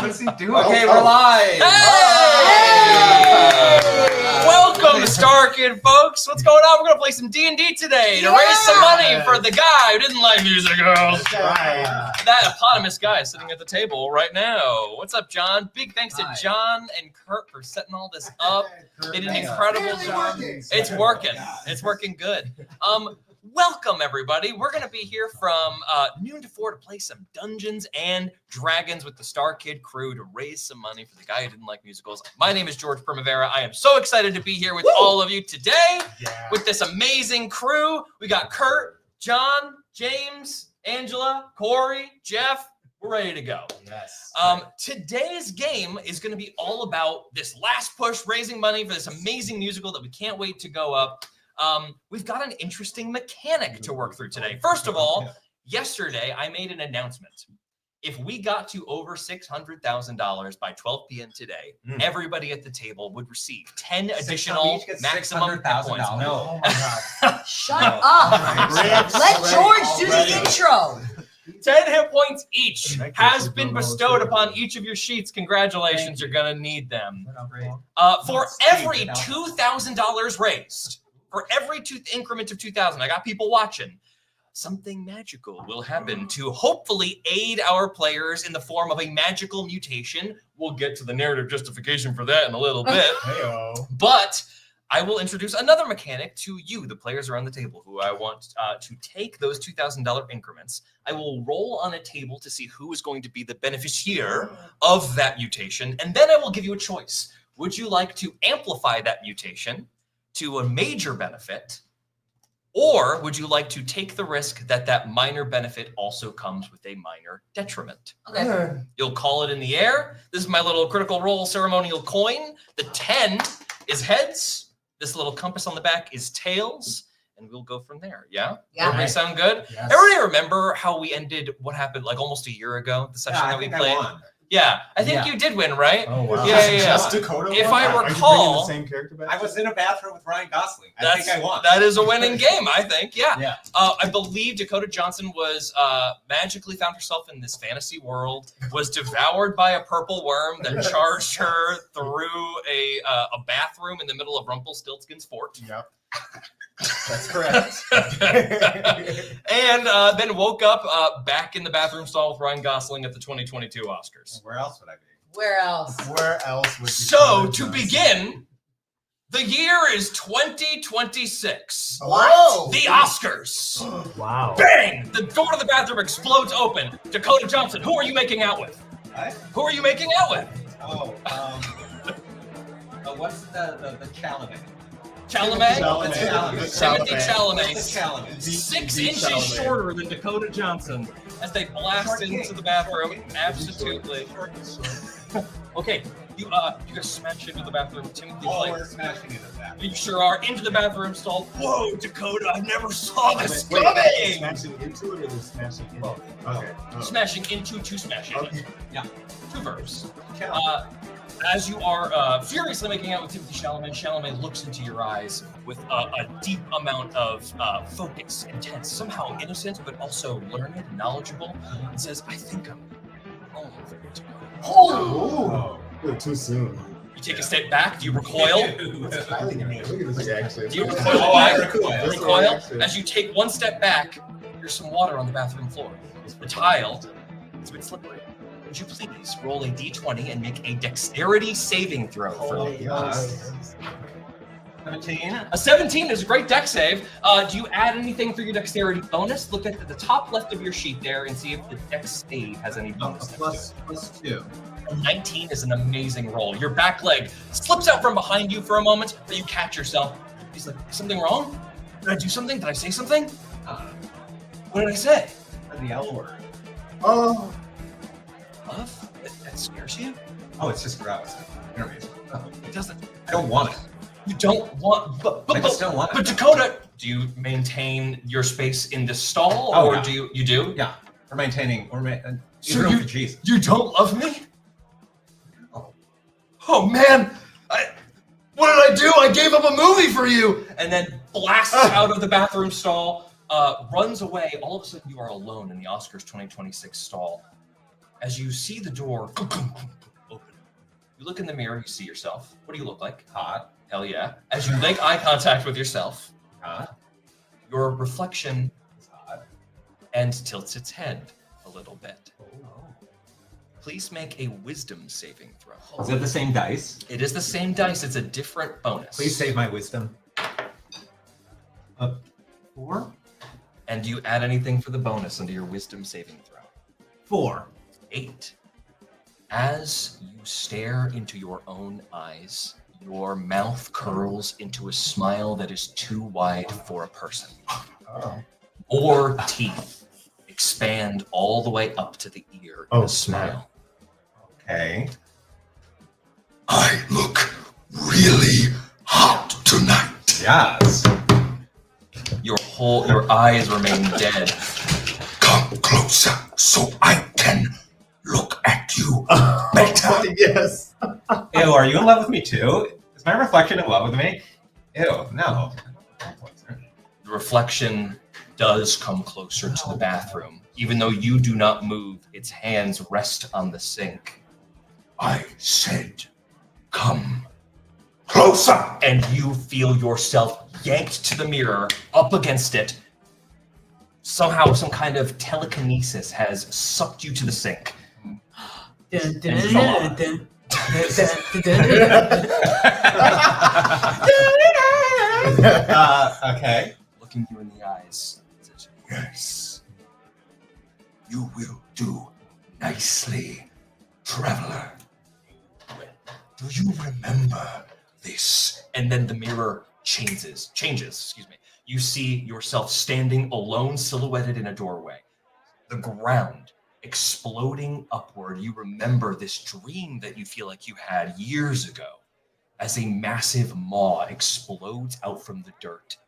What's he doing? Okay, we're live. Welcome to Starkid, folks. What's going on? We're gonna play some D&D today to raise some money for the guy who didn't like music girls. That eponymous guy is sitting at the table right now. What's up, John? Big thanks to John and Kurt for setting all this up. They did an incredible job. It's working. It's working good. Welcome, everybody. We're going to be here from noon to 4 to play some Dungeons and Dragons with the Starkid crew to raise some money for the guy who didn't like musicals. My name is George Primavera. I am so excited to be here with all of you today with this amazing crew. We got Kurt, John, James, Angela, Corey, Jeff. We're ready to go. Yes. Today's game is going to be all about this last push, raising money for this amazing musical that we can't wait to go up. We've got an interesting mechanic to work through today. First of all, yesterday I made an announcement. If we got to over $600,000 by 12 p.m. today, everybody at the table would receive 10 additional maximum hit points. No. Oh my God. Shut up. Let George do the intro. 10 hit points each has been bestowed upon each of your sheets. Congratulations, you're going to need them. For every $2,000 raised, for every increment of 2,000, I got people watching, something magical will happen to hopefully aid our players in the form of a magical mutation. We'll get to the narrative justification for that in a little bit. But I will introduce another mechanic to you, the players around the table, who I want to take those $2,000 increments. I will roll on a table to see who is going to be the beneficiary of that mutation, and then I will give you a choice. Would you like to amplify that mutation to a major benefit, or would you like to take the risk that that minor benefit also comes with a minor detriment? Okay. You'll call it in the air. This is my little critical role ceremonial coin. The 10 is heads. This little compass on the back is tails, and we'll go from there. Yeah? Everybody sound good? Yes. Everybody remember how we ended what happened like almost a year ago, the session that we played? Yeah, I think you did win, right? Oh, wow. Yeah. Just Dakota If won? I Are you recall, bringing the same character back? I was in a bathroom with Ryan Gosling. I think I won. That is a winning game, I think. Yeah. Yeah. I believe Dakota Johnson was magically found herself in this fantasy world, was devoured by a purple worm that charged her through a bathroom in the middle of Rumpelstiltskin's fort. Yep. That's correct. And then woke up back in the bathroom stall with Ryan Gosling at the 2022 Oscars. Where else would I be? Where else? Where else would you So, to begin, the year is 2026. Whoa. The Oscars. Wow. Bang! The door to the bathroom explodes open. Dakota Johnson, who are you making out with? What? Who are you making out with? What's the Chalamet? Chalamet? Chalamet. Timothy Chalamet. Chalamet. 6 The inches Chalamet. shorter than Dakota Johnson as they blast into the bathroom. Absolutely. Okay, you guys smash into the bathroom. Timothy, We're smashing into that. you sure are. Into the bathroom stall. Whoa, Dakota, I never saw this Wait, coming! smashing into it or just smashing in? Both. Okay. Oh. Smashing into to smashing. Okay. Yeah, 2 verbs. Chalamet. As you are furiously making out with Timothy Chalamet, Chalamet looks into your eyes with a deep amount of focus, intense, somehow innocent, but also learned and knowledgeable, and says, I think I'm wrong for you to go. Oh. Too soon. You take a step back. Do you recoil? Look at this reaction. Do you recoil back? This Recoil? reaction. As you take 1 step back, there's some water on the bathroom floor. The tile is a bit slippery. Would you please roll a d20 and make a dexterity saving throw for me? 17. A 17 is a great dex save. Do you add anything for your dexterity bonus? Look at the top left of your sheet there and see if the dex save has any bonus. Plus 2. A 19 is an amazing roll. Your back leg slips out from behind you for a moment, but you catch yourself. He's like, is something wrong? Did I do something? Did I say something? What did I say? The L word. Oh. Love? That scares you? Oh, it's just gross. Interviews. It doesn't. I don't want it. You don't want, I just don't want but it. Dakota, do you maintain your space in the stall, Oh, or yeah. do you do? Yeah. We're maintaining. So room for Jesus. You don't love me? Oh man, what did I do? I gave up a movie for you, and then blasts out of the bathroom stall, runs away. All of a sudden, you are alone in the Oscars 2026 stall. As you see the door open, you look in the mirror, you see yourself. What do you look like? Hot. Hell yeah. As you make eye contact with yourself, Hot. your reflection It's hot. and tilts its head a little bit. Oh. Please make a wisdom saving throw. Is it the same dice? It is the same dice, it's a different bonus. Please save my wisdom. 4? And do you add anything for the bonus under your wisdom saving throw? 4. 8. As you stare into your own eyes, your mouth curls into a smile that is too wide for a person. Oh. Or teeth expand all the way up to the ear in Oh, a smile. Okay. I look really hot tonight. Yes. Your eyes remain dead. Come closer so I can look at you better. Yes. Ew, are you in love with me too? Is my reflection in love with me? Ew, no. The reflection does come closer to the bathroom. Even though you do not move, its hands rest on the sink. I said, come closer. And you feel yourself yanked to the mirror, up against it. Somehow, some kind of telekinesis has sucked you to the sink. Okay. Looking you in the eyes. Says, Yes, you will do nicely, traveler. Do you remember this? and then the mirror changes. You see yourself standing alone, silhouetted in a doorway. The ground exploding upward. You remember this dream that you feel like you had years ago as a massive maw explodes out from the dirt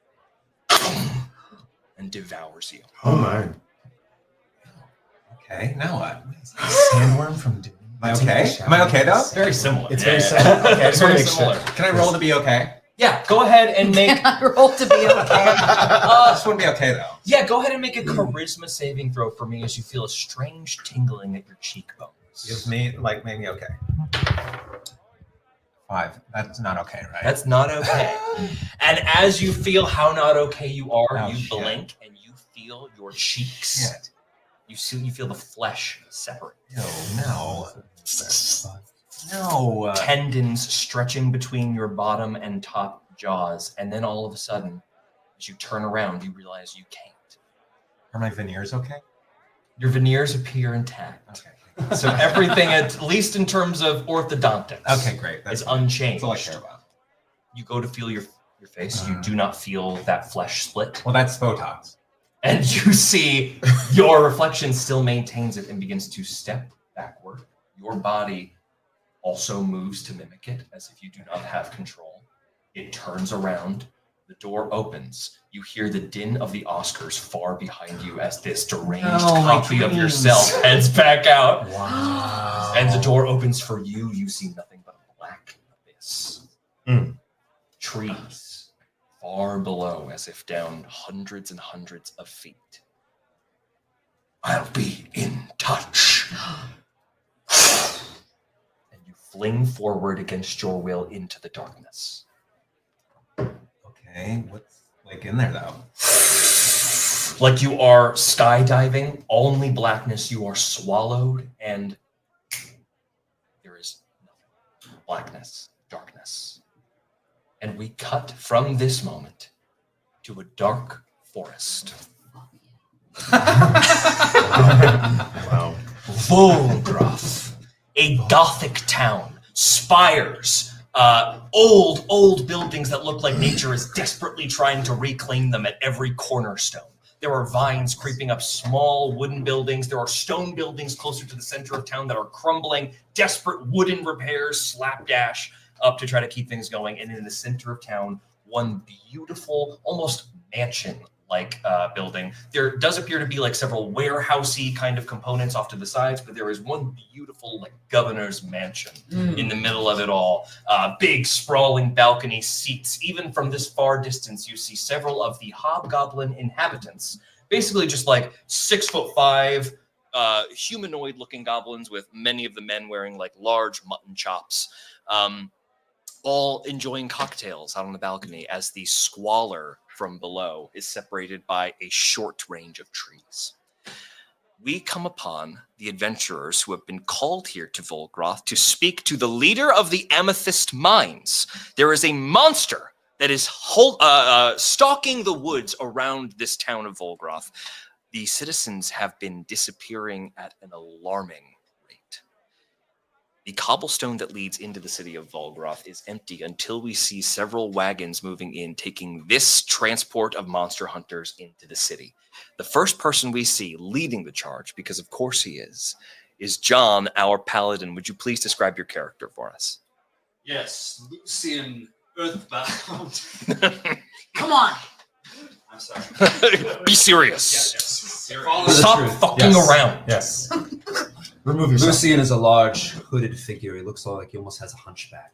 and devours you. Oh my. Okay, now what? Sandworm from Doom. Am I okay? Am I okay though? Very similar. It's very similar. Okay, I It's just wanna very make sure. similar. Can I roll to be okay? Yeah, go ahead and make. Roll to be okay. I just want to be okay though. Yeah, go ahead and make a charisma saving throw for me as you feel a strange tingling at your cheekbones. Gives me make me okay. 5. That's not okay, right? That's not okay. And as you feel how not okay you are, Oh, you shit. blink and you feel your cheeks. Shit. You feel the flesh separate. No. No. Tendons stretching between your bottom and top jaws, and then all of a sudden, as you turn around, you realize you can't. Are my veneers okay? Your veneers appear intact. Okay. So everything, at least in terms of orthodontics, Okay, great. is unchanged. That's all I care about. You go to feel your face, you do not feel that flesh split. Well, that's Botox. And you see your reflection still maintains it and begins to step backward. Your body also moves to mimic it, as if you do not have control. It turns around. The door opens. You hear the din of the Oscars far behind you as this deranged copy of yourself heads back out. Wow. And the door opens for you. You see nothing but black abyss. Trees far below, as if down hundreds and hundreds of feet. I'll be in touch. And you fling forward against your will into the darkness. Okay, what's in there though? Like you are skydiving, only blackness, you are swallowed, and there is nothing. Blackness, darkness. And we cut from this moment to a dark forest. Wow. Volgroth, a Gothic town, spires, old buildings that look like nature is desperately trying to reclaim them at every cornerstone. There are vines creeping up small wooden buildings. There are stone buildings closer to the center of town that are crumbling, desperate wooden repairs, slapdash up to try to keep things going. And in the center of town, one beautiful, almost mansion-like building. There does appear to be several warehousey kind of components off to the sides, but there is one beautiful governor's mansion in the middle of it all. Big sprawling balcony seats. Even from this far distance, you see several of the hobgoblin inhabitants, basically just 6'5", humanoid-looking goblins with many of the men wearing like large mutton chops, all enjoying cocktails out on the balcony as the squalor from below is separated by a short range of trees. We come upon the adventurers who have been called here to Volgroth to speak to the leader of the Amethyst Mines. There is a monster that is stalking the woods around this town of Volgroth. The citizens have been disappearing at an alarming rate. The cobblestone that leads into the city of Volgroth is empty until we see several wagons moving in, taking this transport of monster hunters into the city. The first person we see leading the charge, because of course he is John, our paladin. Would you please describe your character for us? Yes, Lucian Earthbound. Come on. I'm sorry. Be serious. Serious. Stop fucking around. Yes. Remove yourself. Lucian is a large hooded figure. He looks like he almost has a hunchback.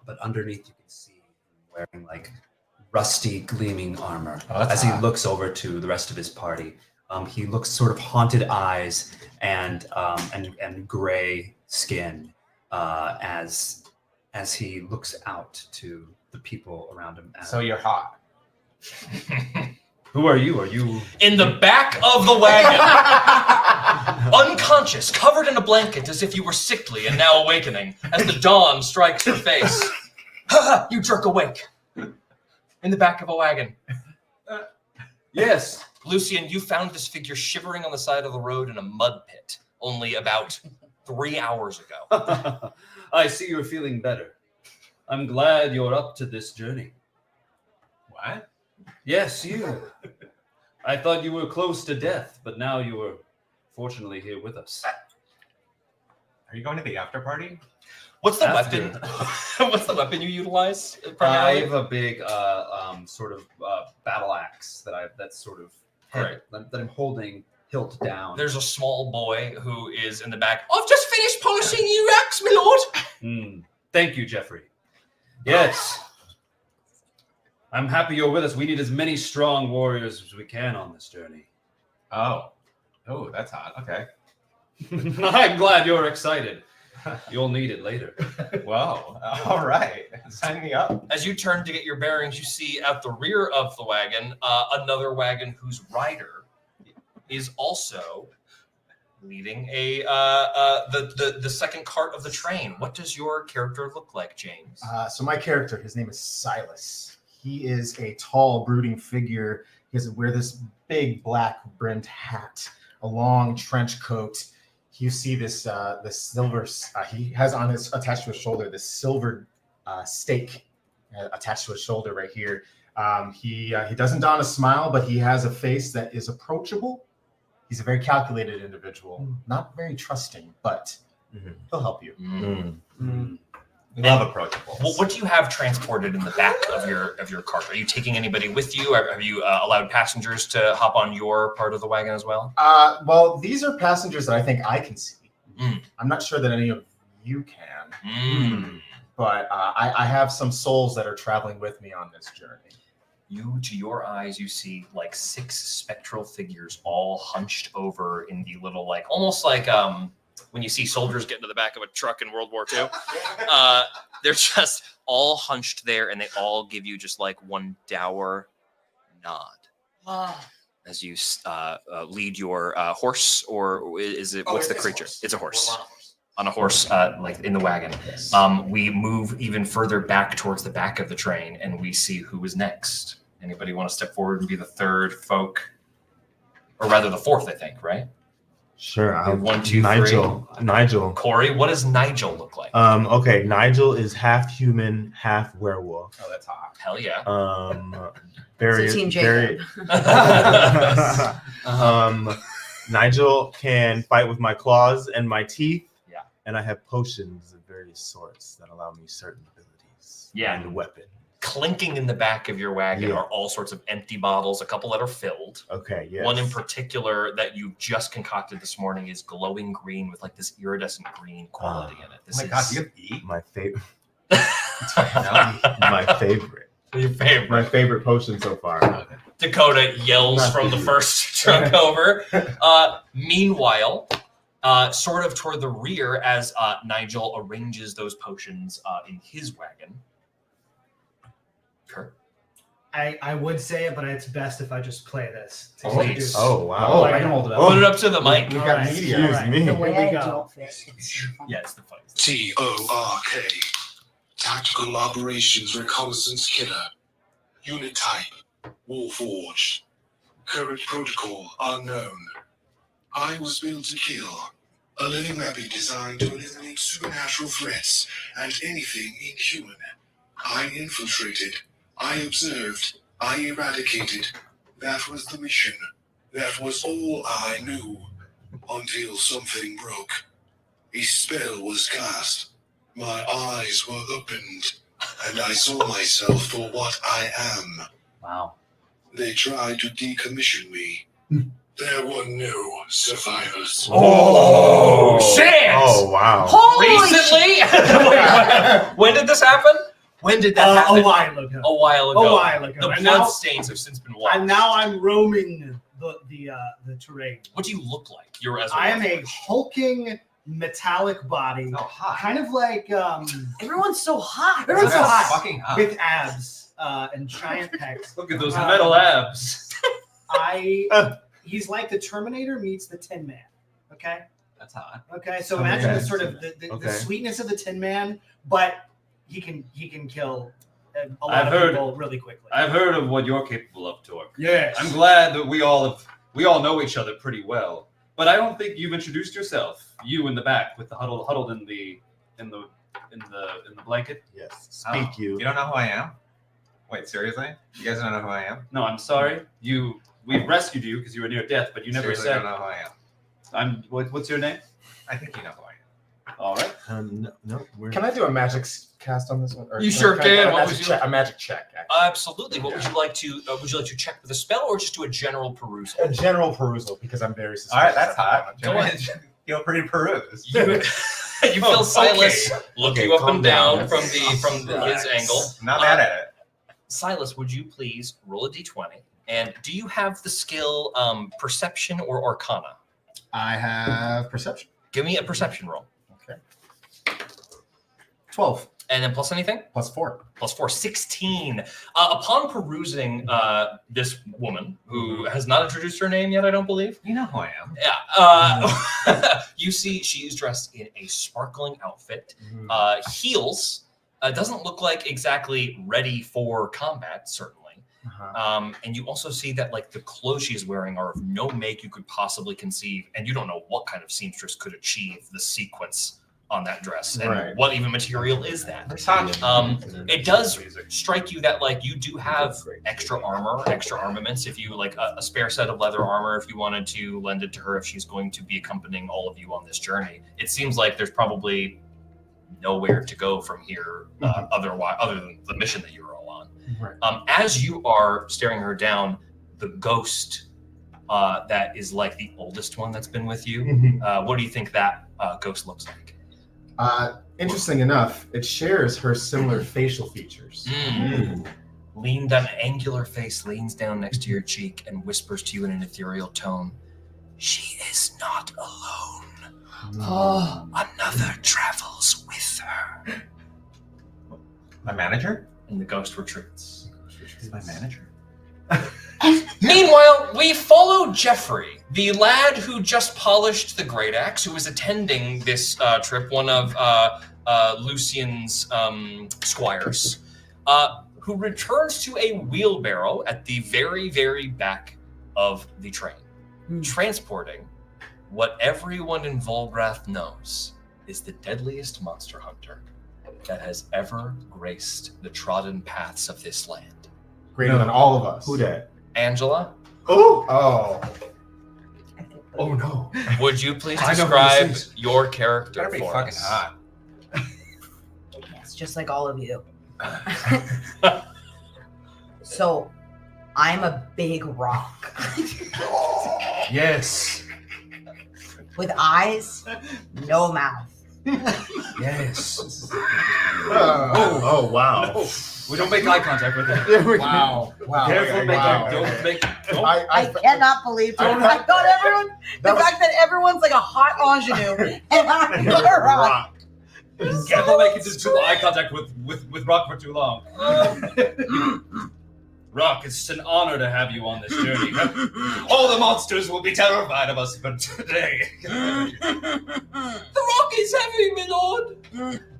But underneath you can see him wearing like rusty gleaming armor. As he looks over to the rest of his party. He looks sort of haunted eyes and gray skin as he looks out to the people around him. So you're hot. Who are you? Are you in the back of the wagon? Unconscious, covered in a blanket as if you were sickly and now awakening as the dawn strikes your face. You jerk awake. In the back of a wagon. Yes. Lucian, you found this figure shivering on the side of the road in a mud pit only about 3 hours ago. I see you're feeling better. I'm glad you're up to this journey. What? Yes, you. I thought you were close to death, but now you are fortunately here with us. Are you going to the after party? What's the After. weapon? What's the weapon you utilize I primarily? have a big sort of battle axe that's sort of that I'm holding hilt down. There's a small boy who is in the back. I've just finished polishing your axe, my lord. Thank you, Jeffrey. Yes. I'm happy you're with us. We need as many strong warriors as we can on this journey. Oh, that's hot. Okay. I'm glad you're excited. You'll need it later. Well, all right. Sign me up. As you turn to get your bearings, you see at the rear of the wagon another wagon whose rider is also leading the second cart of the train. What does your character look like, James? So my character, his name is Silas. He is a tall, brooding figure. He has to wear this big black brimmed hat, a long trench coat. You see this silver. He has on his attached to his shoulder this silver stake attached to his shoulder right here. He doesn't don a smile, but he has a face that is approachable. He's a very calculated individual, not very trusting, but he'll help you. Love approachable. Well, what do you have transported in the back of your cart? Are you taking anybody with you? Have you allowed passengers to hop on your part of the wagon as well? Well, these are passengers that I think I can see. I'm not sure that any of you can, but I have some souls that are traveling with me on this journey. To your eyes, you see like 6 spectral figures all hunched over in the little, like, almost like when you see soldiers get into the back of a truck in World War II. They're just all hunched there, and they all give you just like one dour nod as you lead your horse, or is it? What's the creature? It's a horse. On a horse, like in the wagon. Yes. We move even further back towards the back of the train, and we see who is next. Anybody want to step forward and be the third folk, or rather the fourth? I think, right? Sure. 1, 2, 3. Nigel. Corey, what does Nigel look like? Okay, Nigel is half human, half werewolf. Oh, that's hot. Hell yeah. Very, It's a Team very. Nigel can fight with my claws and my teeth. Yeah. And I have potions of various sorts that allow me certain abilities. Yeah. And weapon. Clinking in the back of your wagon Yeah. are all sorts of empty bottles, a couple that are filled. Okay, yes. One in particular that you just concocted this morning is glowing green with like this iridescent green quality in it. This Oh my God, do you have E? My favorite. is My favorite. Your favorite. My favorite potion so far. Okay. Dakota yells from the first truck over. Meanwhile, sort of toward the rear, as Nigel arranges those potions in his wagon. Kurt? I would say it, but it's best if I just play this. to Please. introduce- Oh wow. Oh, I can hold it up. Put it up to the mic. We've got Alright, media. Excuse alright. me. The Here way we I go. don't fit. Yeah, it's the funniest. TORK. Tactical Operations Reconnaissance Killer. Unit type. Warforged. Current protocol unknown. I was built to kill. A living weapon designed to eliminate supernatural threats and anything inhuman. I infiltrated. I observed. I eradicated. That was the mission. That was all I knew. Until something broke. A spell was cast. My eyes were opened, and I saw myself for what I am. Wow. They tried to decommission me. There were no survivors. Oh, shit! Oh wow. Holy shit! Recently? When did this happen? When did that happen? A while ago. A while ago. A while ago. The And blood now- stains have since been washed. And now I'm roaming the terrain. What do you look like? You're as I am a hulking metallic body, Oh, hot. kind of like Everyone's so hot. Everyone's so hot. Fucking hot. with abs and giant pecs. Look at those Uh, metal abs. He's like the Terminator meets the Tin Man. Okay. That's hot. Okay. So Okay. imagine the sort of the Okay. sweetness of the Tin Man, but he can kill a lot I've of heard- people really quickly. I've heard of what you're capable of, Torque. Yes. I'm glad that we all know each other pretty well. But I don't think you've introduced yourself. You in the back with the huddled in the blanket. Yes. Oh, Speak you. You don't know who I am? Wait, seriously? You guys don't know who I am? No, I'm sorry. We rescued you because you were near death, but you never Seriously, said. don't know who I am. What's your name? I think you know who I am. All right. No. Can I do a magic cast on this one? Or You sure I do can. A What magic, would you- a magic check. Actually. Absolutely. What would you like to? Would you like to check with a spell or just do a general perusal? A general perusal because I'm very suspicious. All right, that's hot. Go ahead. Feel pretty perused. You feel Silas look Okay, you up calm and down down. from his Relax. angle. Not mad at it. Silas, would you please roll a d20? And do you have the skill perception or arcana? I have perception. Give me a perception roll. Okay. 12 And then plus anything? plus 4. Plus 4, 16. Upon perusing this woman, who has not introduced her name yet, I don't believe. You know who I am. Yeah. You see she is dressed in a sparkling outfit. Heels. Doesn't look like exactly ready for combat, certainly. And you also see that like the clothes she's wearing are of no make you could possibly conceive, and you don't know what kind of seamstress could achieve the sequence on that dress, and Right. what even material is that. It's hot. It does strike you that like you do have extra armor, extra armaments. If you like a spare set of leather armor, if you wanted to lend it to her, if she's going to be accompanying all of you on this journey, it seems like there's probably nowhere to go from here other than the mission that you're all on. Right. As you are staring her down, the ghost that is like the oldest one that's been with you, what do you think that ghost looks like? Interesting enough, it shares her similar facial features. Leaned on an angular face, leans down next to your cheek and whispers to you in an ethereal tone, "She is not alone. Another travels with her." My manager? And the ghost retreats. He's my manager. Meanwhile, we follow Jeffrey, the lad who just polished the great axe, who is attending this trip, one of Lucian's squires, who returns to a wheelbarrow at the very, very back of the train, transporting what everyone in Volgrath knows is the deadliest monster hunter that has ever graced the trodden paths of this land. Greater than all of us. Who that? Angela, Oh. Oh no. would you please I know who describe this is. your character Better be for fucking us? hot. Yes, just like all of you. So, I'm a big rock Yes. with eyes, no mouth. Yes. Oh wow. We don't make eye contact with it. Wow. Careful, Wow. don't make. Don't. I cannot believe it. I thought everyone, the fact that everyone's like a hot ingenue and I'm a rock. Careful making too eye contact with Rock for too long. Rock, it's an honor to have you on this journey. All the monsters will be terrified of us for today. The rock is heavy, my lord.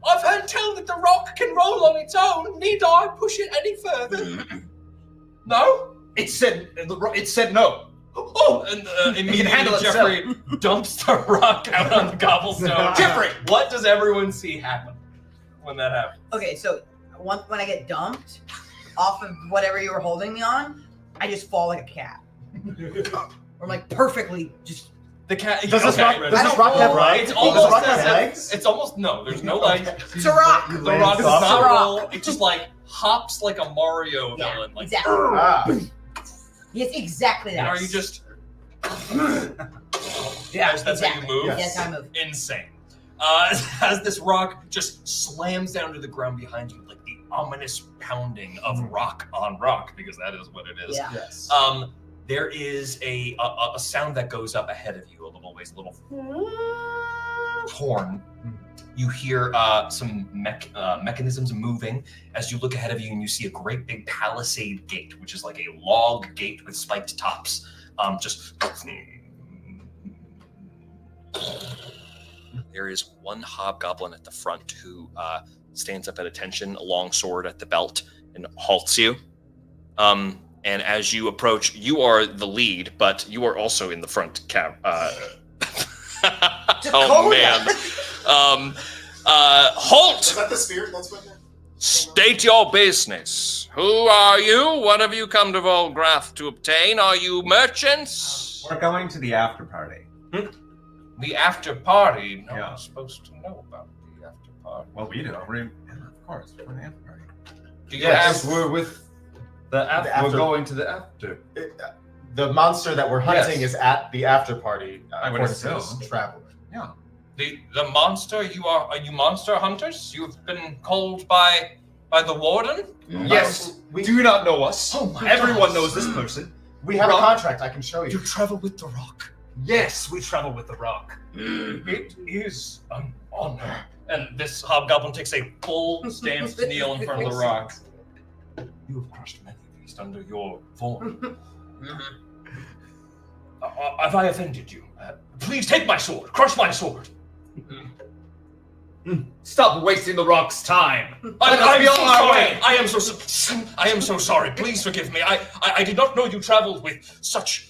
I've heard tell that the rock can roll on its own. Need I push it any further? No? It said no. Oh, and immediately handle Jeffrey dumps the rock out on the cobblestone. Jeffrey, what does everyone see happen when that happens? Okay, so when I get dumped off of whatever you were holding me on, I just fall like a cat. Or like perfectly just. The cat. Does this rock have legs? It's almost rock have as legs? if, it's almost no. There's no legs. It's a rock. The rock does not It's a roll. rock. It just like hops like a Mario Yeah, villain. Like, exactly. Yes, exactly that. and are you just? Yeah, that's exactly. how you move. Yes, I move. Insane. As this rock just slams down to the ground behind you, like the ominous pounding of rock on rock, because that is what it is. Yeah. Yes. There is a sound that goes up ahead of you a little ways, a little horn. You hear some mechanisms moving as you look ahead of you, and you see a great big palisade gate, which is like a log gate with spiked tops. There is one hobgoblin at the front who stands up at attention, a long sword at the belt, and halts you. And as you approach, you are the lead, but you are also in the front cab. Oh man! Halt! Is that the spirit that's with it? State your business. Who are you? What have you come to Volgrath to obtain? Are you merchants? We're going to the after party. The after party? No Yeah. one's supposed to know about the after party. Well, we do. Of course, we're in the after party. Do you Yes, have... we're with the after. after- We're going to the after. The monster that we're hunting Yes. is at the after party. I would according to assume. this traveler. Yeah. The monster? Are you monster hunters? You've been called by the warden? Yes. We Do you not know us? Oh my Everyone gosh. knows this person. we have a Rock. contract. I can show you. You travel with the rock. Yes, we travel with the rock. It is an honor. And this hobgoblin takes a full stance to kneel in front of the rock. You have crushed many beasts under your form. Have I offended you? Please take my sword. Crush my sword. Stop wasting the rock's time. I'm be so on our sorry. way. I am so sorry. Please forgive me. I did not know you traveled with such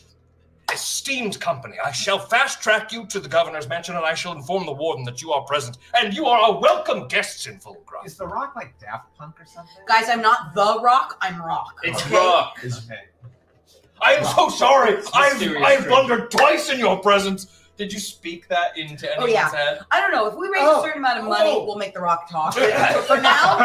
esteemed company. I shall fast track you to the governor's mansion, and I shall inform the warden that you are present, and you are a welcome guests in Volgroth. Is the rock like Daft Punk or something? Guys, I'm not the rock, I'm rock. It's okay? rock. Okay. I am so sorry. mysterious I've creature. blundered twice in your presence. Did you speak that into anyone's yeah. head? I don't know. If we raise a certain amount of money, we'll make the rock talk. But for now,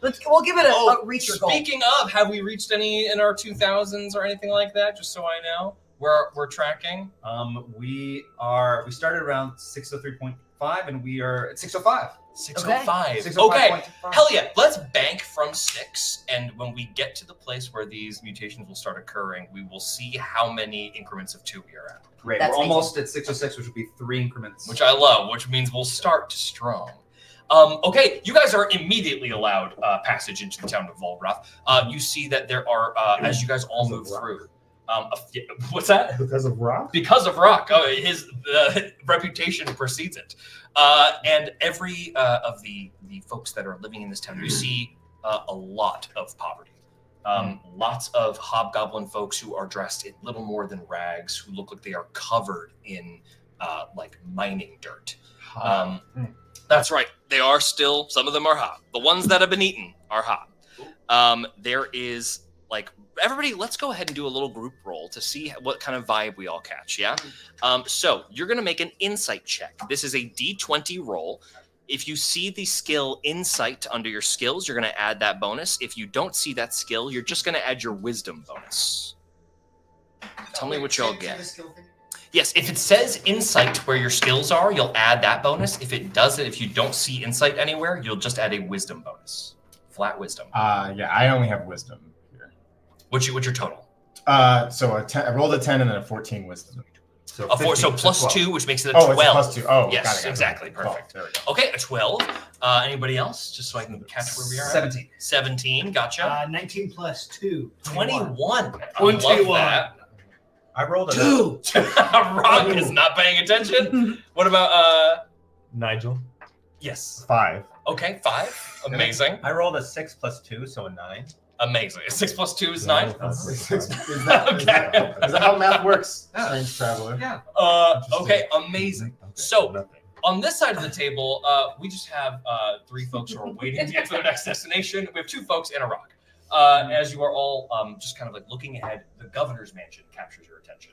we'll give it a reach your goal. Speaking of, have we reached any in our 2000s or anything like that? Just so I know, we're tracking. We started around 603.5 and we are at 605. 605. 605.5. Okay. Hell yeah. Let's bank from 6, and when we get to the place where these mutations will start occurring, we will see how many increments of 2 we are at. Great. That's We're almost at 606, which would be 3 increments. Which I love, which means we'll start strong. Okay, you guys are immediately allowed passage into the town of Volgroth. You see that there are, as you guys all move through. What's that? Because of rock? Because of rock. Oh, his reputation precedes it. And every of the folks that are living in this town, you see a lot of poverty. Lots of hobgoblin folks who are dressed in little more than rags, who look like they are covered in like mining dirt. That's right. They are still, some of them are hot. The ones that have been eaten are hot. There is like, everybody, let's go ahead and do a little group roll to see what kind of vibe we all catch, yeah? So you're going to make an insight check. This is a D20 roll. If you see the skill insight under your skills, you're going to add that bonus. If you don't see that skill, you're just going to add your wisdom bonus. Tell me what y'all get. Yes, if it says insight where your skills are, you'll add that bonus. If it doesn't, if you don't see insight anywhere, you'll just add a wisdom bonus. Flat wisdom. Yeah, I only have wisdom here. What's your total? So I rolled a 10 and then a 14 wisdom. So a 4, so plus 2, which makes it a 12. It's a plus 2. Oh, yes, got it. exactly. 12. Perfect. There we go. Okay, a 12. Anybody else? Just so I can catch where we are. 17. 17. Gotcha. 19 plus 2. 21. 21. I rolled a 2. Rock is not paying attention. What about Nigel. Yes. 5. Okay, 5. Amazing. I rolled a 6 plus 2, so a 9. Amazing. 6 plus 2 is 9. Is that how math works? Strange traveler. Yeah. Okay, amazing. So on this side of the table, we just have 3 folks who are waiting to get to their next destination. We have 2 folks and a rock. As you are all just kind of like looking ahead, the governor's mansion captures your attention.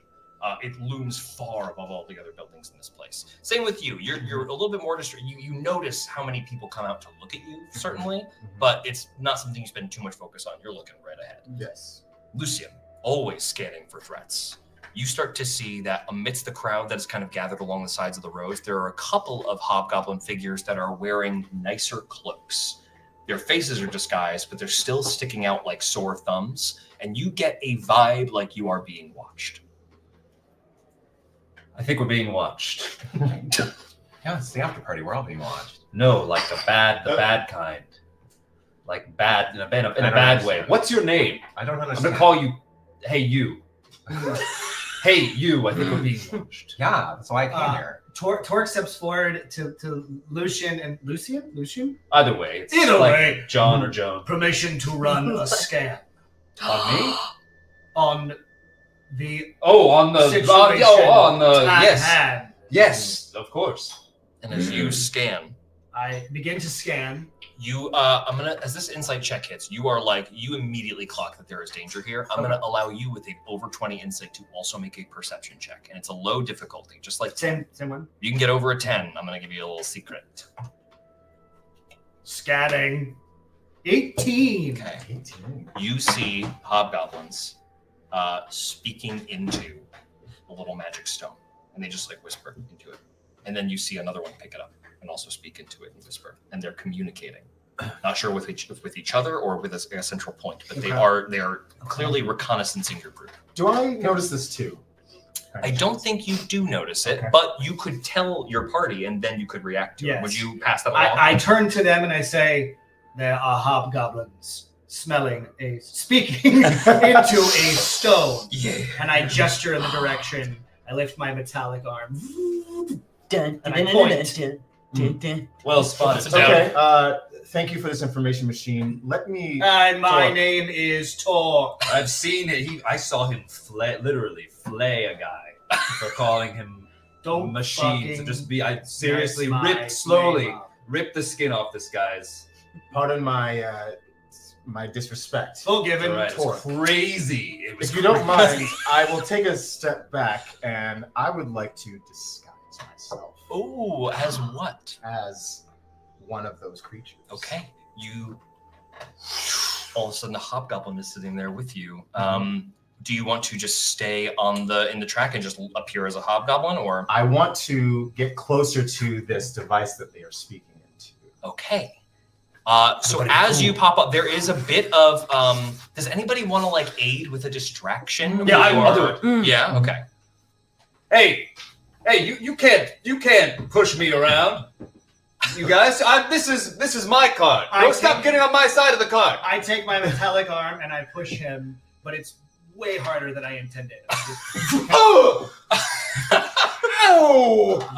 It looms far above all the other buildings in this place. Same with you. You're a little bit more distracted. You notice how many people come out to look at you, certainly, but it's not something you spend too much focus on. You're looking right ahead. Yes. Lucian, always scanning for threats. You start to see that amidst the crowd that is kind of gathered along the sides of the roads, there are a couple of hobgoblin figures that are wearing nicer cloaks. Their faces are disguised, but they're still sticking out like sore thumbs, and you get a vibe like you are being watched. I think we're being watched. Yeah, it's the after party. We're all being watched. No, like the bad kind. Like bad in a bad way. What's your name? I don't I'm understand. gonna call you. Hey you. Hey you. I think we're being watched. Yeah, that's why I came here. Torque steps forward to Lucian and Lucian? Either way, it's Either like way. John or Joan. Permission to run a scan On me? on the On the situation on the at yes, hand. yes, of course. And as you scan, I begin to scan. you as this insight check hits, you immediately clock that there is danger here. I'm gonna allow you with a over 20 insight to also make a perception check, and it's a low difficulty, just like 10. Same one. You can get over a 10. I'm gonna give you a little secret. Scanning. 18. Okay. 18. You see hobgoblins speaking into a little magic stone, and they just like whisper into it. And then you see another one pick it up and also speak into it and whisper, and they're communicating. Not sure with each other or with a central point, but they are clearly reconnaissancing your group. Do I notice this too? I don't think you do notice it, Okay. but you could tell your party, and then you could react to it. Yes. Would you pass that along? I turn to them and I say, there are hobgoblins speaking into a stone. Yeah. And I gesture in the direction. I lift my metallic arm. And I point. Well spotted. Okay. Thank you for this information machine. Let me. And my Torque. name is Tor. I've seen it. I saw him literally flay a guy for calling him Don't machine. To fucking just be, I seriously mess my ripped slowly, name up. ripped the skin off this guy's. Pardon my my disrespect. Forgiven. All right, it was crazy. It was If you don't crazy. mind, I will take a step back, and I would like to disguise myself Ooh, as what? as one of those creatures. Okay. You all of a sudden the hobgoblin is sitting there with you. Do you want to just stay in the track and just appear as a hobgoblin, or I want to get closer to this device that they are speaking into. okay? So as you pop up, there is a bit of. Does anybody want to like aid with a distraction? Yeah, I'll or- do it. Yeah. Okay. Hey, you can't push me around. You guys, this is my card. Don't stop getting on my side of the card. I take my metallic arm and I push him, but it's way harder than I intended. Oh!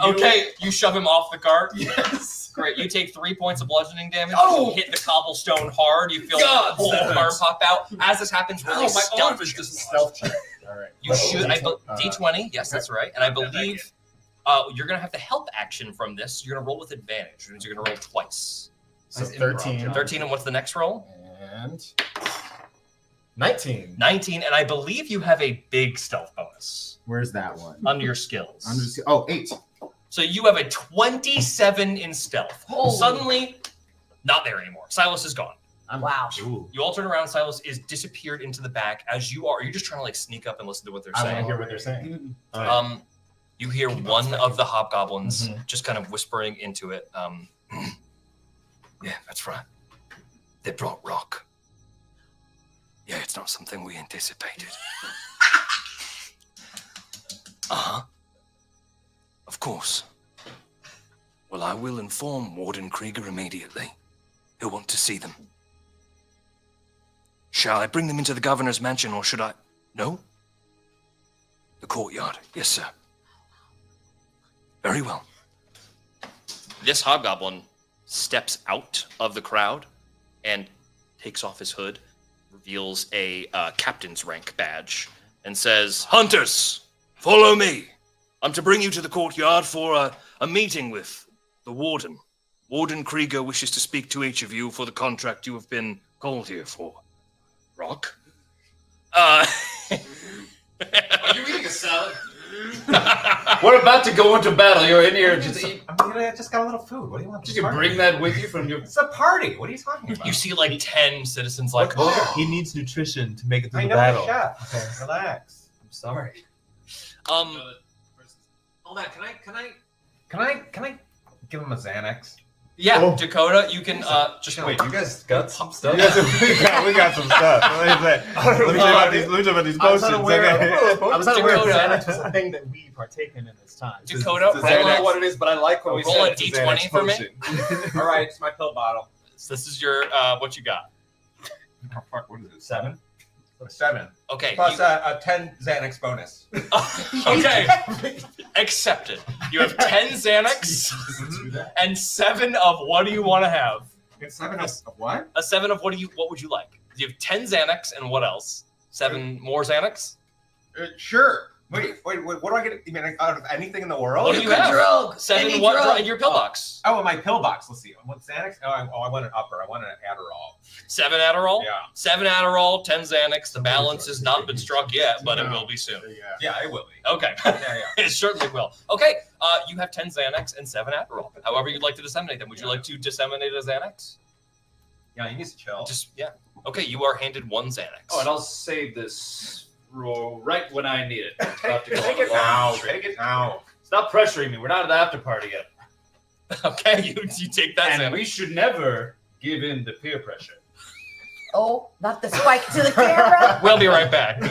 Okay. You shove him off the cart. Yes. Great. You take 3 points of bludgeoning damage. Oh! You hit the cobblestone hard. You feel God, the whole that arm hurts. pop out. As this happens, really Oh, my arm stealth is check. just Stealth check. All right. You should. D20. D20. Yes, that's right. And I Okay, believe you're gonna have the help action from this. You're gonna roll with advantage, which means you're gonna roll twice. So Nice improv, 13. John. 13, and what's the next roll? And 19. 19, and I believe you have a big stealth bonus Where's that one? under your skills. Oh, 8. So you have a 27 in stealth. Holy. Suddenly, not there anymore. Silas is gone. Wow. You all turn around. Silas is disappeared into the back. As you are you just trying to like sneak up and listen to what they're I want to saying? hear what they're saying. Um, You hear one of the hobgoblins just kind of whispering into it. Yeah, that's right. They brought rock. Yeah, it's not something we anticipated. Uh-huh. Of course. Well, I will inform Warden Krieger immediately. He'll want to see them. Shall I bring them into the governor's mansion, or should I... No? The courtyard. Yes, sir. Very well. This hobgoblin steps out of the crowd and takes off his hood, reveals a captain's rank badge, and says, Hunters, follow me. I'm to bring you to the courtyard for a meeting with the warden. Warden Krieger wishes to speak to each of you for the contract you have been called here for. Rock? Are you eating a salad? We're about to go into battle. You're in here just eat. I just got a little food. What do you want? Did you bring that with you from your... It's a party. What are you talking about? You see like 10 citizens like, He needs nutrition to make it through I the know battle. the chef. Okay, relax. I'm sorry. Hold on, can I give him a Xanax? Yeah, Oh. Dakota, you can just Wait, you guys got some stuff? We got some stuff. Let me tell you about these I was potions. unaware Okay. I was unaware Dakota. Xanax was a thing that we partake in this time. Dakota, I don't know roll what it is, but I like when we roll said a it's a d20 Xanax for me. potion. All right, it's my pill bottle. So this is your what you got. Oh, fuck, what is it? 7? 7. Okay. Plus a 10 Xanax bonus. Okay. Accepted. You have 10 Xanax and 7 of what do you want to have? It's 7 of what? A 7 of what would you like? You have 10 Xanax and what else? 7 more Xanax? Sure. Wait, what do I get? You mean out of anything in the world? What do you have? Drug. 7 Any what drug. in your pillbox? Oh, in my pill box. Let's see. I want Xanax. I want an upper. I want an Adderall. 7 Adderall? Yeah. 7 Adderall, 10 Xanax. The balance has not been struck yet, but it will be soon. Yeah, it will be. Okay. Yeah. It certainly will. Okay. You have 10 Xanax and 7 Adderall. However you'd like to disseminate them. Would you like to disseminate a Xanax? Yeah, you need to chill. Yeah. Okay, you are handed 1 Xanax. Oh, and I'll save this roll right when I need it. About to go Take on a it long now. trip. Take it now. Stop pressuring me. We're not at the after party yet. Okay, you take that And Xanax. we should never give in to peer pressure. Oh, not the spike to the camera. We'll be right back.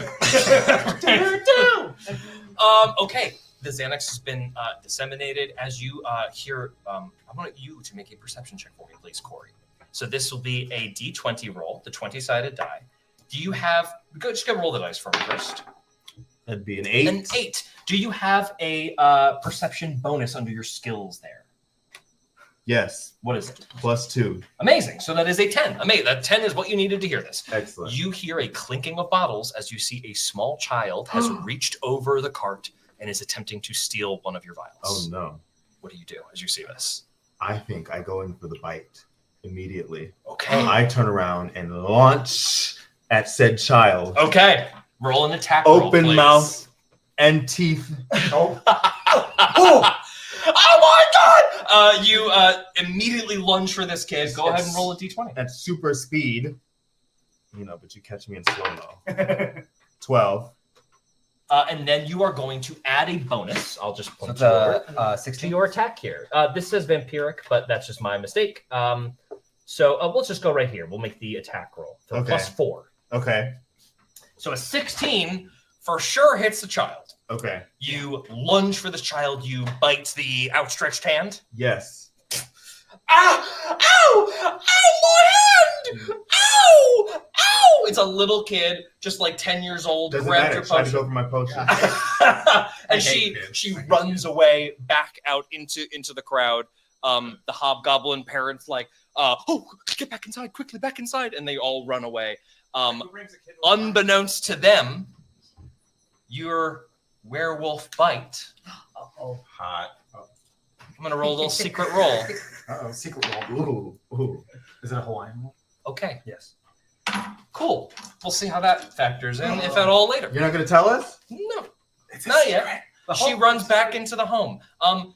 Okay, the Xanax has been disseminated. As you hear, I want you to make a perception check for me, please, Corey. So this will be a D20 roll, the 20-sided die. Do you have? Just go roll the dice for me first. That'd be an 8. An 8. Do you have a perception bonus under your skills there? Yes. What is it? +2. Amazing. So that is a 10. Amazing. That 10 is what you needed to hear this. Excellent. You hear a clinking of bottles as you see a small child has reached over the cart and is attempting to steal one of your vials. Oh no. What do you do as you see this? I think I go in for the bite immediately. Okay. I turn around and launch at said child. Okay. Roll an attack roll, Open please. mouth and teeth. Oh. Oh my God! You immediately lunge for this kid. Go ahead and roll a d20. That's super speed. You know, but you catch me in slow-mo. 12. And then you are going to add a bonus. I'll just point So you over 16. to your attack here. This says vampiric, but that's just my mistake. So let's just go right here. We'll make the attack roll for Okay. +4. Okay. So a 16 for sure hits the child. Okay. You lunge for this child. You bite the outstretched hand. Yes. Ow! Ow! Ow! My hand! Ow! Ow! It's a little kid, just like 10 years old. Doesn't grabbed matter. your Try to potion. go for my potion. And she runs away back out into the crowd. The hobgoblin parents like, oh, get back inside quickly, back inside, and they all run away. Unbeknownst to them, your werewolf bite. Hot. I'm gonna roll a little secret roll. Uh-oh, secret roll. Ooh. Is it a Hawaiian roll? Okay, Yes. cool. We'll see how that factors in, if at all, later. You're not going to tell us? No, not yet. She runs back into the home.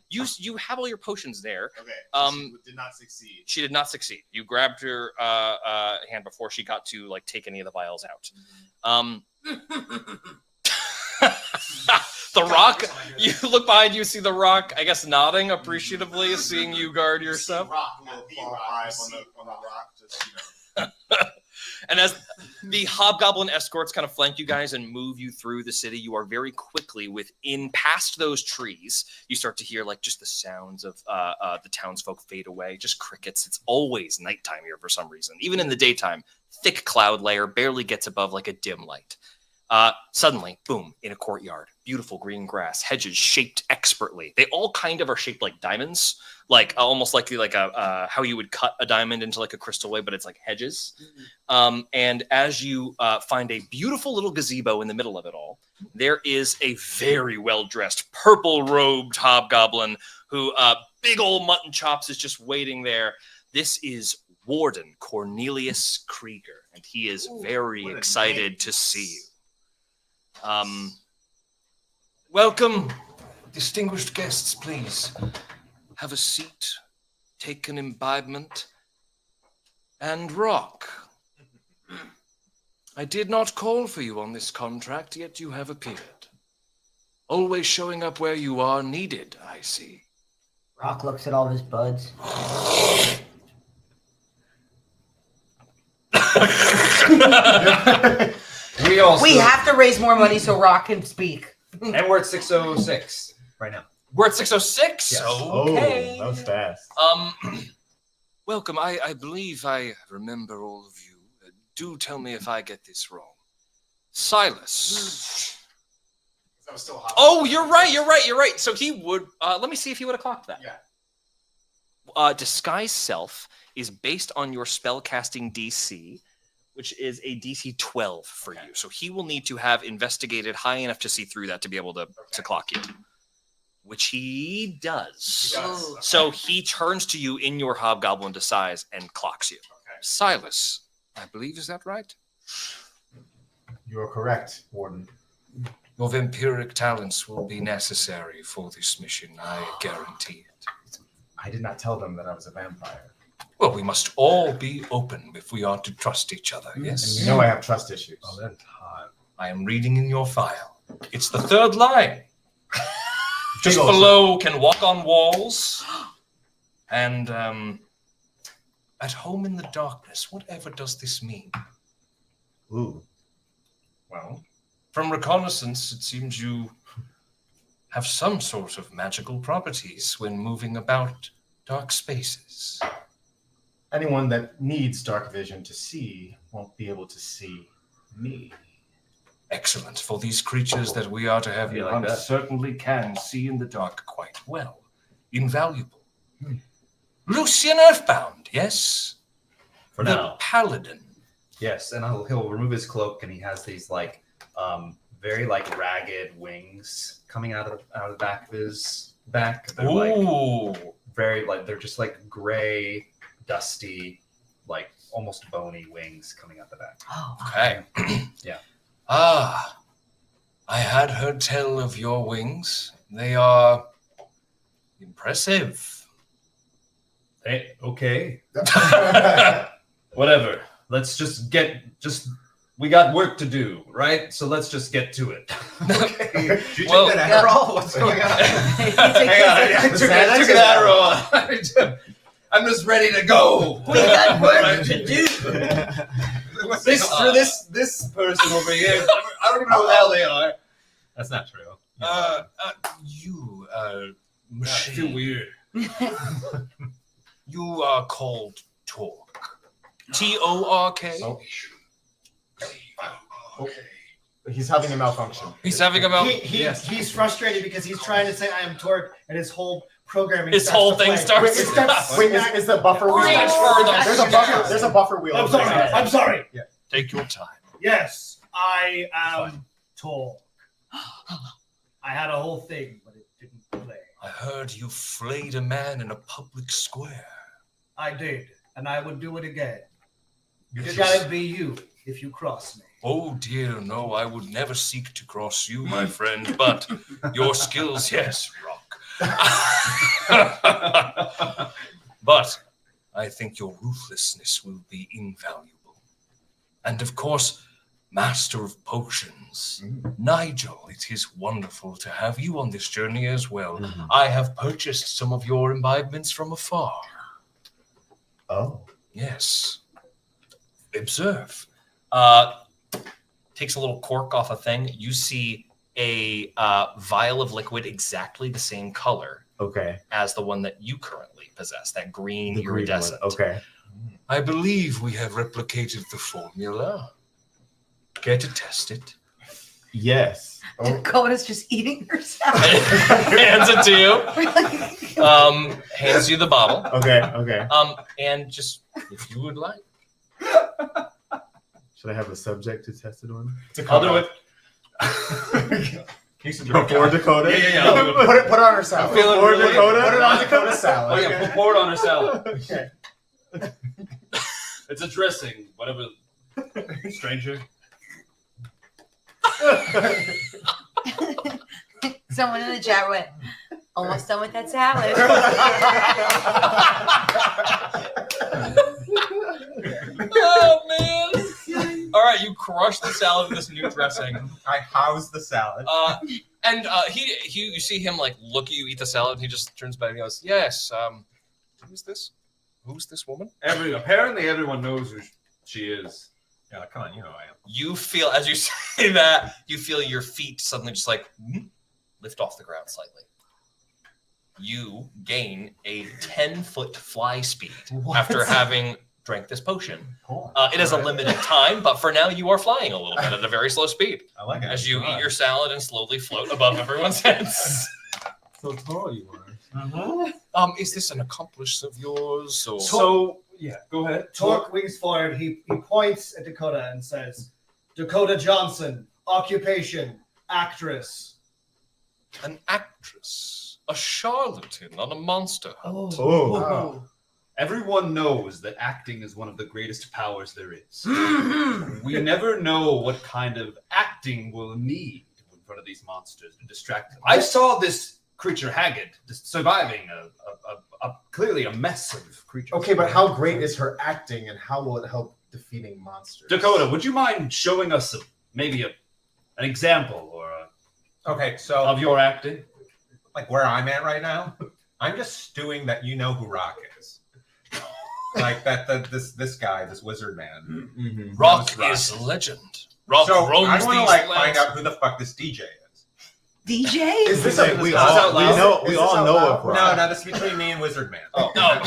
You have all your potions there. Okay. She did not succeed. She did not succeed. You grabbed her hand before she got to like take any of the vials out. The rock, you look behind you, see the rock, I guess, nodding appreciatively, seeing you guard your stuff. And as the hobgoblin escorts kind of flank you guys and move you through the city, you are very quickly within past those trees. You start to hear like just the sounds of the townsfolk fade away, just crickets. It's always nighttime here for some reason. Even in the daytime, thick cloud layer barely gets above like a dim light. Suddenly, boom, in a courtyard, beautiful green grass, hedges shaped expertly. They all kind of are shaped like diamonds, like almost like a how you would cut a diamond into like a crystal way, but it's like hedges. And as you find a beautiful little gazebo in the middle of it all, there is a very well-dressed, purple-robed hobgoblin who, big old mutton chops, is just waiting there. This is Warden Cornelius Krieger, and he is very excited to see you. Welcome, distinguished guests, please. Have a seat, take an imbibement, and rock. I did not call for you on this contract, yet you have appeared. Always showing up where you are needed, I see. Rock looks at all of his buds. We have to raise more money so Rock can speak. And we're at 606 right now. We're at 606. Yes. Okay. Oh, that was fast. Welcome. I believe I remember all of you. Do tell me if I get this wrong. Silas. That was still hot. Oh, you're right. So he would. Let me see if he would have clocked that. Yeah. Disguise self is based on your spellcasting DC, which is a DC 12 for you. So he will need to have investigated high enough to see through that to be able to clock you, which he does. So he turns to you in your hobgoblin disguise and clocks you. Okay. Silas, I believe, is that right? You are correct, Warden. Your vampiric talents will be necessary for this mission, I guarantee it. I did not tell them that I was a vampire. Well, we must all be open if we are to trust each other, yes? And you know I have trust issues. Oh, then I am reading in your file. It's the third line. Just below, can walk on walls. And at home in the darkness. Whatever does this mean? Ooh. Well, from Reconnaissance, it seems you have some sort of magical properties when moving about dark spaces. Anyone that needs dark vision to see won't be able to see me. Excellent. For these creatures that we are to have here, I certainly can see in the dark quite well. Invaluable. Lucian Earthbound, yes? For the now. Paladin. Yes, and he'll remove his cloak, and he has these like very like ragged wings coming out of the back of his back. They're like very like they're just like gray, dusty, like almost bony wings coming out the back. Oh, okay. Yeah. I had heard tell of your wings. They are impressive. Hey, okay. Whatever. Let's just we got work to do, right? So let's just get to it. Okay. Did you Well, take that Adderall? What's going on? Hang on, I took an Adderall. I'm just ready to go. We got work to do. This person over here, I don't even know who the hell they are. That's not true. You, I machine. feel weird. You are called Torque. T-O-R-K. Oh. Oh. He's having a malfunction. He's having a malfunction. He's frustrated because he's trying to say I am Torque, and his whole programming. His whole thing starts. Is the buffer wheel? There's a buffer wheel. I'm sorry. Yeah. Take your time. Yes, I am Torque. I had a whole thing, but it didn't play. I heard you flayed a man in a public square. I did, and I would do it again. You It's just- gotta be you if you cross me. Oh dear, no, I would never seek to cross you, my friend, but your skills, yes, rock. But I think your ruthlessness will be invaluable. And of course, Master of Potions. Nigel, it is wonderful to have you on this journey as well. I have purchased some of your imbibements from afar. Oh. Yes. Observe. Takes a little cork off a thing. You see a vial of liquid exactly the same color as the one that you currently possess, that green iridescent. Okay. I believe we have replicated the formula. Care to test it? Yes. Dakota's just eating her salad. Hands it to you. Hands you the bottle. Okay. And just, if you would like. Should I have a subject to test it on? I'll do it. Before Dakota? Yeah. Put it on her salad. Before Dakota? Put it on Dakota's salad. Oh yeah, pour it on her salad. Okay. It's a dressing, whatever. Stranger. Someone in the chat went, almost done with that salad. Oh, man. All right, you crush the salad with this new dressing. I house the salad. And you see him like look at you eat the salad, and he just turns back and goes, "Yes, who's this? Who's this woman?" Apparently everyone knows who she is. Yeah, come on, you know I am. You feel, as you say that, you feel your feet suddenly just like lift off the ground slightly. You gain a 10-foot fly speed after having drank this potion. Cool. It is a limited time, but for now you are flying a little bit at a very slow speed. I like it. As you eat your salad and slowly float above everyone's heads. So tall you are. Is this an accomplice of yours? Or? So, yeah, go ahead. Torque wings forward. He points at Dakota and says, Dakota Johnson, occupation, actress. An actress, a charlatan, not a monster. Oh. Everyone knows that acting is one of the greatest powers there is. We never know what kind of acting we'll need in front of these monsters to distract them. I saw this creature Haggard surviving a clearly a mess of creatures. Okay, but how great is her acting, and how will it help defeating monsters? Dakota, would you mind showing us maybe an example or of your acting? Like where I'm at right now, I'm just stewing that you know who Rock is. Like this guy, this wizard man. Mm-hmm. Rock is legend. Rock so roams I want to these find lands. out who the fuck this DJ is. DJ? Is this we all know of Rock. No, this is between me and Wizard Man. Oh no.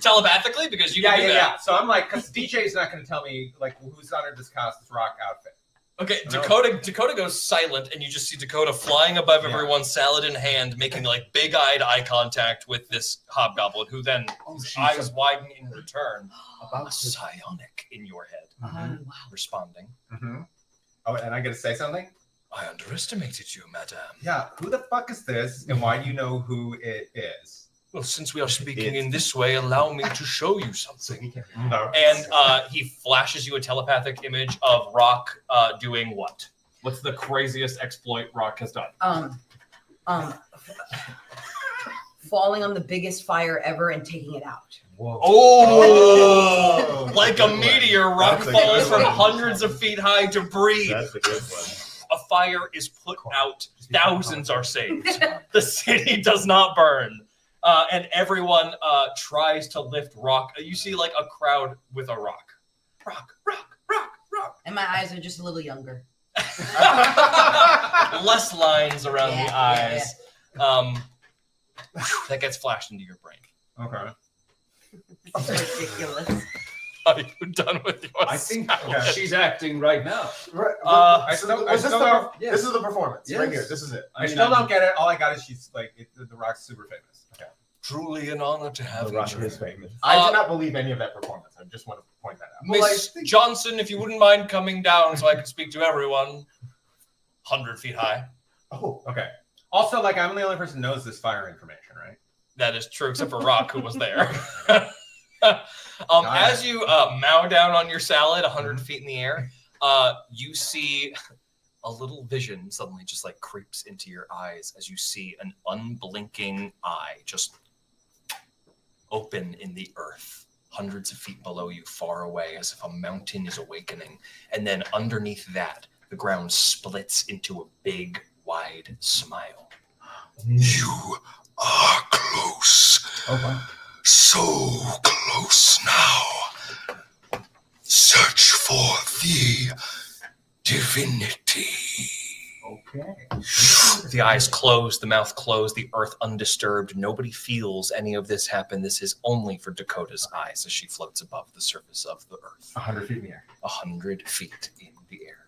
Telepathically, because you can do that. Yeah. So I'm like, because DJ is not going to tell me like who's under this Rock outfit. Okay, Dakota goes silent, and you just see Dakota flying above everyone, salad in hand, making like big-eyed eye contact with this hobgoblin, who then his eyes widen in return. About psionic in your head, responding. Mm-hmm. Oh, and I get to say something? I underestimated you, madame. Yeah, who the fuck is this, and why do you know who it is? Well, since we are speaking in this way, allow me to show you something. No. And he flashes you a telepathic image of Rock doing what? What's the craziest exploit Rock has done? Falling on the biggest fire ever and taking it out. Whoa. Oh! Like a meteor, Rock That's a falls good from one. hundreds of feet high to breathe. That's a good one. A fire is put out. Thousands are saved. The city does not burn. And everyone tries to lift Rock. You see like a crowd with a rock. Rock. And my eyes are just a little younger. Less lines around the eyes. That gets flashed into your brain. Okay. This is ridiculous. Are you done with your I think salad? she's acting right now. I still don't. This is the performance right Yes. here. This is it. I still don't get it. All I got is she's like the Rock's super famous. Okay. Truly an honor to have The you. Rock join. is famous. I do not believe any of that performance. I just want to point that out. Miss Johnson, if you wouldn't mind coming down so I can speak to everyone. 100 feet high. Oh, Okay. Also, like I'm the only person who knows this fire information, right? That is true, except for Rock, who was there. As you mow down on your salad 100 feet in the air, you see a little vision suddenly just like creeps into your eyes as you see an unblinking eye just open in the earth hundreds of feet below you, far away, as if a mountain is awakening. And then underneath that, the ground splits into a big, wide smile. You are close. Oh, wow. So close now. Search for the divinity. Okay. The eyes closed, the mouth closed, the earth undisturbed. Nobody feels any of this happen. This is only for Dakota's eyes as she floats above the surface of the earth. 100 feet in the air. 100 feet in the air.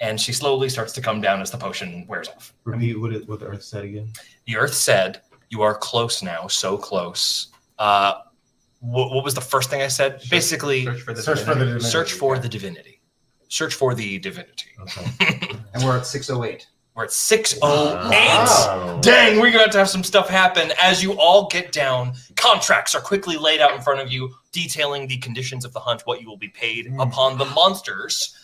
And she slowly starts to come down as the potion wears off. Repeat what the earth said again. The earth said, you are close now, so close. What was the first thing I said? Basically, Search for the divinity. search for the divinity. Search for the divinity. Okay. And we're at 608. We're at 608. Wow. Dang, we're going to have some stuff happen. As you all get down, contracts are quickly laid out in front of you, detailing the conditions of the hunt, what you will be paid upon the monsters,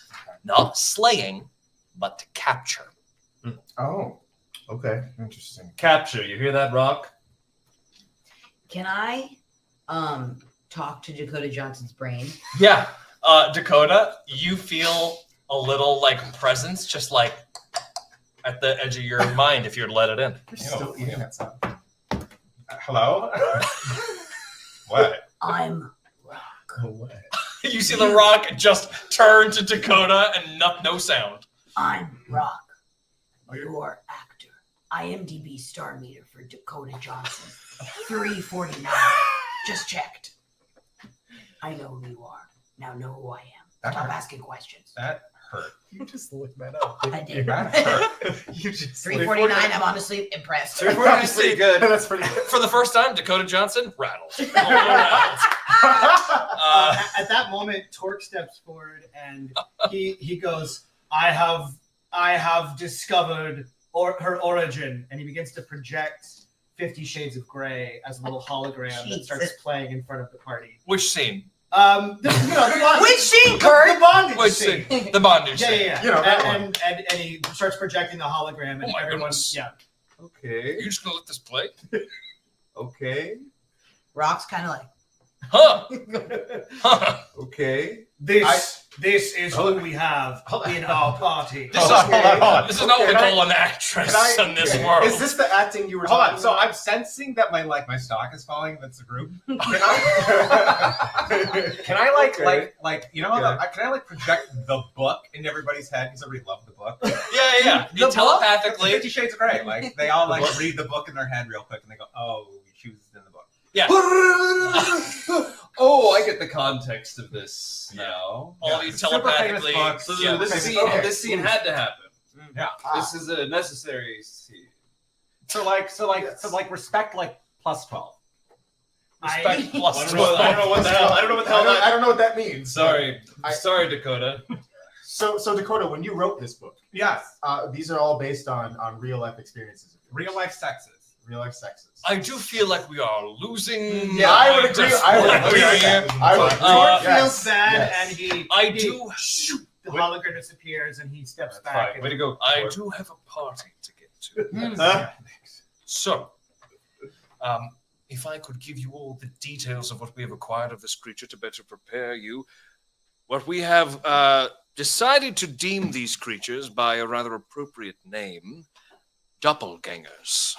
not slaying, but to capture. Oh, Okay. interesting. Capture. You hear that, Rock? Can I talk to Dakota Johnson's brain? Yeah, Dakota, you feel a little like presence, just like at the edge of your mind if you'd let it in. You're still eating that sound. Hello? What? I'm You see the rock just turn to Dakota and no sound. I'm Rock. Your actor. IMDb star meter for Dakota Johnson. 349. Just checked. I know who you are. Now know who I am. Stop asking questions. That hurt. You just looked that up. I did. That hurt. You just 349. I'm honestly impressed. 349 is pretty good. That's pretty good. For the first time, Dakota Johnson rattled. At that moment, Torque steps forward and he goes, I have discovered her origin, and he begins to project 50 Shades of Grey as a little hologram that starts playing in front of the party. Which scene? The bondage. Which scene, Kurt? The bondage Which scene. scene? The bondage scene. Yeah. You know, that and he starts projecting the hologram, and Oh my everyone, goodness. yeah. Okay. You just gonna let this play? Okay. Rock's kind of like, Huh? Huh? Okay. This is who we have in our party. This is Hold on. This is not what we Can call an actress can I- in this world. Is this the acting you were Hold talking on. So about? I'm sensing that my stock is falling. That's a group. Can I you know can I like project the book in everybody's head because everybody loved the book? Yeah. The Telepathically. 50 Shades of Grey. Like they all like read the book in their head real quick and they go, oh, she was in the book. Yeah. Oh, I get the context of this now. All these Super famous telepathically. books. So Yeah. this scene had to happen. Yeah. This is a necessary scene. So respect like plus 12. Respect plus I don't know what the hell. I don't know what the hell. I don't know what that means. Sorry, sorry, Dakota. So Dakota, when you wrote this book, Yes. these are all based on real life experiences. Real life sexes. Real life sexes. I do feel like we are losing. Yeah, I would agree. I would agree. Torque feels bad, Yes. and I do. the hologram disappears, and he steps back. Fine. And, Way to go. I do have a party to get to. Huh? So, if I could give you all the details of what we have acquired of this creature to better prepare you, what we have decided to deem these creatures by a rather appropriate name, doppelgangers.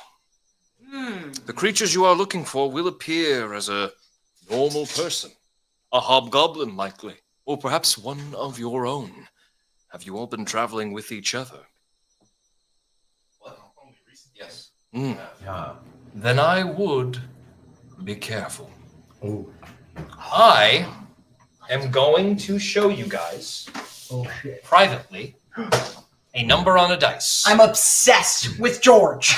The creatures you are looking for will appear as a normal person, a hobgoblin likely, or perhaps one of your own. Have you all been traveling with each other? Yes. Yeah. Then I would be careful. Oh. I am going to show you guys privately a number on a dice. I'm obsessed with George.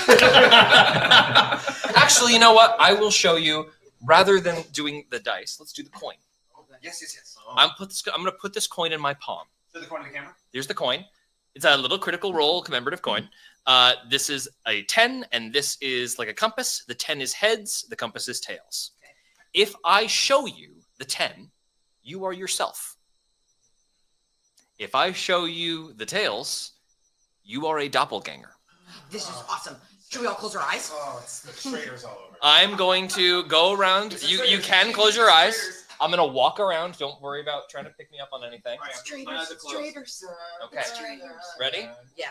Actually, you know what? I will show you rather than doing the dice. Let's do the coin. Yes. I'm going to put this coin in my palm. Show the coin to the camera. Here's the coin. It's a little critical role commemorative coin. This is a 10, and this is like a compass. The 10 is heads, the compass is tails. If I show you the 10, you are yourself. If I show you the tails, you are a doppelganger. This is awesome. Should we all close our eyes? Oh, it's the traitors all over. I'm going to go around. You can close your eyes. I'm gonna walk around. Don't worry about trying to pick me up on anything. Traitors. Okay. Ready? Yeah.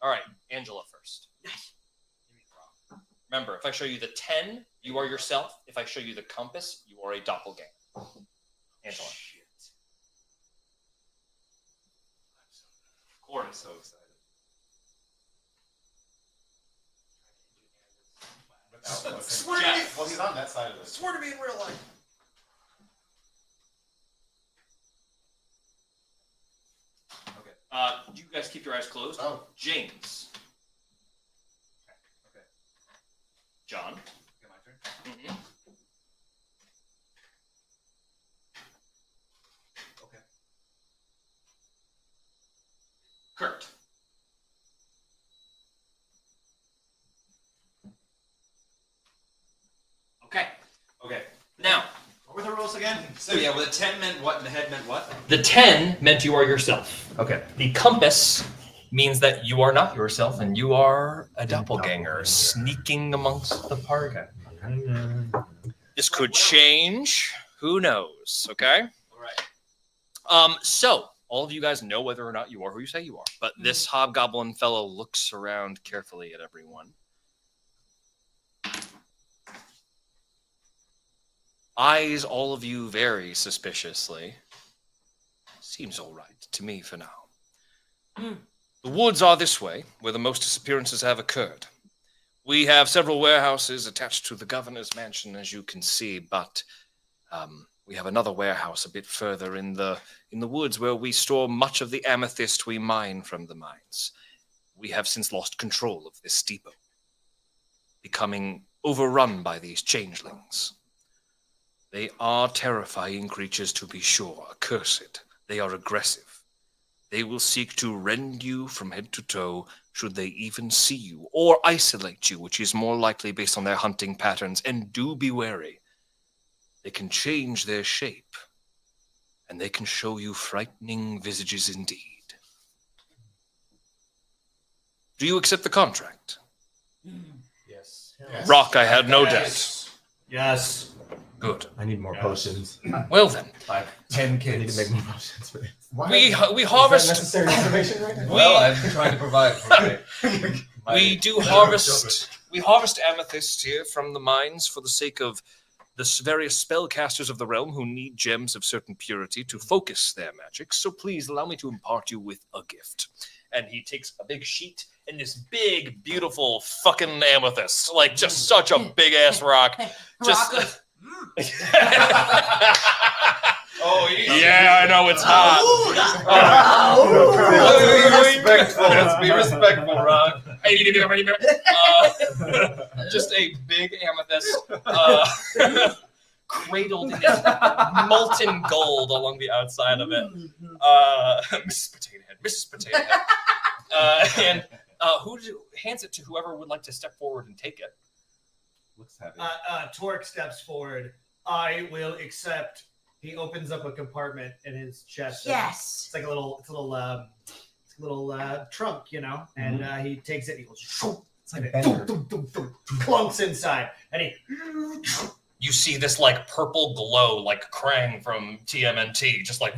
All right, Angela first. Remember, if I show you the 10, you are yourself. If I show you the compass, you are a doppelganger. Angela. I'm so excited. Swear to me. Well, he's on that side of this. Swear to me in real life. Okay. You guys keep your eyes closed. Oh. James. Okay. John. Okay, my turn. Mm-hmm. Okay. Kurt. Okay. Okay. Now, What were the rules again? So yeah, well, the 10 meant what and the head meant what? the 10 meant you are yourself. Okay. The compass means that you are not yourself and you are a doppelganger sneaking amongst the party. This could change. Who knows? Okay. All right. So all of you guys know whether or not you are who you say you are, but this hobgoblin fellow looks around carefully at everyone. Eyes all of you very suspiciously. Seems all right to me for now. The woods are this way, where the most disappearances have occurred. We have several warehouses attached to the governor's mansion, as you can see, but we have another warehouse a bit further in the woods where we store much of the amethyst we mine from the mines. We have since lost control of this depot, becoming overrun by these changelings. They are terrifying creatures, to be sure, accursed. They are aggressive. They will seek to rend you from head to toe, should they even see you, or isolate you, which is more likely based on their hunting patterns. And do be wary. They can change their shape, and they can show you frightening visages indeed. Do you accept the contract? Yes. Rock, I had no doubt. Yes. Good. I need more potions. Well then, 10 kids. I need to make more potions for this. we Is harvest. that necessary information right now? Well, I'm trying to provide for We do harvest. We harvest amethyst here from the mines for the sake of the various spellcasters of the realm who need gems of certain purity to focus their magic. So please allow me to impart you with a gift. And he takes a big sheet and this big, beautiful fucking amethyst, like just such a big ass rock. Just. Oh, yeah, I know it's hot. Let's be respectful, Rock. Just a big amethyst, cradled in its molten gold along the outside of it. Mrs. Potato Head. And hands it to whoever would like to step forward and take it. Looks heavy. Torque steps forward. I will accept. He opens up a compartment in his chest. Yes. It's like a little trunk, you know, and he takes it. And he goes. It's like Bender. Plunks inside, and he. You see this like purple glow, like Krang from TMNT, just like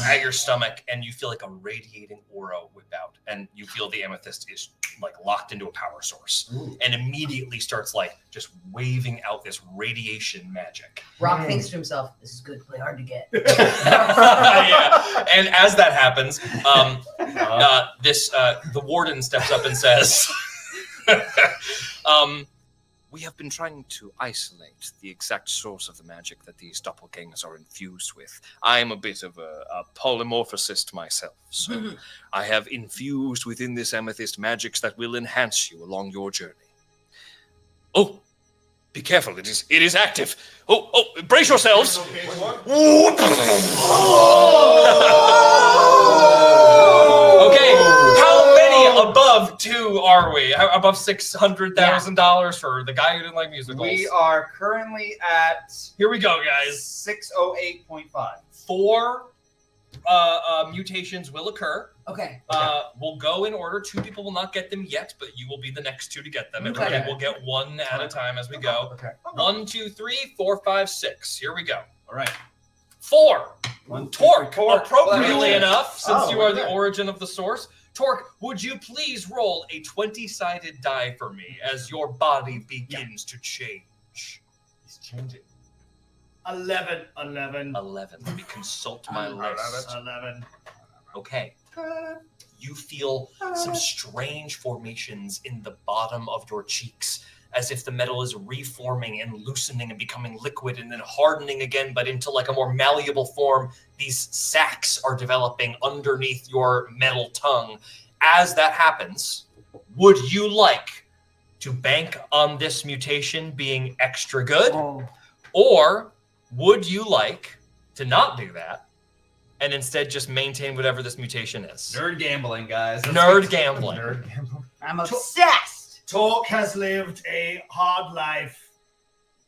at your stomach, and you feel like a radiating aura whip out, and you feel the amethyst is like locked into a power source. Ooh. And immediately starts like just waving out this radiation magic. Rock thinks to himself, "This is good. Play hard to get." Yeah. And as that happens, the warden steps up and says, "We have been trying to isolate the exact source of the magic that these doppelgangers are infused with. I am a bit of a polymorphosist myself, so I have infused within this amethyst magics that will enhance you along your journey. Oh, be careful! It is active. Oh, brace yourselves! Okay, how many above 2 are we? Above $600,000 for the guy who didn't like musicals? We are currently at Here we go, guys. 608.5. 4 mutations will occur. Okay. We'll go in order. 2 people will not get them yet, but you will be the next 2 to get them. Okay. Everybody will get 1 at a time as we go. Okay. 1, 2, 3, 4, 5, 6. Here we go. All right. 4. 1, 2, Torque. 3, 4. Appropriately enough, since Oh, you are the okay. origin of the source. Torque, would you please roll a 20-sided die for me as your body begins to change? He's changing. 11. 11. Let me consult my list. 11. Okay. You feel some strange formations in the bottom of your cheeks, as if the metal is reforming and loosening and becoming liquid and then hardening again, but into like a more malleable form. These sacs are developing underneath your metal tongue. As that happens, would you like to bank on this mutation being extra good? Or would you like to not do that and instead just maintain whatever this mutation is? Nerd gambling, guys. Nerd gambling. Nerd gambling. I'm obsessed. Talk has lived a hard life.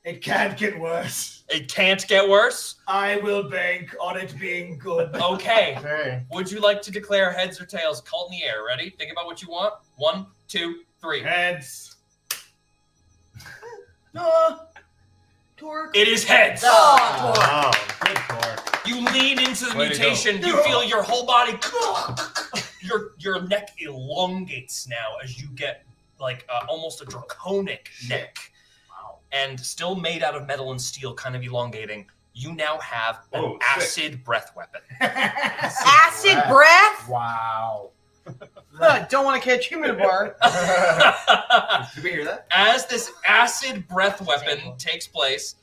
It can't get worse. It can't get worse? I will bank on it being good. Okay. Okay. Would you like to declare heads or tails? Cult in the air. Ready? Think about what you want. 1, 2, 3. Heads. Torque. It is heads. Oh, Torque. Wow. Good Torque. You lean into the Way to go. mutation. You feel your whole body. Your neck elongates now as you get like almost a draconic neck. Wow. And still made out of metal and steel, kind of elongating. You now have an acid breath weapon. Acid breath? Wow. Don't want to catch him in a bar. Did we hear that? As this acid breath weapon takes place,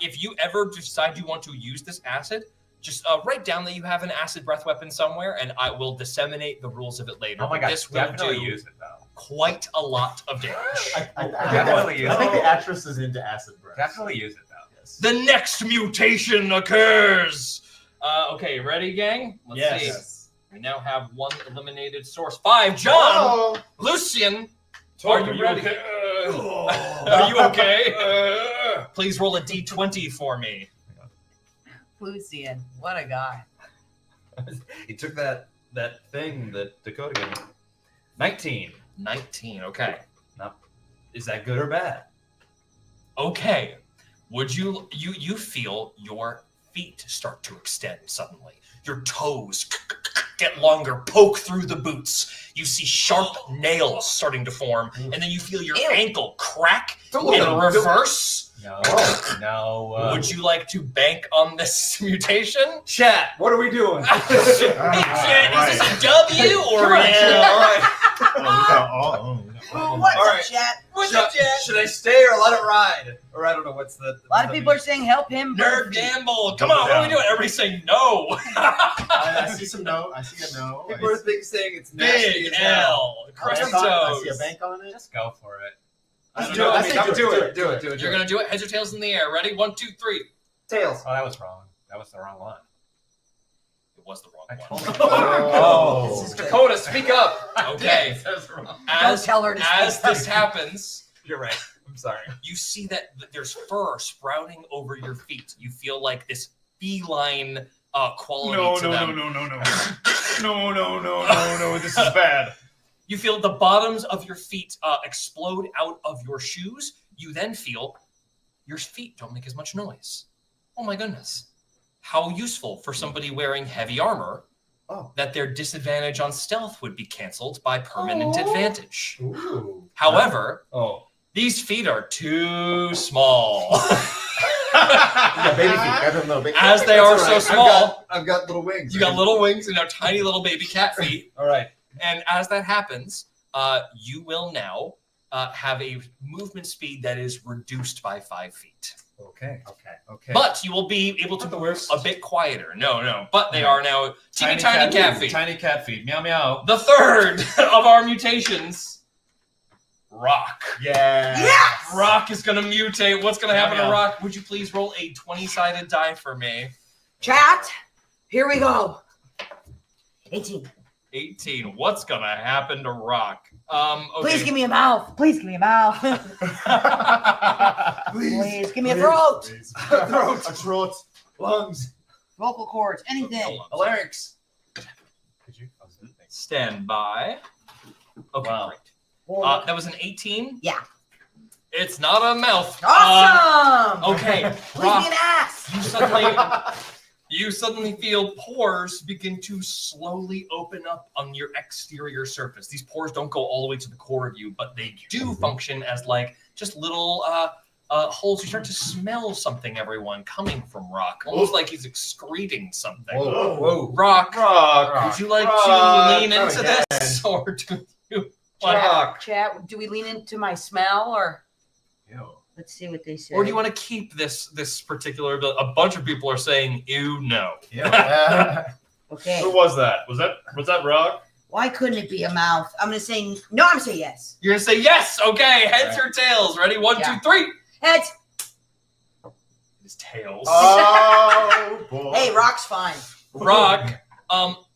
if you ever decide you want to use this acid, just write down that you have an acid breath weapon somewhere, and I will disseminate the rules of it later. Oh my god, This will definitely do use it though. quite a lot of damage. I Definitely use think it. the actress is into acid breath. Definitely use it though. Yes. The next mutation occurs. Okay, ready, gang? Let's see. We now have 1 eliminated source. 5. John, Oh. Lucian, are you ready? Okay? Are you okay? Please roll a d20 for me. Lucian, what a guy. He took that thing that Dakota gave me. 19. 19. Okay. Is that good or bad? Okay. Would you feel your feet start to extend suddenly? Your toes get longer, poke through the boots. You see sharp nails starting to form, and then you feel your ankle crack and reverse. No. Would you like to bank on this mutation? Chat, what are we doing? Is this a W or Come on, chat. All right. What's All up, right. chat? What's up, Jack? Should I stay or let it ride? Or I don't know what's the. A lot of people are saying help him. Nerd gamble. Come on, what are we doing? Everybody's saying no. I see some no. I see a no. People are saying it's nasty Big as hell. L. I see a Cryptos. bank on it. Just go for it. I don't Do know. it. I say Do it. You're going to do it. Heads or tails in the air. Ready? 1, 2, 3. Tails. Oh, that was wrong. That was the wrong one. It was the I wrong told one. you. Oh. This is good. Dakota, speak up. Okay. Don't As tell her to as speak up. this happens, You're right. I'm sorry. you see that there's fur sprouting over your feet. You feel like this feline quality to them. No. This is bad. You feel the bottoms of your feet explode out of your shoes. You then feel your feet don't make as much noise. Oh my goodness. How useful for somebody wearing heavy armor that their disadvantage on stealth would be canceled by permanent advantage. Ooh. However, These feet are too small. Yeah, baby feet. I don't know. As they are so small, I've got little wings. you got little wings and tiny little baby cat feet. All right. And as that happens, you will now have a movement speed that is reduced by 5 feet. Okay. But you will be able to move a bit quieter. No. But they are now tiny cat feet. Tiny cat feet. Meow meow. The third of our mutations, Rock. Yeah. Yes! Rock is going to mutate. What's going to happen to Yeah. Rock? Would you please roll a 20-sided die for me? Chat, here we go. 18. 18. What's going to happen to Rock? Okay. Please give me a mouth. Please give me a mouth. Please give me a throat. Throat. A throat. Lungs. vocal cords, anything. Larynx. Could you? Stand by. Okay, Wow. great. That was an 18? Yeah. It's not a mouth. Awesome. Okay. Leave me Rock, an ass. you suddenly feel pores begin to slowly open up on your exterior surface. These pores don't go all the way to the core of you, but they do function as like just little holes. You start to smell something, everyone, coming from Rock, almost like he's excreting something. Whoa. Rock, Rock. would you like Rock. to lean into this, or do you? Chat, do we lean into my smell or? Ew. Let's see what they say. Or do you want to keep this particular? A bunch of people are saying, "Ew, no." Yeah. Okay. Who was that? Was that Rock? Why couldn't it be a mouth? I'm gonna say no. I'm gonna say yes. You're gonna say yes. Okay, heads or tails? Ready? 1, Yeah. 2, 3. Heads. It's tails. Oh boy. Hey, Rock's fine. Rock,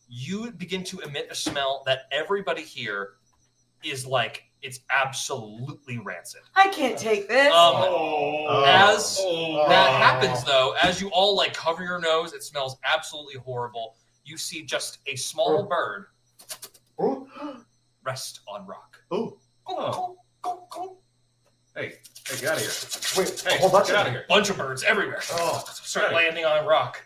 you begin to emit a smell that everybody here is like, it's absolutely rancid. I can't take this. As that happens, though, as you all like cover your nose, it smells absolutely horrible. You see just a small bird rest on Rock. Hey, get out of here. Wait, Hey, a whole bunch get of out of here. Bunch of birds everywhere start landing on Rock.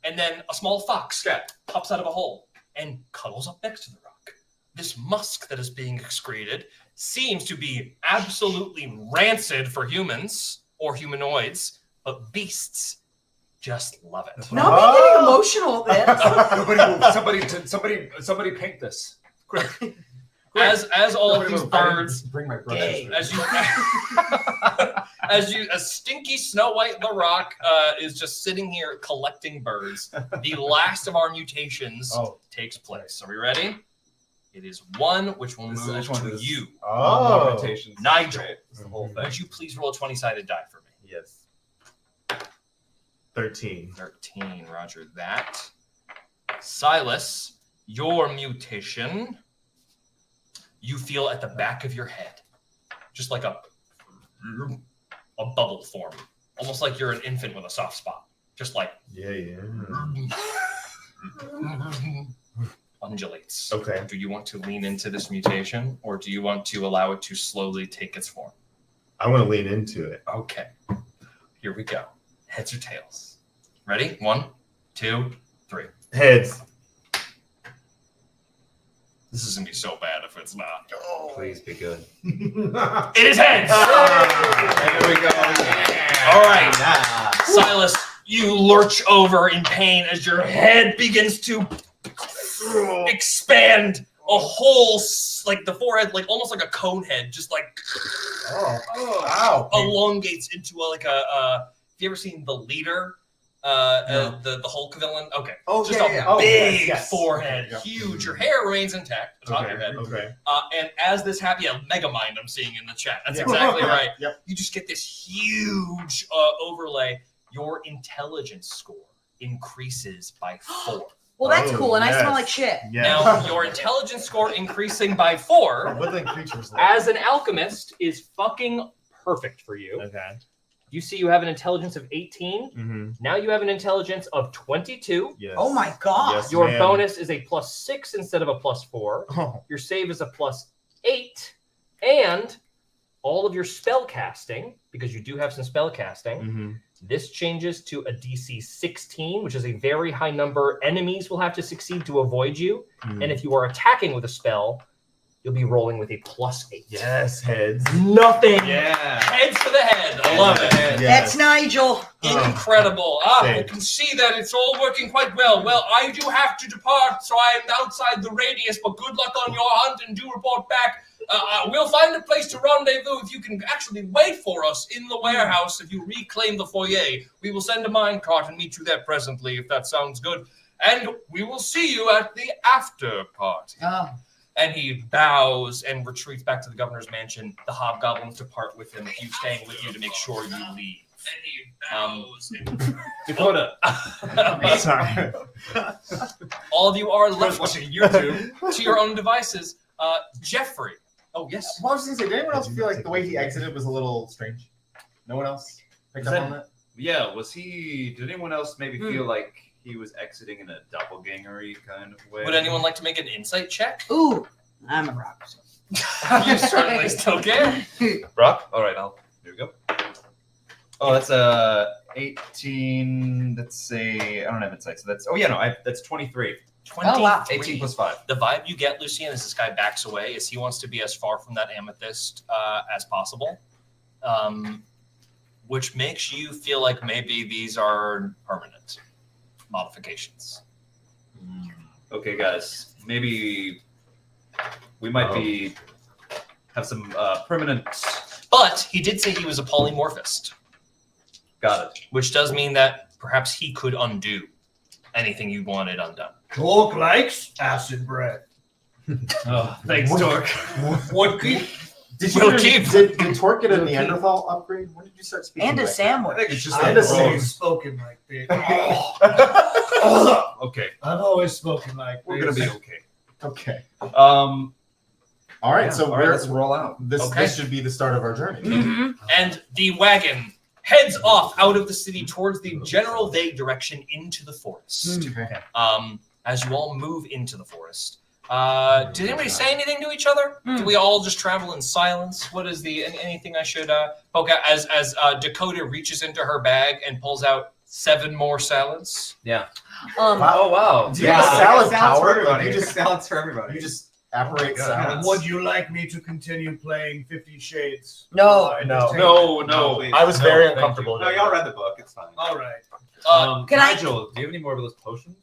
And then a small fox pops out of a hole and cuddles up next to the rock. This musk that is being excreted seems to be absolutely rancid for humans or humanoids, but beasts just love it. Not me getting emotional at this. Somebody paint this. Quick. As all of these birds, bring my brother. as Stinky Snow White the Rock is just sitting here collecting birds, the last of our mutations takes place. Are we ready? It is 1, which will move to you. Oh, Mutations. Nigel, That's the whole thing. would you please roll a 20-sided die for me? Yes. 13. 13, roger that. Silas, your mutation, you feel at the back of your head, just like a bubble form, almost like you're an infant with a soft spot, just like undulates. Okay. Do you want to lean into this mutation, or do you want to allow it to slowly take its form? I want to lean into it. Okay. Here we go. Heads or tails? Ready? 1, 2, 3. Heads. This is gonna be so bad if it's not. Please be good. It is heads. There we go. All right, Silas, you lurch over in pain as your head begins to expand. A whole, like the forehead, like almost like a cone head, just like elongates into like a. Have you ever seen The Leader? The Hulk villain. Okay. Just a big forehead, huge. Your hair remains intact atop your head. Okay. And as this happens, Megamind I'm seeing in the chat. That's exactly right. Yep. You just get this huge overlay. Your intelligence score increases by 4. Well, that's cool, and I smell like shit. Yeah. Now, your intelligence score increasing by 4 Woodland creatures. as an alchemist is fucking perfect for you. Okay. You see you have an intelligence of 18. Mm-hmm. Now you have an intelligence of 22. Yes. Oh my god. Yes, Your ma'am. bonus is a +6 instead of a +4. Oh. Your save is a +8. And all of your spell casting, because you do have some spell casting, Mm-hmm. this changes to a DC 16, which is a very high number. Enemies will have to succeed to avoid you. Mm-hmm. And if you are attacking with a spell, you'll be rolling with a +8. Yes, heads. Nothing. Yeah. Heads for the head. I love it. Yes. That's Nigel. Incredible. I Thanks. can see that it's all working quite well. Well, I do have to depart, so I am outside the radius, but good luck on your hunt and do report back. We'll find a place to rendezvous if you can actually wait for us in the warehouse. If you reclaim the foyer, we will send a minecart and meet you there presently, if that sounds good. And we will see you at the after party. Oh. And he bows and retreats back to the governor's mansion. The hobgoblins depart with him. He's staying with you to make sure you leave. And he bows. Dakota. Sorry. All of you are left watching YouTube to your own devices. Jeffrey. Oh, yes. Well, I was going to say, did anyone else feel like the way he exited was a little strange? No one else picked up on that? Yeah, did anyone else maybe feel like he was exiting in a doppelganger-y kind of way. Would anyone like to make an insight check? Ooh, I'm a rock. You certainly still can. Brock? All right, here we go. Oh, that's 18. That's I don't have insight, so that's. Oh yeah, no, that's 23. 23. Oh, wow. 18 plus 5. The vibe you get, Lucian, as this guy backs away, is he wants to be as far from that amethyst as possible, which makes you feel like maybe these are permanent modifications. Okay, guys, maybe we might have some permanent. But he did say he was a polymorphist. Got it. Which does mean that perhaps he could undo anything you wanted undone. Torque likes acid breath. Oh, thanks, Torque. What keep? Did Torque get a Neanderthal upgrade? When did you start speaking? And a like sandwich. I think it's just I've like always spoken like this. Okay, I've always spoken like we're this. gonna be okay. Okay. Um, All right. yeah, So all right, let's roll out. This should be the start of our journey. Mm-hmm. And the wagon heads off out of the city towards the general vague direction into the forest. Okay. As you all move into the forest. Did anybody say anything to each other? Do we all just travel in silence? What is anything I should poke out as Dakota reaches into her bag and pulls out 7 more salads? Yeah. Um, Oh wow. Do you have a salad Salads for power? everybody. You just Salads for everybody. you just apparate God. salads. Would you like me to continue playing 50 Shades? No. No. please. I was No, very thank you. uncomfortable. No, y'all read the book. It's fine. All right. Can I- Nigel, do you have any more of those potions?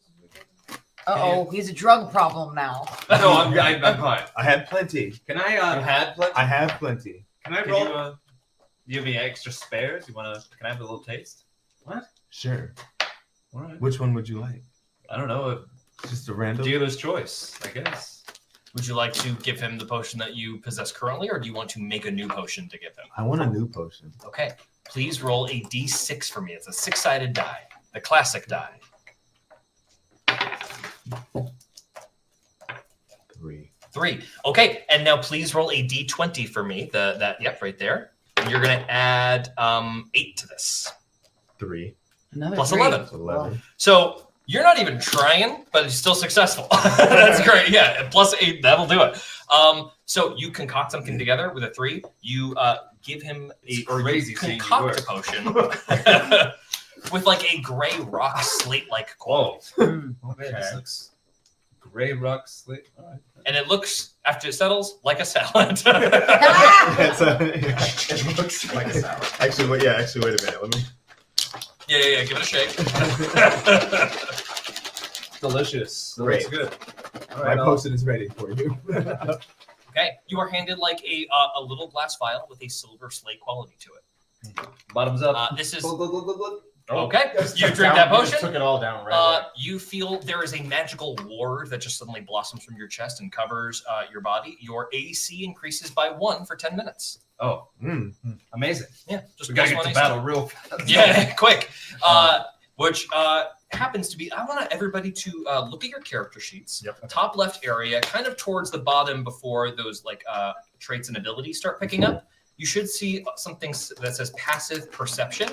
Uh-oh, he's a drug problem now. No, I'm fine. I had plenty. Can I had plenty? I have plenty. Can I Can roll? you, Do you have any extra spares? You wanna? Can I have a little taste? Sure. All right. Which one would you like? I don't know. Just a random. Dealer's choice, I guess. Would you like to give him the potion that you possess currently, or do you want to make a new potion to give him? I want a new potion. Okay. Please roll a d6 for me. It's a 6-sided die, the classic die. 3. Okay, and now please roll a d20 for me. Yep, right there. And you're gonna add 8 to this. 3. Another Plus 3. 11. 11. So you're not even trying, but it's still successful. That's great. Yeah, plus 8, that'll do it. So you concoct something together with a 3. You give him crazy you seeing you concoct work. a potion with like a gray rock slate-like quality. Okay. This looks gray rock slate. All right. And it looks, after it settles, like a salad. It looks like a salad. Actually, wait a minute. Let me. Yeah. Give it a shake. Delicious. Great. Looks good. All My right, potion is ready for you. Okay, you are handed like a little glass vial with a silver slate quality to it. Bottoms up. This is Glug, glug, glug, glug, glug. okay. You drink Down- that you potion. Took it all down right. You feel there is a magical ward that just suddenly blossoms from your chest and covers your body. Your AC increases by 1 for 10 minutes. Oh, amazing. Yeah, just We gotta plus get 1 to AC. battle real fast. Yeah, quick. Which happens to be, I want everybody to look at your character sheets. Yep. Top left area, kind of towards the bottom before those like traits and abilities start picking up. You should see something that says passive perception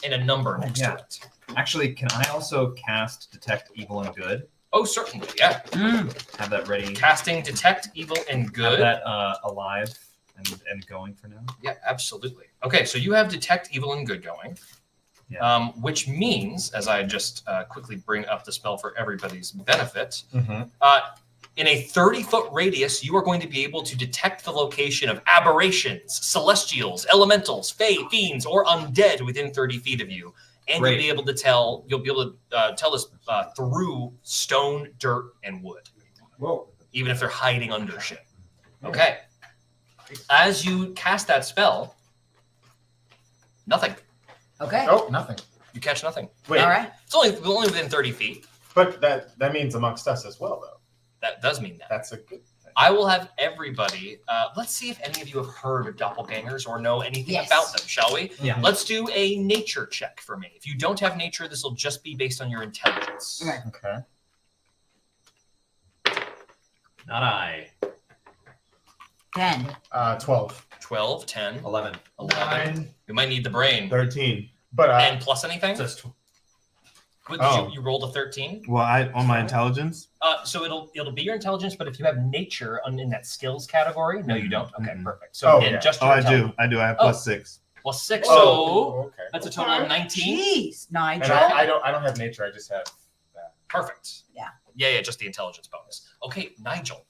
and a number next to it. Actually, can I also cast Detect Evil and Good? Oh, certainly, yeah. Have that ready. Casting Detect Evil and Have Good. that alive and going for now. Yeah, absolutely. Okay, so you have Detect Evil and Good going. Yeah. Which means, as I just quickly bring up the spell for everybody's benefit, in a 30-foot radius, you are going to be able to detect the location of aberrations, celestials, elementals, fae, fiends, or undead within 30 feet of you. And Great. you'll be able to tell this through stone, dirt, and wood. Whoa. Even if they're hiding under shit. Okay. As you cast that spell, nothing. Okay. Oh, nothing. You catch nothing. Wait, All right. It's only within 30 feet. but that means amongst us as well, though. That does mean that. That's a good thing. I will have everybody. Let's see if any of you have heard of doppelgangers or know anything Yes. about them, shall we? Yeah. Let's do a nature check for me. If you don't have nature, this will just be based on your intelligence. Okay. Okay. Not I. 10. 12. 12, 10, 11. 11. We might need the brain. 13. But And plus anything? Says What, you rolled a 13. Well, on my intelligence. So it'll be your intelligence, but if you have nature in that skills category, no, you don't. Okay, perfect. So just your I do. I have +6. +6. Oh, so okay. that's a total of 19. Jeez, Nigel. And I don't have nature. I just have that. Perfect. Yeah, just the intelligence bonus. Okay, Nigel,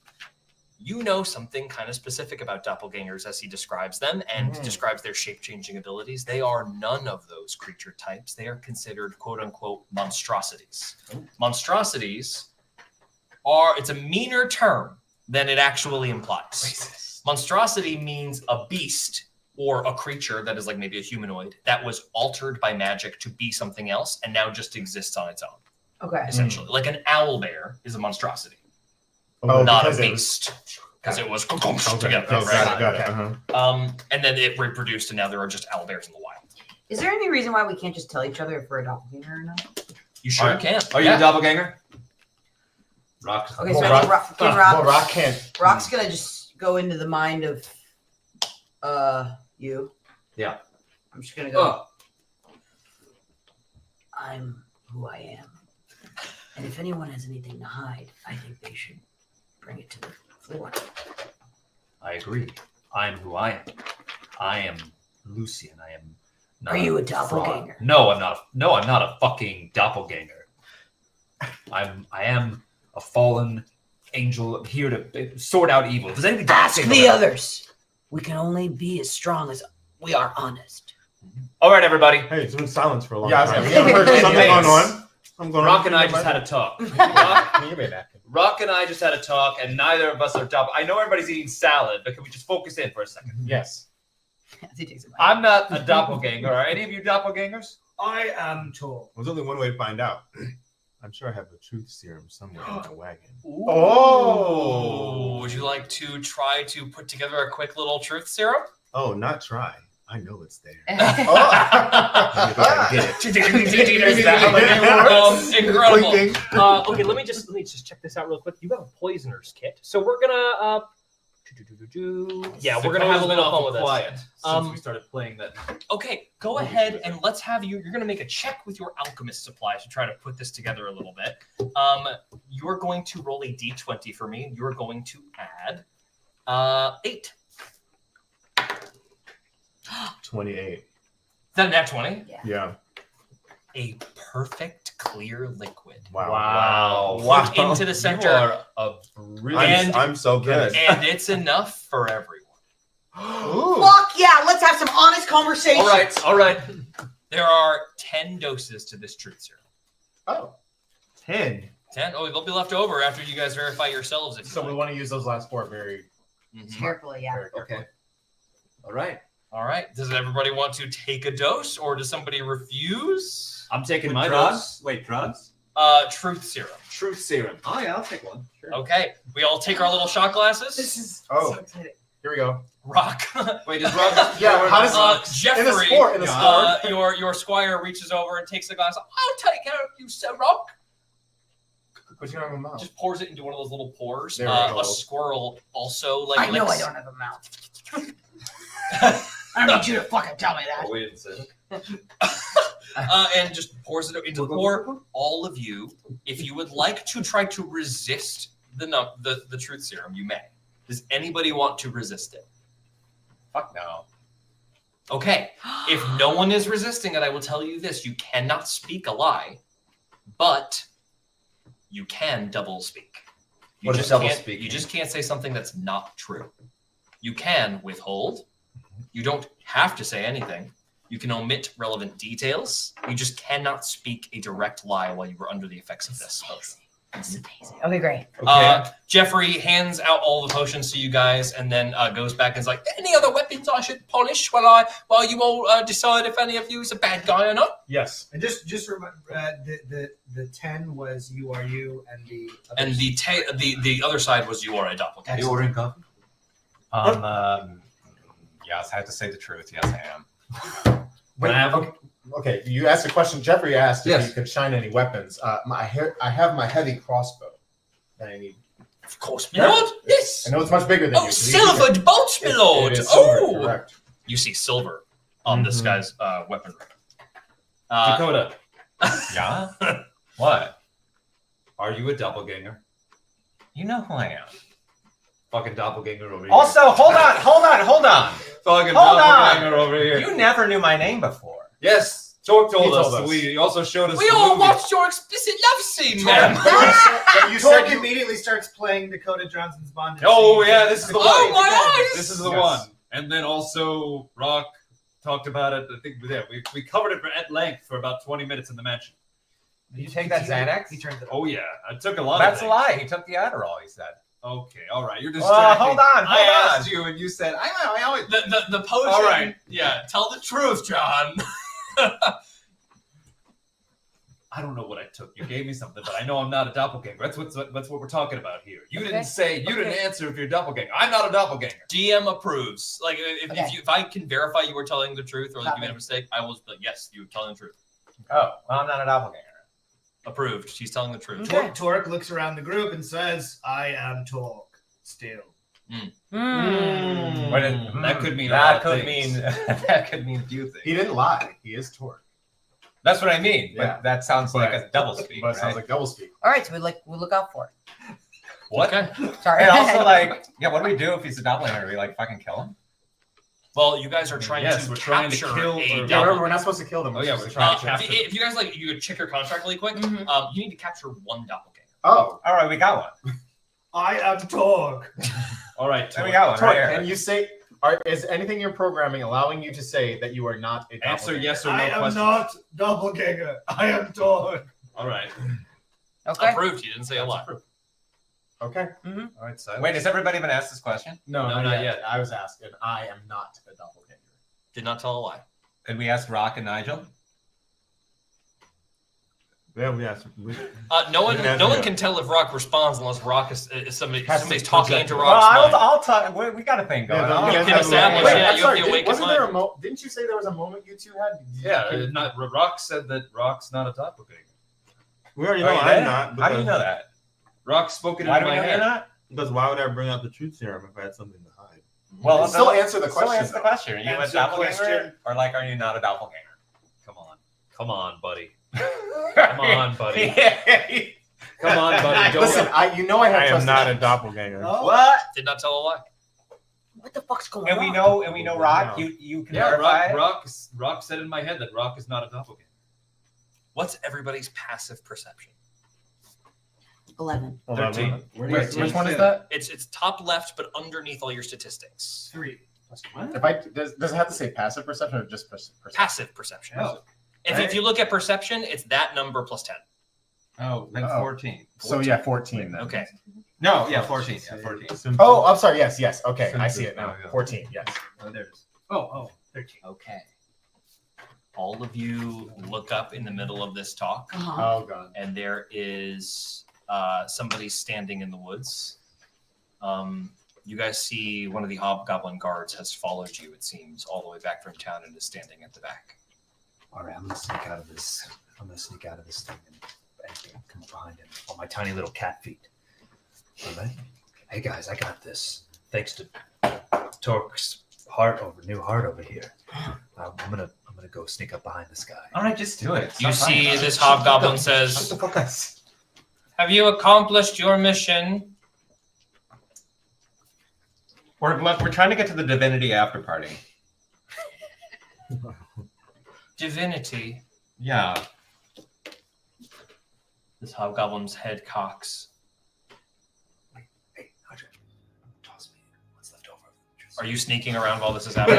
you know something kind of specific about doppelgangers as he describes them and describes their shape-changing abilities. They are none of those creature types. They are considered quote-unquote monstrosities. Monstrosities it's a meaner term than it actually implies. Racist. Monstrosity means a beast or a creature that is like maybe a humanoid that was altered by magic to be something else and now just exists on its own. Okay. Essentially. Like an owl bear is a monstrosity. Oh, Not a beast. Because it was together. Got it. And then it reproduced and now there are just owl bears in the wild. Is there any reason why we can't just tell each other if we're a doppelganger or not? You sure can. Are you a doppelganger? Rock. Okay, so Rock can't. Rock's gonna just go into the mind of you. Yeah. I'm just gonna go. I'm who I am. And if anyone has anything to hide, I think they should bring it to the floor. I agree. I'm who I am. I am Lucian. I am not Are you a fraud. doppelganger? No, I'm not. No, I'm not a fucking doppelganger. I am a fallen angel here to sort out evil. Does anybody Ask the others. We can only be as strong as we are honest. All right, everybody. Hey, it's been silence for a long Yeah, time. we haven't heard Something anything. going on. Rock and I just had a talk. Rock and I just had a talk, and neither of us are doppel. I know everybody's eating salad, but can we just focus in for a second? Yes. I'm not a doppelganger. Are any of you doppelgangers? I am tall. There's only one way to find out. I'm sure I have the truth serum somewhere in the wagon. Oh! Would you like to try to put together a quick little truth serum? Oh, not try. I know it's there. Incredible. Okay, let me just check this out real quick. You have a poisoner's kit, so we're gonna we're gonna have a little fun with this. Quiet since we started playing that. Okay, go ahead and let's have you. You're gonna make a check with your alchemist supplies to try to put this together a little bit. You're going to roll a d20 for me. You're going to add 8. 28. Is that a nat 20? Yeah. A perfect clear liquid. Wow. Walk into the center. You are a brilliant. I'm so good. And it's enough for everyone. Fuck yeah! Let's have some honest conversation. All right. There are 10 doses to this truth serum. Oh. 10. 10? Oh, they'll be left over after you guys verify yourselves. If So we want to use those last 4 very carefully. Yeah. Very carefully. Okay. All right. All right. Does everybody want to take a dose, or does somebody refuse? I'm taking my drugs? dose. Wait, drugs? Truth serum. Truth serum. Oh yeah, I'll take one. Sure. Okay. We all take our little shot glasses. This is Oh. so exciting. Here we go. Rock. Wait, does Rock? Yeah, how does Jeffrey, in the sport. your squire reaches over and takes the glass. I'll take care of you, Sir Rock. Put your arm in the mouth. Just pours it into one of those little pores. There we go. A squirrel also I know I licks. don't have a mouth. I don't need you to fucking tell me that. Oh, we didn't say that. And just pours it into the pour. All of you, if you would like to try to resist the truth serum, you may. Does anybody want to resist it? Fuck no. Okay. If no one is resisting it, I will tell you this: you cannot speak a lie, but you can double speak. What is double speak? You just can't say something that's not true. You can withhold. You don't have to say anything. You can omit relevant details. You just cannot speak a direct lie while you were under the effects of this potion. That's amazing. Okay, great. Jeffrey hands out all the potions to you guys, and then goes back and is like, "Any other weapons I should polish while you all decide if any of you is a bad guy or not?" Yes. And just remember, the 10 was you are you, and the And the other side was you are a doppelganger. Are you ordering coffee? Yes, I have to say the truth. Yes, I am. Wait, okay. You asked a question. Jeffrey asked if Yes. you could shine any weapons. I have my heavy crossbow that I need. Of course, my lord. Yes. I know it's much bigger than you. Oh, so you can- silvered bolts, my lord. It is silver, Oh, correct. you see silver on this guy's weaponry. Dakota, Yeah? What? Are you a doppelganger? You know who I am. Fucking doppelganger over here. Also, hold on. Fucking hold doppelganger on. over here. You never knew my name before. Yes, Torque told He us. told us. We also showed us. We the all movie. watched your explicit love scene, man. But You Torque said immediately starts playing Dakota Johnson's Bond. Oh yeah, this is the one. Oh my eyes! This is the Yes. one. And then also Rock talked about it. I think we covered it at length for about 20 minutes in the mansion. Did you take that Xanax? Oh yeah, I took a lot. That's of a lie. He took the Adderall, he said. Okay, all right, you're Well, distracting. hold on. I asked you, and you said I always. The potion. All right. Yeah, tell the truth, John. I don't know what I took. You gave me something, but I know I'm not a doppelganger. That's what we're talking about here. You didn't say. You didn't answer if you're a doppelganger. I'm not a doppelganger. DM approves. Like if I can verify you were telling the truth or like you made a mistake, I will be like, yes, you were telling the truth. Oh, well, I'm not a doppelganger. Approved. She's telling the truth. Torque looks around the group and says, "I am Torque still." That could mean a that lot could of mean things. that could mean a few things. He didn't lie. He is Torque. That's what I mean. Yeah. But that sounds like a double speak. But it sounds like double speak. All right, so we look out for it. What? Okay. Sorry. And also, like, yeah, what do we do if he's a doppelganger? Do we like fucking kill him? Well, you guys are trying Yes, to we're trying to capture kill a or- Yeah, double. remember, we're not supposed to kill them. Oh, yeah, we're trying to capture. If you guys like, you could check your contract really quick. Mhm. You need to capture one doppelganger. Oh, All right, we got one. I am Torque. All right, There we Torque. got one Torque, right here. can you say? Is anything in your programming allowing you to say that you are not a Answer doppelganger? yes or no I am questions. not doppelganger. I am Torque. All right. Okay. Approved. You didn't say a lie. Okay. All right, Silas. Wait, has everybody been asked this question? No, No, not yet. I was asked, and I am not a doppelganger. Did not tell a lie. Did we ask Rock and Nigel? Yeah, we asked. No one didn't no answer one that. can tell if Rock responds unless Rock is somebody's Has to talking project into it. Rock's mind. I'll talk. We got a thing going Yeah, on. you You guys can have establish, a- yeah, I'm you sorry, have the awakened wasn't there mind. a moment? Didn't you say there was a moment you two had? Yeah, not Rock said that Rock's not a doppelganger. We already Are know you I'm there? not. How do you know that? Rock spoke it Why in do we my know you're head. not? Because why would I bring out the truth serum if I had something to hide? Well, Still answer the Still question, answer the though. question. Are you a Answer the doppelganger, question. or like, are you not a doppelganger? Come on, buddy. Come on, buddy. Come on, buddy. Don't Listen, I have I am trust not a issues. doppelganger. Oh. What? Did not tell a lie. What the fuck's going And on? we know, Rock. You can Yeah, verify. Rock said in my head that Rock is not a doppelganger. What's everybody's passive perception? 11. 13. Wait, which one is that? It's top left, but underneath all your statistics. 3. Does it have to say passive perception or just perception? Passive perception. Oh. If you look at perception, it's that number plus 10. Oh, then Oh. 14. So yeah, 14 then. Okay. No, yeah, 14. Yeah, 14. Oh, I'm sorry. Yes. Okay, I see it now. Oh, yeah. 14. Yes. Oh, there it is. Oh, 13. Okay. All of you look up in the middle of this talk, Uh-huh. Oh god. and there is somebody standing in the woods. You guys see one of the hobgoblin guards has followed you, it seems, all the way back from town and is standing at the back. All right, I'm gonna sneak out of this. I'm gonna sneak out of this thing and come behind him on my tiny little cat feet. All right. Hey guys, I got this. Thanks to Torque's new heart over here. I'm gonna go sneak up behind this guy. All right, just do it. You Stop see lying. this hobgoblin Shut says, the fuck up. "Have you accomplished your mission?" We're trying to get to the divinity after party. Divinity. Yeah. This hobgoblin's head cocks. Hey, Nigel, toss me what's left over. Are you sneaking around while this is happening?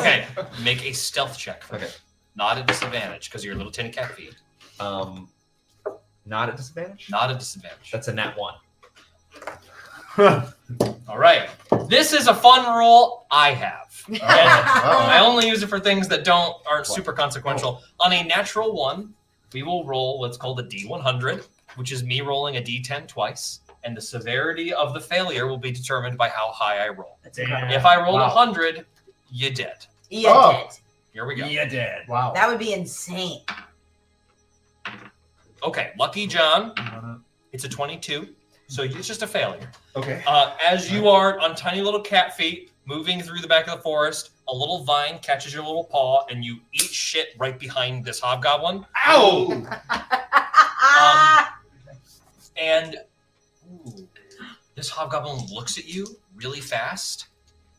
Okay, make a stealth check for me. Okay. Not a disadvantage because you're little tin cat feet. Not at disadvantage. Not a disadvantage. That's a nat 1. All right. This is a fun rule I have. And I only use it for things that aren't super consequential. On a natural 1, we will roll what's called a D100, which is me rolling a D10 twice, and the severity of the failure will be determined by how high I roll. Damn. If I roll Wow. 100, you're dead. Yeah, Oh. dead. Here we go. You're dead. Wow. That would be insane. Okay, Lucky John, it's a 22, so it's just a failure. Okay. As you are on tiny little cat feet, moving through the back of the forest, a little vine catches your little paw, and you eat shit right behind this hobgoblin. Ow! And this hobgoblin looks at you really fast.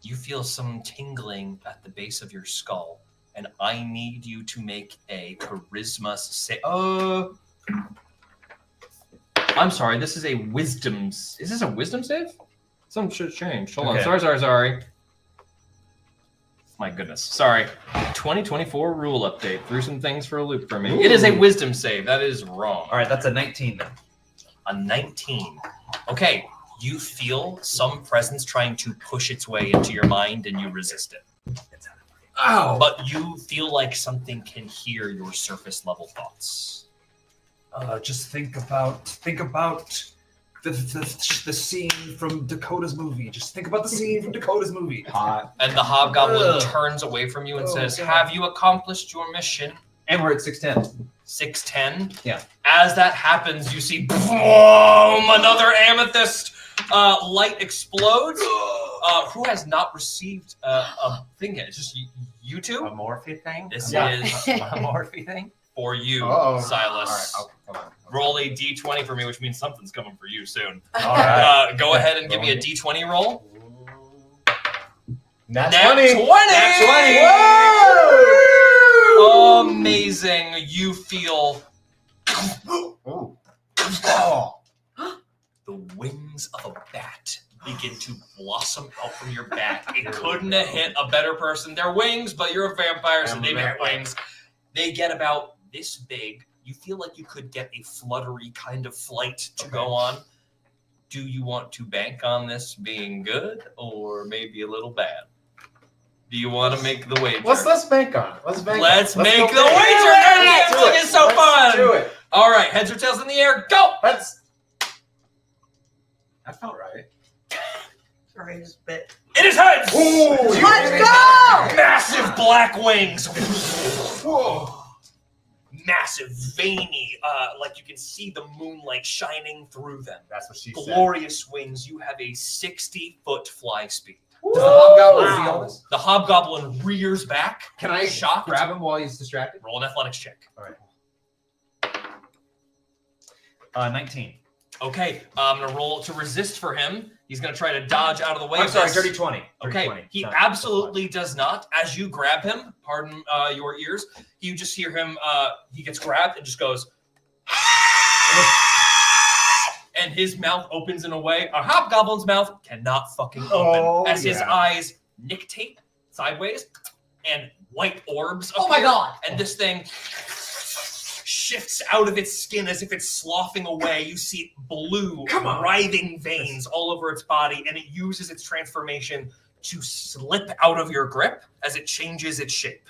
You feel some tingling at the base of your skull, and I need you to make a charisma save. I'm sorry. This is a wisdom. Is this a wisdom save? Some shit changed. Hold on. Sorry. My goodness. Sorry. 2024 rule update. Threw some things for a loop for me. Ooh. It is a wisdom save. That is wrong. All right, that's a 19 then. A 19. Okay. You feel some presence trying to push its way into your mind, and you resist it. Ow! But you feel like something can hear your surface level thoughts. Just think about the scene from Dakota's movie. Just think about the scene from Dakota's movie. Hot. And the hobgoblin turns away from you and says, "Have you accomplished your mission?" And we're at 610. 610? Yeah. As that happens, you see, boom, another amethyst light explodes. Who has not received a thing yet? It's just you two? A Morphe thing? This is a Morphe thing? For you, Silas. All right, okay, hold on. Roll a d20 for me, which means something's coming for you soon. All right. Go ahead and give me a d20 roll. Nat 20! 20! Nat 20! Whoa! Amazing. You feel Ooh. the wings of a bat begin to blossom out from your back. It couldn't have hit a better person. They're wings, but you're a vampire, so they get wings. They get about this big. You feel like you could get a fluttery kind of flight to go on. Do you want to bank on this being good or maybe a little bad? Do you want to make the wager? Let's bank on it. Let's make the wager. It's so fun. Do it. All right, heads or tails in the air. Go. That felt right. Sorry, just a bit. It is heads. Let's go! Massive black wings. Whoa. Massive, veiny, like you can see the moonlight shining through them. That's what she Glorious wings. You have a 60-foot fly speed. Does the hobgoblin see all this? The hobgoblin rears back. Can I shocked? grab him while he's distracted? Roll an athletics check. All right. 19. Okay, I'm going to roll to resist for him. He's going to try to dodge out of the way. I'm of sorry, this. dirty 20. Okay, Dirty 20. he Sorry. absolutely does not. As you grab him, pardon your ears, you just hear him, he gets grabbed and just goes, and his mouth opens in a way a hobgoblin's mouth cannot fucking open. As his eyes nictate sideways and white orbs appear. Oh my God. And this thing shifts out of its skin as if it's sloughing away. You see blue, writhing veins all over its body, and it uses its transformation to slip out of your grip as it changes its shape.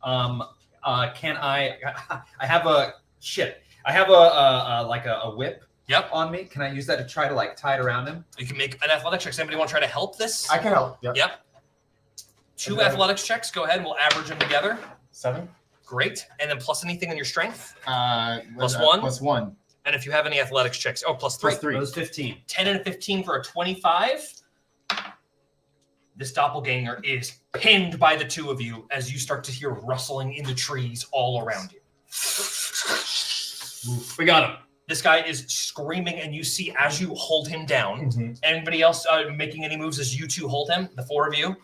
Can I have a shit. I have a whip. Yep. On me. Can I use that to try to like tie it around him? You can make an athletics check. Somebody want to try to help this? I can help. Yep. 2 athletics checks. Go ahead. We'll average them together. 7. Great. And then plus anything on your strength? Plus 1? Plus 1. And if you have any athletics checks, plus 3. Plus 3. Those 15. 10 and a 15 for a 25. This doppelganger is pinned by the two of you as you start to hear rustling in the trees all around you. We got him. This guy is screaming, and you see as you hold him down. Anybody else making any moves as you two hold him? The 4 of you?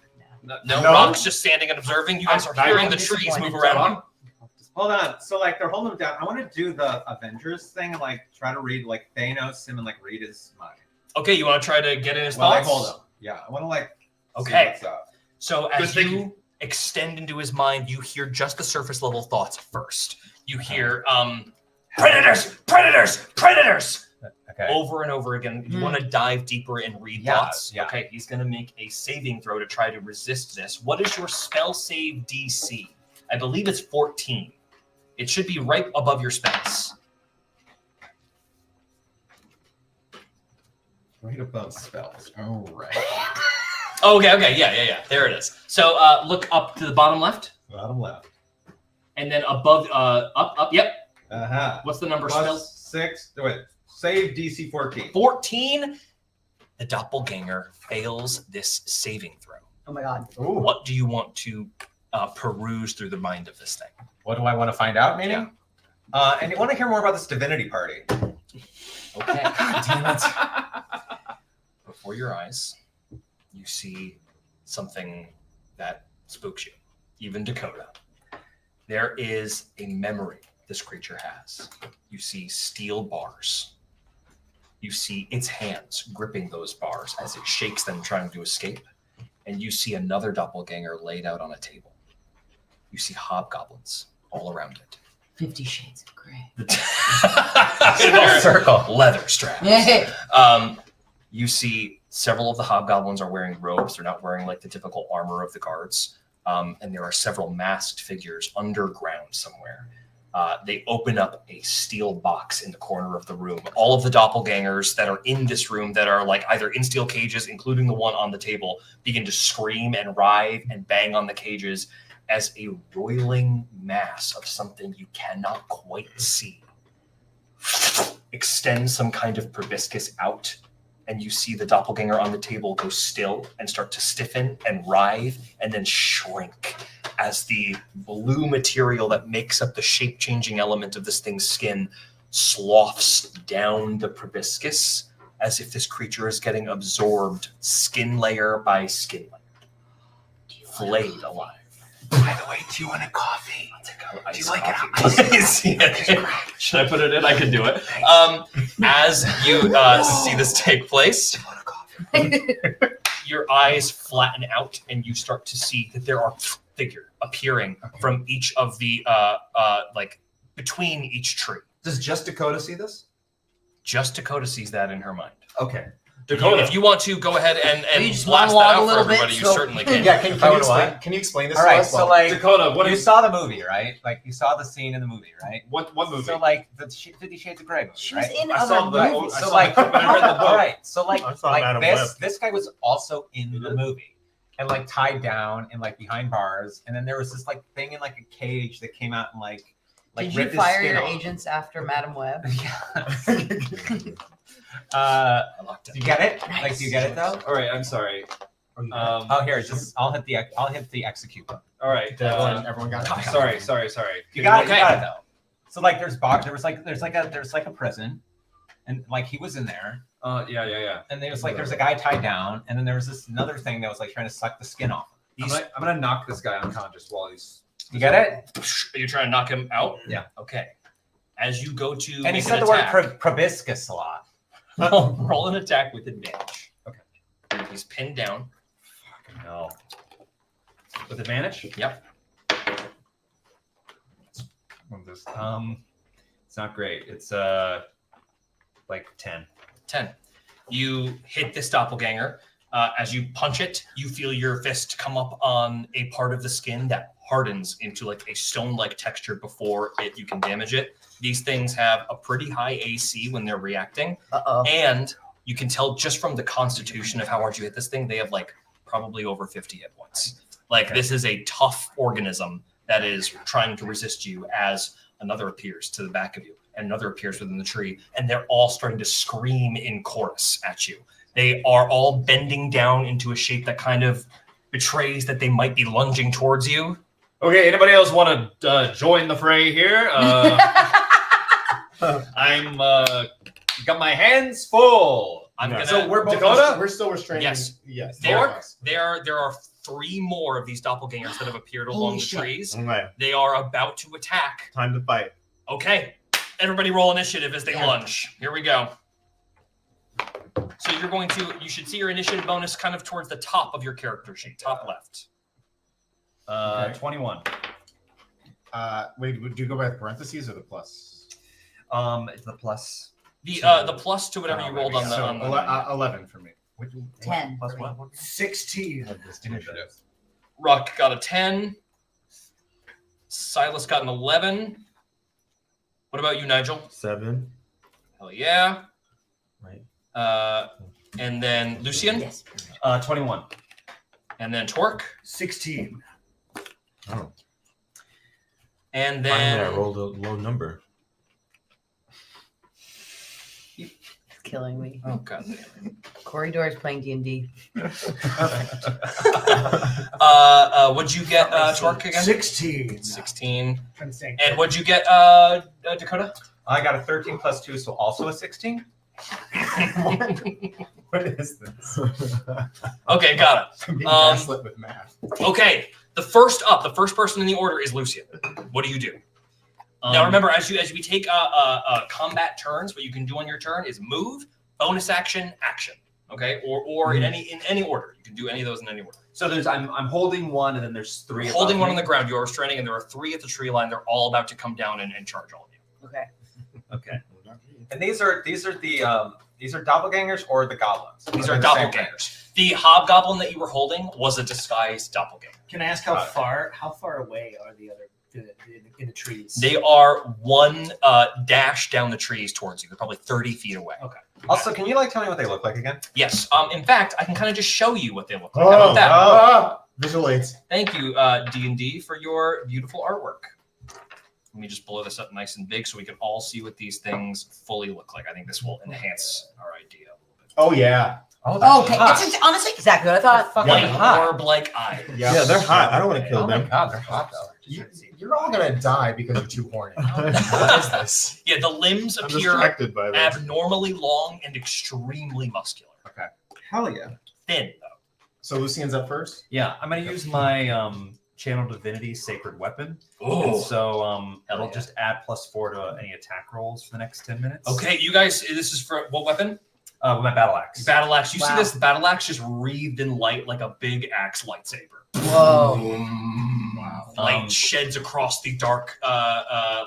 No. Rock's just standing and observing. You guys are hearing the trees move around. Hold on. So like they're holding him down. I want to do the Avengers thing and like try to read like Thanos him and like read his mind. Okay, you want to try to get in his Well, thoughts? hold up. Yeah, I want to like. Okay. See what's up. So as you extend into his mind, you hear just the surface level thoughts first. You hear predators, predators, predators. Okay. Over and over again. You want to dive deeper and read thoughts. Yeah. Okay, he's going to make a saving throw to try to resist this. What is your spell save DC? I believe it's 14. It should be right above your spells. Right above spells. All right. Okay, yeah. There it is. So look up to the bottom left. Bottom left. And then above, up, yep. What's the number of Plus spells? 6. Wait. Save DC 14. 14. The doppelganger fails this saving throw. Oh my god. Ooh. What do you want to peruse through the mind of this thing? What do I want to find out, meaning? And you want to hear more about this divinity party. Okay. God damn it. Before your eyes, you see something that spooks you, even Dakota. There is a memory this creature has. You see steel bars. You see its hands gripping those bars as it shakes them trying to escape. And you see another doppelganger laid out on a table. You see hobgoblins all around it. 50 Shades of Grey. Circle. Leather straps. Yeah. You see several of the hobgoblins are wearing robes. They're not wearing like the typical armor of the guards. And there are several masked figures underground somewhere. They open up a steel box in the corner of the room. All of the doppelgangers that are in this room that are like either in steel cages, including the one on the table, begin to scream and writhe and bang on the cages as a roiling mass of something you cannot quite see extends some kind of proboscis out, and you see the doppelganger on the table go still and start to stiffen and writhe and then shrink as the blue material that makes up the shape-changing element of this thing's skin sloughs down the proboscis as if this creature is getting absorbed skin layer by skin layer, flayed alive. By the way, do you want a coffee? I'll take a Do you iced like coffee. an ice? Should I put it in? I can do it. As you see this take place, your eyes flatten out and you start to see that there are figures appearing from each of the like between each tree. Does just Dakota see this? Just Dakota sees that in her mind. Okay. Dakota, if you want to go ahead and You just blast that monologue out a for little bit, everybody, you so- certainly can. Yeah, Can you explain this All to right, us? so like Dakota, what you is saw the movie, right? Like you saw the scene in the movie, right? what movie? So like the 50 Shades of Grey movie, She was right? in I saw other the- movies. I So saw like, the clip and I read the book. all right. So like I saw Madam Web. this guy was also in the movie and like tied down and like behind bars, and then there was this like thing in like a cage that came out and like Did you ripped his fire skin your off. agents after Madam Web? Uh, I locked do you get it? Nice. Like, do you get it though? All right, I'm sorry. Oh, here, just I'll hit the execute button. All right. Everyone got it. Sorry. You got it. Okay. You got it though. So like, there's like a prison, and like he was in there, Yeah. and there's a guy tied down, and then there was this another thing that was like trying to suck the skin off. I'm gonna knock this guy unconscious while he's. You get it? Are you trying to knock him out? Yeah. Okay. As you go to And make he an said the word attack, proboscis a lot. roll an attack with advantage. Okay. He's pinned down. No. With advantage? Yep. It's not great. It's like 10. 10. You hit this doppelganger. As you punch it, you feel your fist come up on a part of the skin that hardens into like a stone-like texture before you can damage it. These things have a pretty high AC when they're reacting. Uh-oh. And you can tell just from the constitution of how hard you hit this thing, they have like probably over 50 hit points. Like this is a tough organism that is trying to resist you as another appears to the back of you and another appears within the tree. And they're all starting to scream in chorus at you. They are all bending down into a shape that kind of betrays that they might be lunging towards you. Okay. Anybody else want to join the fray here? I'm got my hands full. I'm No. gonna. So we're both Dakota? we're still restrained. Yes. Yes. there are 3 more of these doppelgangers that have appeared along Holy the shit. trees. Okay, They are about to attack. time to fight. Okay, everybody roll initiative as they Yeah. lunge. Here we go. So you should see your initiative bonus kind of towards the top of your character sheet, top left. Okay. 21. Wait, do you go by the parentheses or the plus? It's the plus. The plus to whatever you rolled on the. So on the 11 for me. 10. Plus what? 16. Initiative. Ruck got a 10. Silas got an 11. What about you, Nigel? 7. Hell yeah. Right. And then Lucian, Yes. 21. and then Torque, 16. Oh, and finally I then rolled a low number. It's killing me. oh god, damn it. Of Corridor is playing D&D. What'd you get, Torque again? 16. 16. Trying to think. And what'd you get, Dakota? I got a 13 plus 2, so also a 16. What is this? Okay, got it. I'm being gaslit with math. Okay, the first person in the order is Lucian. What do you do? Now remember, as we take combat turns, what you can do on your turn is move, bonus action, action. Okay, or in any order. You can do any of those in any order. So I'm holding one, and then there's 3. Holding one on the ground, you are restraining, and there are 3 at the tree line. They're all about to come down and charge all of you. Okay. Okay. And these are doppelgangers or the goblins? These are doppelgangers. The hobgoblin that you were holding was a disguised doppelganger. Can I ask how far away are the other in the trees? They are 1 dash down the trees towards you. They're probably 30 feet away. Okay. Also, can you tell me what they look like again? Yes. In fact, I can kind of just show you what they look like. How about that? Visual aids. Thank you, D&D, for your beautiful artwork. Let me just blow this up nice and big so we can all see what these things fully look like. I think this will enhance our idea a little bit. Oh, yeah. Oh, okay. It's honestly exactly what I thought. Like orb-like eyes. Yeah, they're hot. I don't want to kill Oh my them. god, they're hot though. You're all going to die because you're too horny. What is this? Yeah, the limbs I'm appear distracted by this. abnormally long and extremely muscular. Okay. Hell yeah. Thin, though. So Lucian's up first? Yeah, I'm going to use my Channel Divinity Sacred Weapon. Oh. And so it'll just add +4 to any attack rolls for the next 10 minutes. Okay, you guys, this is for what weapon? With my battle axe. Battle axe. You see this battle axe just wreathed in light like a big axe lightsaber. Whoa. Wow. Light sheds across the dark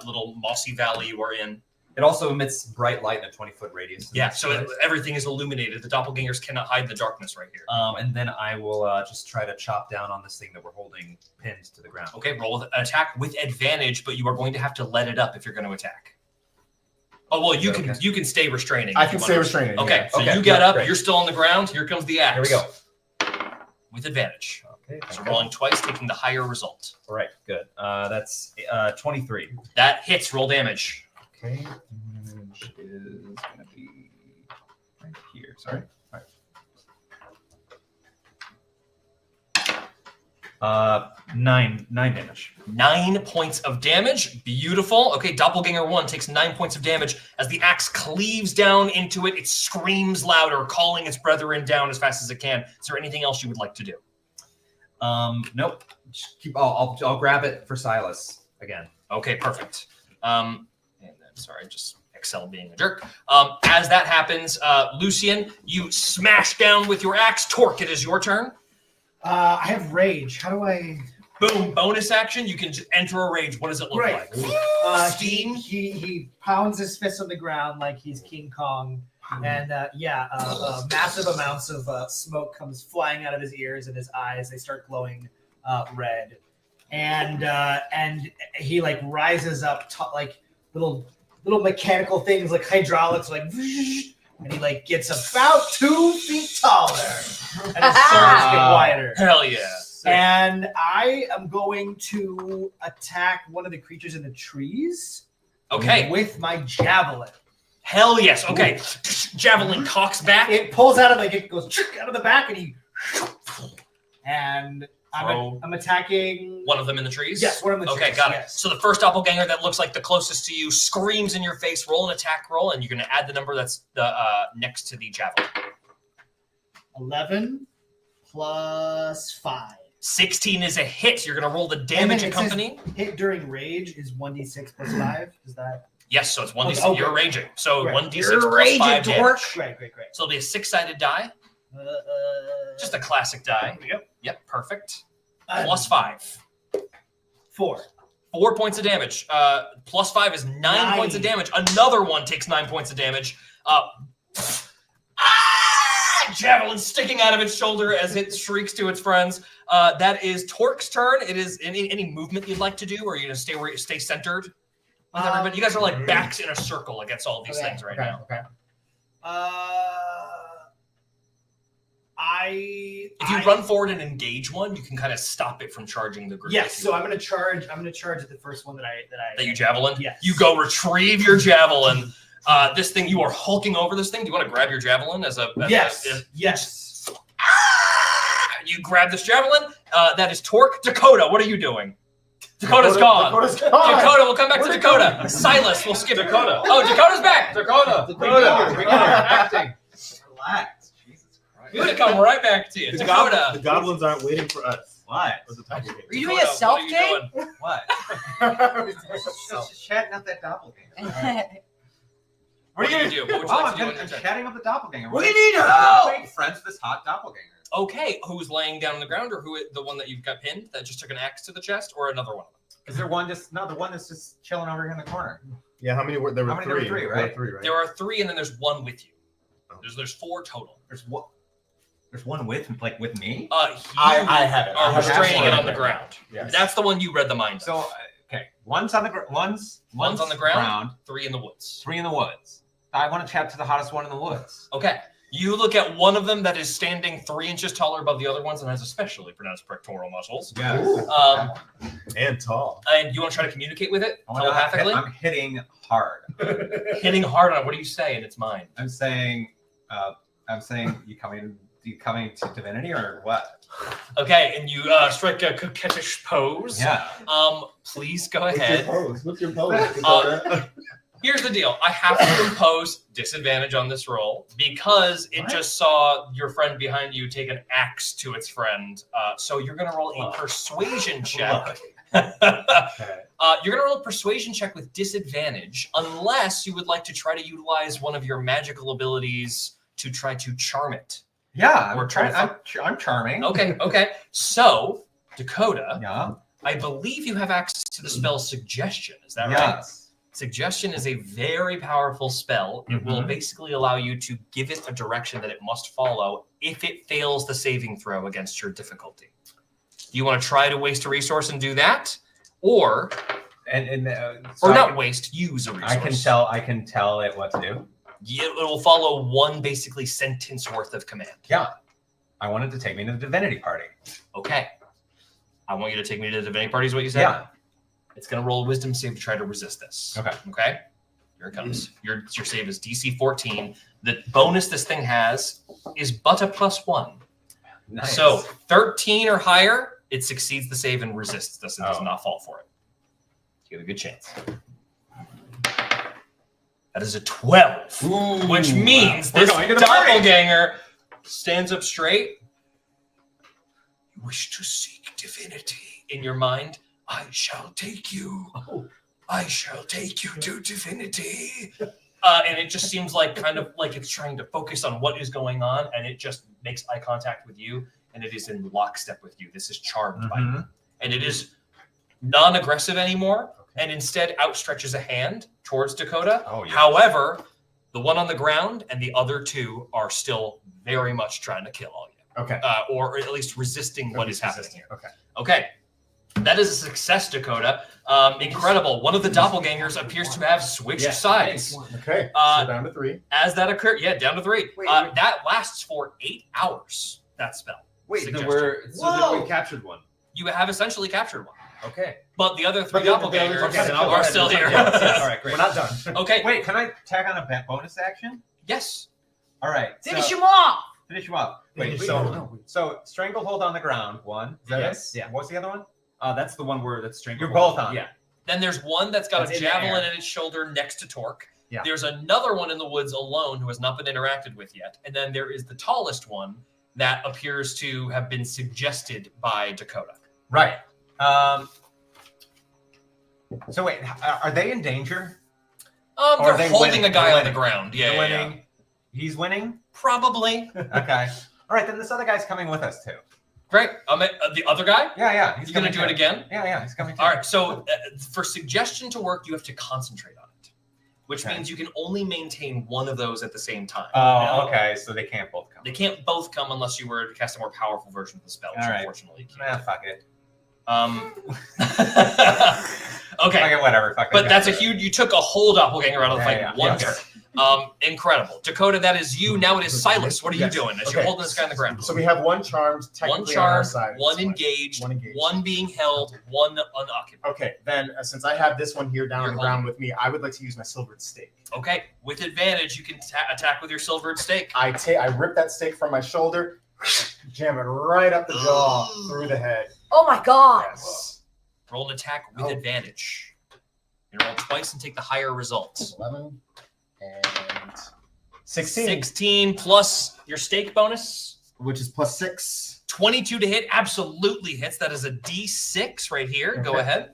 little mossy valley you are in. It also emits bright light in a 20-foot radius. Yeah, so everything is illuminated. The doppelgangers cannot hide in the darkness right here. And then I will just try to chop down on this thing that we're holding pinned to the ground. Okay, roll with attack with advantage, but you are going to have to let it up if you're going to attack. Oh well, you can stay restraining. I can stay restraining. Okay, yeah. so Okay, you get up. great. You're still on the ground. Here comes the axe. Here we go. With advantage. Okay. So rolling twice, taking the higher result. All right, good. That's 23. That hits. Roll damage. Okay. Damage is gonna be right here. Sorry. All right. 9 damage. 9 points of damage. Beautiful. Okay, Doppelganger 1 takes 9 points of damage. As the axe cleaves down into it, it screams louder, calling its brethren down as fast as it can. Is there anything else you would like to do? Nope. Just I'll grab it for Silas again. Okay, perfect. And then, sorry, just Excel being a jerk. As that happens, Lucian, you smash down with your axe. Torque, it is your turn. I have rage. How do I? Boom, bonus action. You can just enter a rage. What does it look like? Steam. He pounds his fist on the ground like he's King Kong, and massive amounts of smoke comes flying out of his ears and his eyes. They start glowing red, and he like rises up like little mechanical things like hydraulics like. And he like gets about 2 feet taller, and his swords get wider. Hell yeah! And I am going to attack one of the creatures in the trees. Okay. With my javelin. Hell yes. Okay. Javelin cocks back. It pulls out of it goes out of the back, and I'm attacking one of them in the trees? Yes, one of the trees. Okay, got it. So the first doppelganger that looks like the closest to you screams in your face, roll an attack roll, and you're going to add the number that's next to the javelin. 11 plus 5. 16 is a hit. You're going to roll the damage accompanying. Hit during rage is 1d6 plus 5. Is that? Yes, so it's 1d6. Okay. You're raging. So Right. 1d6 You're plus raging, 5 damage. Great. So it'll be a 6-sided die. Just a classic die. Yep, perfect. Plus 5. 4. 4 points of damage. Plus 5 is 9 points of damage. Another one takes 9 points of damage. Javelin sticking out of its shoulder as it shrieks to its friends. That is Torque's turn. It is any movement you'd like to do, or are you gonna stay centered with everybody? You guys are like backs in a circle against all these things right now. Okay. If you run forward and engage one, you can kind of stop it from charging the group. Yes, so I'm gonna charge at the first one that you javelin. Yes. Yes. You go retrieve your javelin. This thing, you are hulking over this thing. Do you want to grab your javelin as a... Yes. You grab this javelin. That is Torque. Dakota, what are you doing? Dakota's gone. Dakota, we'll come back to Dakota. Silas, we'll skip Dakota. Oh, Dakota's back. Dakota. Acting. Relax. Jesus Christ. We're gonna come right back to you. Dakota. The goblins aren't waiting for us. What? For the doppelganger. Are you doing a self tape? What? Just chatting up that doppelganger. What are you gonna do? What would you like to do? I'm chatting up the doppelganger. We need help! Make friends with this hot doppelganger. Okay, who's laying down on the ground, or the one that you've got pinned that just took an axe to the chest, or another one of them? Is there one the one that's just chilling over here in the corner? Yeah, how many were there? Were How many? three. There were three, right? Three, right? There are 3, and then there's one with you. There's 4 total. There's what? There's one with me. I have it. Are I have restraining it on the it. ground. Yes. That's the one you read the mind of. So okay, one's on the one's on the ground, 3 in the woods. 3 in the woods. I want to chat to the hottest one in the woods. Okay. You look at one of them that is standing 3 inches taller above the other ones and has especially pronounced pectoral muscles. Yeah. And tall. And you want to try to communicate with it telepathically? I'm hitting hard. Hitting hard on it. What do you say in its mind? I'm saying you coming to divinity or what? Okay, and you strike a coquettish pose. Yeah. Please go ahead. What's your pose? Here's the deal. I have to impose disadvantage on this roll because it just saw your friend behind you take an axe to its friend. So you're going to roll a persuasion check. You're going to roll a persuasion check with disadvantage unless you would like to try to utilize one of your magical abilities to try to charm it. Yeah, Or try to I'm charming. Okay. So, Dakota, Yeah. I believe you have access to the spell Suggestion. Is that right? Yes. Suggestion is a very powerful spell. It will basically allow you to give it a direction that it must follow if it fails the saving throw against your difficulty. Do you want to try to waste a resource and do that? Or use a resource. I can tell it what to do. It will follow one basically sentence worth of command. Yeah. I wanted to take me to the divinity party. Okay. I want you to take me to the divinity party is what you said? Yeah. It's going to roll a wisdom save to try to resist this. Okay. Here it comes. Your save is DC 14. The bonus this thing has is but a +1. Nice. So 13 or higher, it succeeds the save and resists this and does not fall for it. You have a good chance. That is a 12, which means this doppelganger stands up straight. You wish to seek divinity in your mind. I shall take you. I shall take you to divinity. And it just seems like kind of like it's trying to focus on what is going on, and it just makes eye contact with you, and it is in lockstep with you. This is charmed by you. And it is non-aggressive anymore, and instead outstretches a hand towards Dakota. However, the one on the ground and the other 2 are still very much trying to kill all you. Okay. Or at least resisting what is happening here. Okay. That is a success, Dakota. Incredible. One of the doppelgangers appears to have switched sides. Okay. So down to 3. As that occurred, down to 3. That lasts for 8 hours, that spell. Wait, Suggestion. then we captured one. You have essentially captured one. Okay. But the other 3 doppelgangers are still here. All right, great. We're not done. Okay. Wait, can I tag on a bonus action? Yes. All right. Finish him off. Finish him off. Wait, So stranglehold on the ground. 1. Is that Yes. it? Yeah. What's the other one? That's the one where that's strength. You're both on. Yeah. Then there's one that's got That's a in the javelin air. in its shoulder next to Torque. Yeah. There's another one in the woods alone who has not been interacted with yet. And then there is the tallest one that appears to have been suggested by Dakota. Right. So wait, are they in danger? Or They're are they holding winning? a guy They're on the winning. ground. Yeah, They're yeah, yeah. winning. He's winning? Probably. Okay. All right, then this other guy's coming with us too. Great. The other guy? Yeah. He's going to do it again? Yeah, he's coming too. All right, so for suggestion to work, you have to concentrate on it, which means you can only maintain one of those at the same time. Oh, okay, so they can't both come. They can't both come unless you were to cast a more powerful version of the spell, which All right. unfortunately you can't. Fuck it. Okay. Okay, whatever. Fuck But it. that's a huge. You took a whole doppelganger out of the fight Yeah. one Yes. turn. Incredible. Dakota, that is you. Now it is Silas. What are you Yes. doing as Okay. you're holding this guy on the ground? So we have one charmed technically One on our charmed, side. at one this point. engaged, One engaged. one being held, one unoccupied. Okay, then since I have this one here down You're on the ground with me, I would like to use my silvered stake. Okay, with advantage, you can attack with your silvered stake. I rip that stake from my shoulder, jam it right up the jaw, through the head. Oh my god. Yes. Roll an attack with advantage. You roll twice and take the higher results. 11 and 16. 16 plus your stake bonus. Which is plus 6. 22 to hit, absolutely hits. That is a D6 right here. Go Okay. ahead.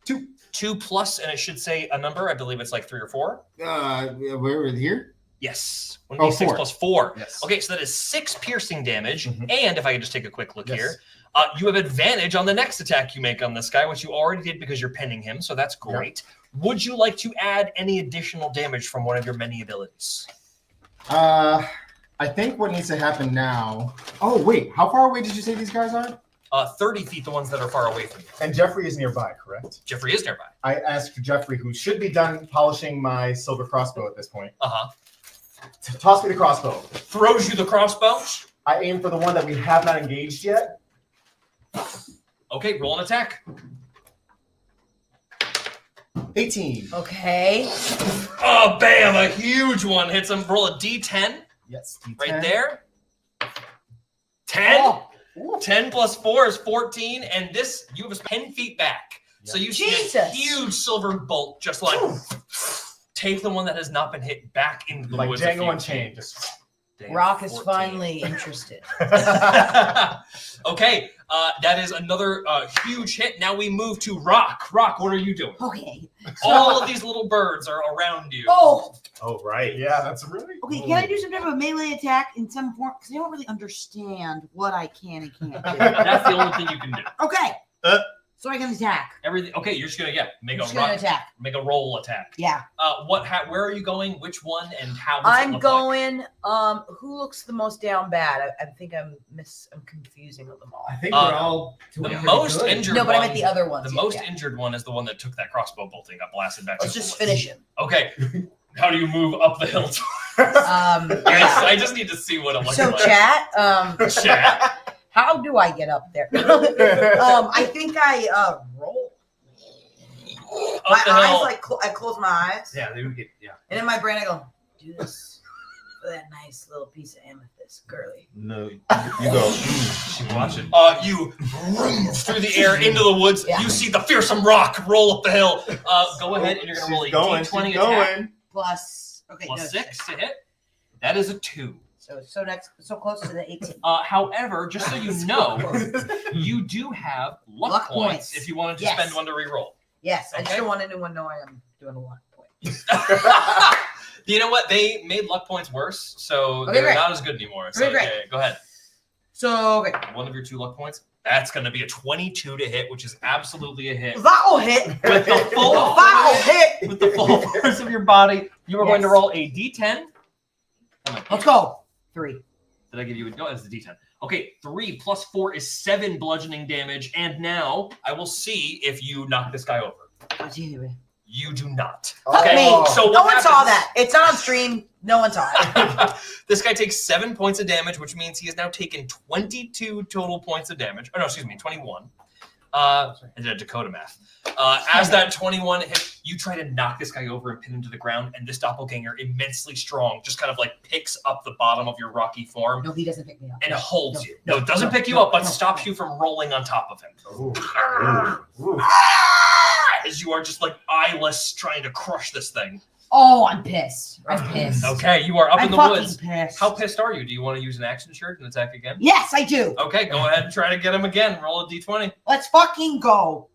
2. 2 plus, and it should say a number. I believe it's like 3 or 4. Where is here? Yes. Oh, 1d6 4. plus 4. Yes. Okay, so that is 6 piercing damage. Mhm. And if I could just take a quick look Yes. here, you have advantage on the next attack you make on this guy, which you already did because you're pinning him. So that's great. Would you like to add any additional damage from one of your many abilities? I think what needs to happen now. Oh wait, how far away did you say these guys are? 30 feet, the ones that are far away from you. And Jeffrey is nearby, correct? Jeffrey is nearby. I asked Jeffrey, who should be done polishing my silver crossbow at this point, to toss me the crossbow. Throws you the crossbow. I aim for the one that we have not engaged yet. Okay, roll an attack. 18. Okay. Oh, bam! A huge one hits him. Roll a D10 Yes. D10. right there. 10. Oh. 10 plus 4 is 14, and this you have 10 feet back. So you see a Jesus. huge silver bolt just like take the one that has not been hit back into the Like woods. Django Unchained. Just Damn, Rock is 14. finally interested. Okay, that is another huge hit. Now we move to Rock. Rock, what are you doing? Okay. All of these little birds are around you. Oh, Oh, right. yeah, that's really okay. Can I do some type of melee attack in some form? Because I don't really understand what I can and can't do. That's the only thing you can do. Okay. So I can attack. Everything. Okay, you're just gonna make I'm a just gonna rock, attack. make a roll attack. Yeah. Where are you going? Which one and how? Does it I'm look going. Who looks the most down bad? I think I'm confusing them all. I think Uh, we're all The doing most pretty good. injured. No, but I one, meant the other ones. The yeah, most yeah. injured one is the one that took that crossbow bolt and got blasted back. Let's to just the finish him. Okay. How do you move up the hill? Yeah. I just need to see what it looks So like. chat. Chat. How do I get up there? I think I roll. Up My the eyes hill. I close my eyes, Yeah, they would get. Yeah. and in my brain I go, do this for that nice little piece of amethyst, girly. No, you go. She watching. You vroom through the air into the woods. Yeah. You see the fearsome Rock roll up the hill. Go ahead and you're going to roll a She's going. d20 She's attack. going. Plus, okay, Plus no, 6 to hit. That is a 2. So close to the 18. However, just so you know, you do have luck points points. if you wanted to Yes. spend one to reroll. Yes, I just Okay. don't want anyone to know I am doing a lot. You know what? They made luck points worse, so Okay, they're great. not as good anymore. So Okay, great. yeah, go ahead. So okay, One of your 2 luck points. That's going to be a 22 to hit, which is absolutely a hit. that'll hit. With the full That'll hit. with the full force of your body, you are going to Yes. roll a d10. Let's go. 3. Did I give you a no? It's the d10. Okay, 3 plus 4 is 7 bludgeoning damage, and now I will see if you knock this guy over. You do not. Fuck Okay, me. so No what one saw happens- that. It's not on stream. No one saw it. This guy takes 7 points of damage, which means he has now taken 22 total points of damage. Oh no, excuse me, 21. I did a Dakota math. As that 21 hit, you try to knock this guy over and pin him to the ground, and this doppelganger, immensely strong, just kind of like picks up the bottom of your rocky form No, he doesn't pick me up. and No, holds no, you. No, it doesn't pick you no, up, but no, stops no. you from rolling on top of him. Ooh. As you are just like eyeless trying to crush this thing. Oh, I'm pissed. I'm pissed. Okay, you are up I'm in the fucking woods. pissed. How pissed are you? Do you want to use an action surge and attack again? Yes, I do. Okay, go ahead and try to get him again. Roll a d20. Let's fucking go.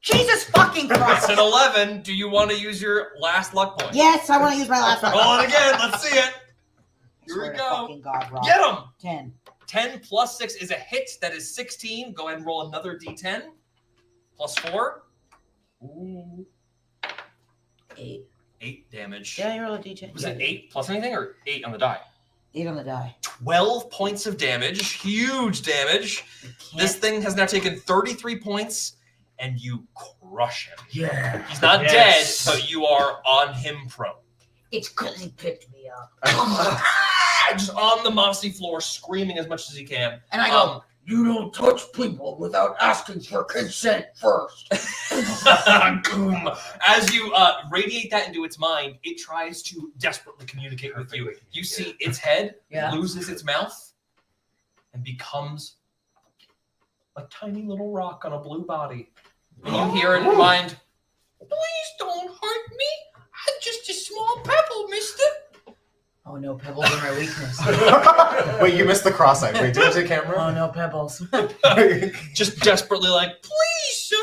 Jesus fucking It's Christ. an 11. Do you want to use your last luck point? Yes, I want to use my last one. Roll it again. Let's see it. Here Swear we to go. fucking God, Rob. Get him. 10. 10 plus 6 is a hit. That is 16. Go ahead and roll another d10. Plus 4. Ooh. 8. 8 damage. Did I roll a d10? Was it 8 plus anything or 8 on the die? 8 on the die. 12 points of damage. Huge damage. This thing has now taken 33 points, and you crush him. Yeah. He's not dead, but you are on him prone. It's because he picked me up. Just on the mossy floor, screaming as much as he can. And I go, you don't touch people without asking for consent first. As you radiate that into its mind, it tries to desperately communicate with you. You see its head loses its mouth and becomes a tiny little rock on a blue body. And you hear it in mind, please don't hurt me. I'm just a small pebble, mister. Oh no, pebbles are my weakness. Wait, you missed the cross-eyed. Wait, do you have the camera? Oh no, pebbles. Just desperately like, please, sir.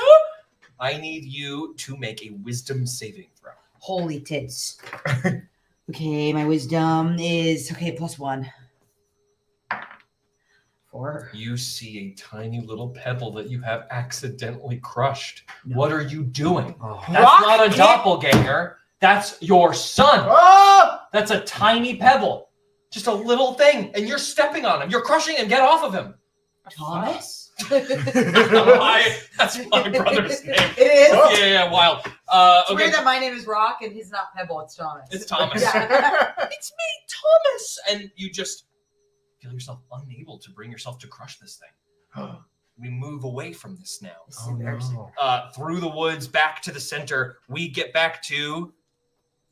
I need you to make a wisdom saving throw. Holy tits. Okay, my wisdom is +1. 4. You see a tiny little pebble that you have accidentally crushed. No. What are you doing? That's not a doppelganger. That's your son. That's a tiny pebble. Just a little thing. And you're stepping on him. You're crushing him. Get off of him. Thomas? That's my brother's name. It is? Yeah, wild. It's Okay. weird that my name is Rock and his not Pebble, it's Thomas. It's Thomas. Yeah. It's me, Thomas. And you just feel yourself unable to bring yourself to crush this thing. We move away from this now. Oh, no. Through the woods, back to the center. We get back to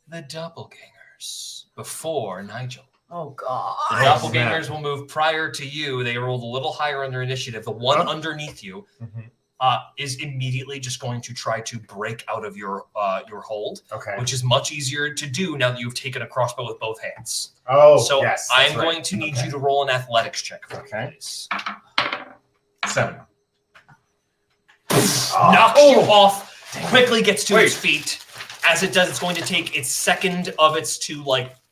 the doppelgangers before Nigel. Oh, God. The doppelgangers will move prior to you. They rolled a little higher on their initiative. The one underneath you is immediately just going to try to break out of your hold, which is much easier to do now that you've taken a crossbow with both hands. Oh, so yes, I'm going to need you to roll an athletics check for me, please. 7. Knocks you off, quickly gets to its feet. As it does, it's going to take its second of its 2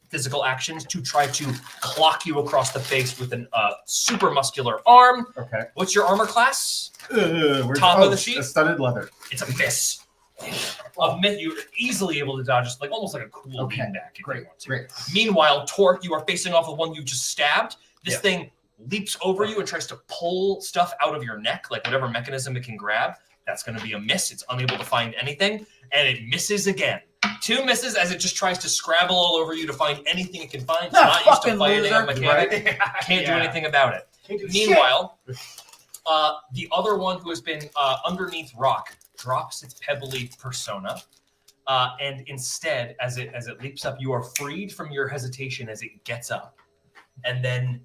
physical actions to try to clock you across the face with a super muscular arm. Okay. What's your armor class? Top of the sheet? Studded leather. It's a miss. You're easily able to dodge, just almost like a cool beanbag. Great. Meanwhile, Torque, you are facing off the one you just stabbed. This thing leaps over you and tries to pull stuff out of your neck, like whatever mechanism it can grab. That's going to be a miss. It's unable to find anything, and it misses again. 2 misses as it just tries to scrabble all over you to find anything it can find. It's not used to fighting a mechanic. Can't do anything about it. Meanwhile, the other one who has been underneath rock drops its pebbly persona, and instead, as it leaps up, you are freed from your hesitation as it gets up, and then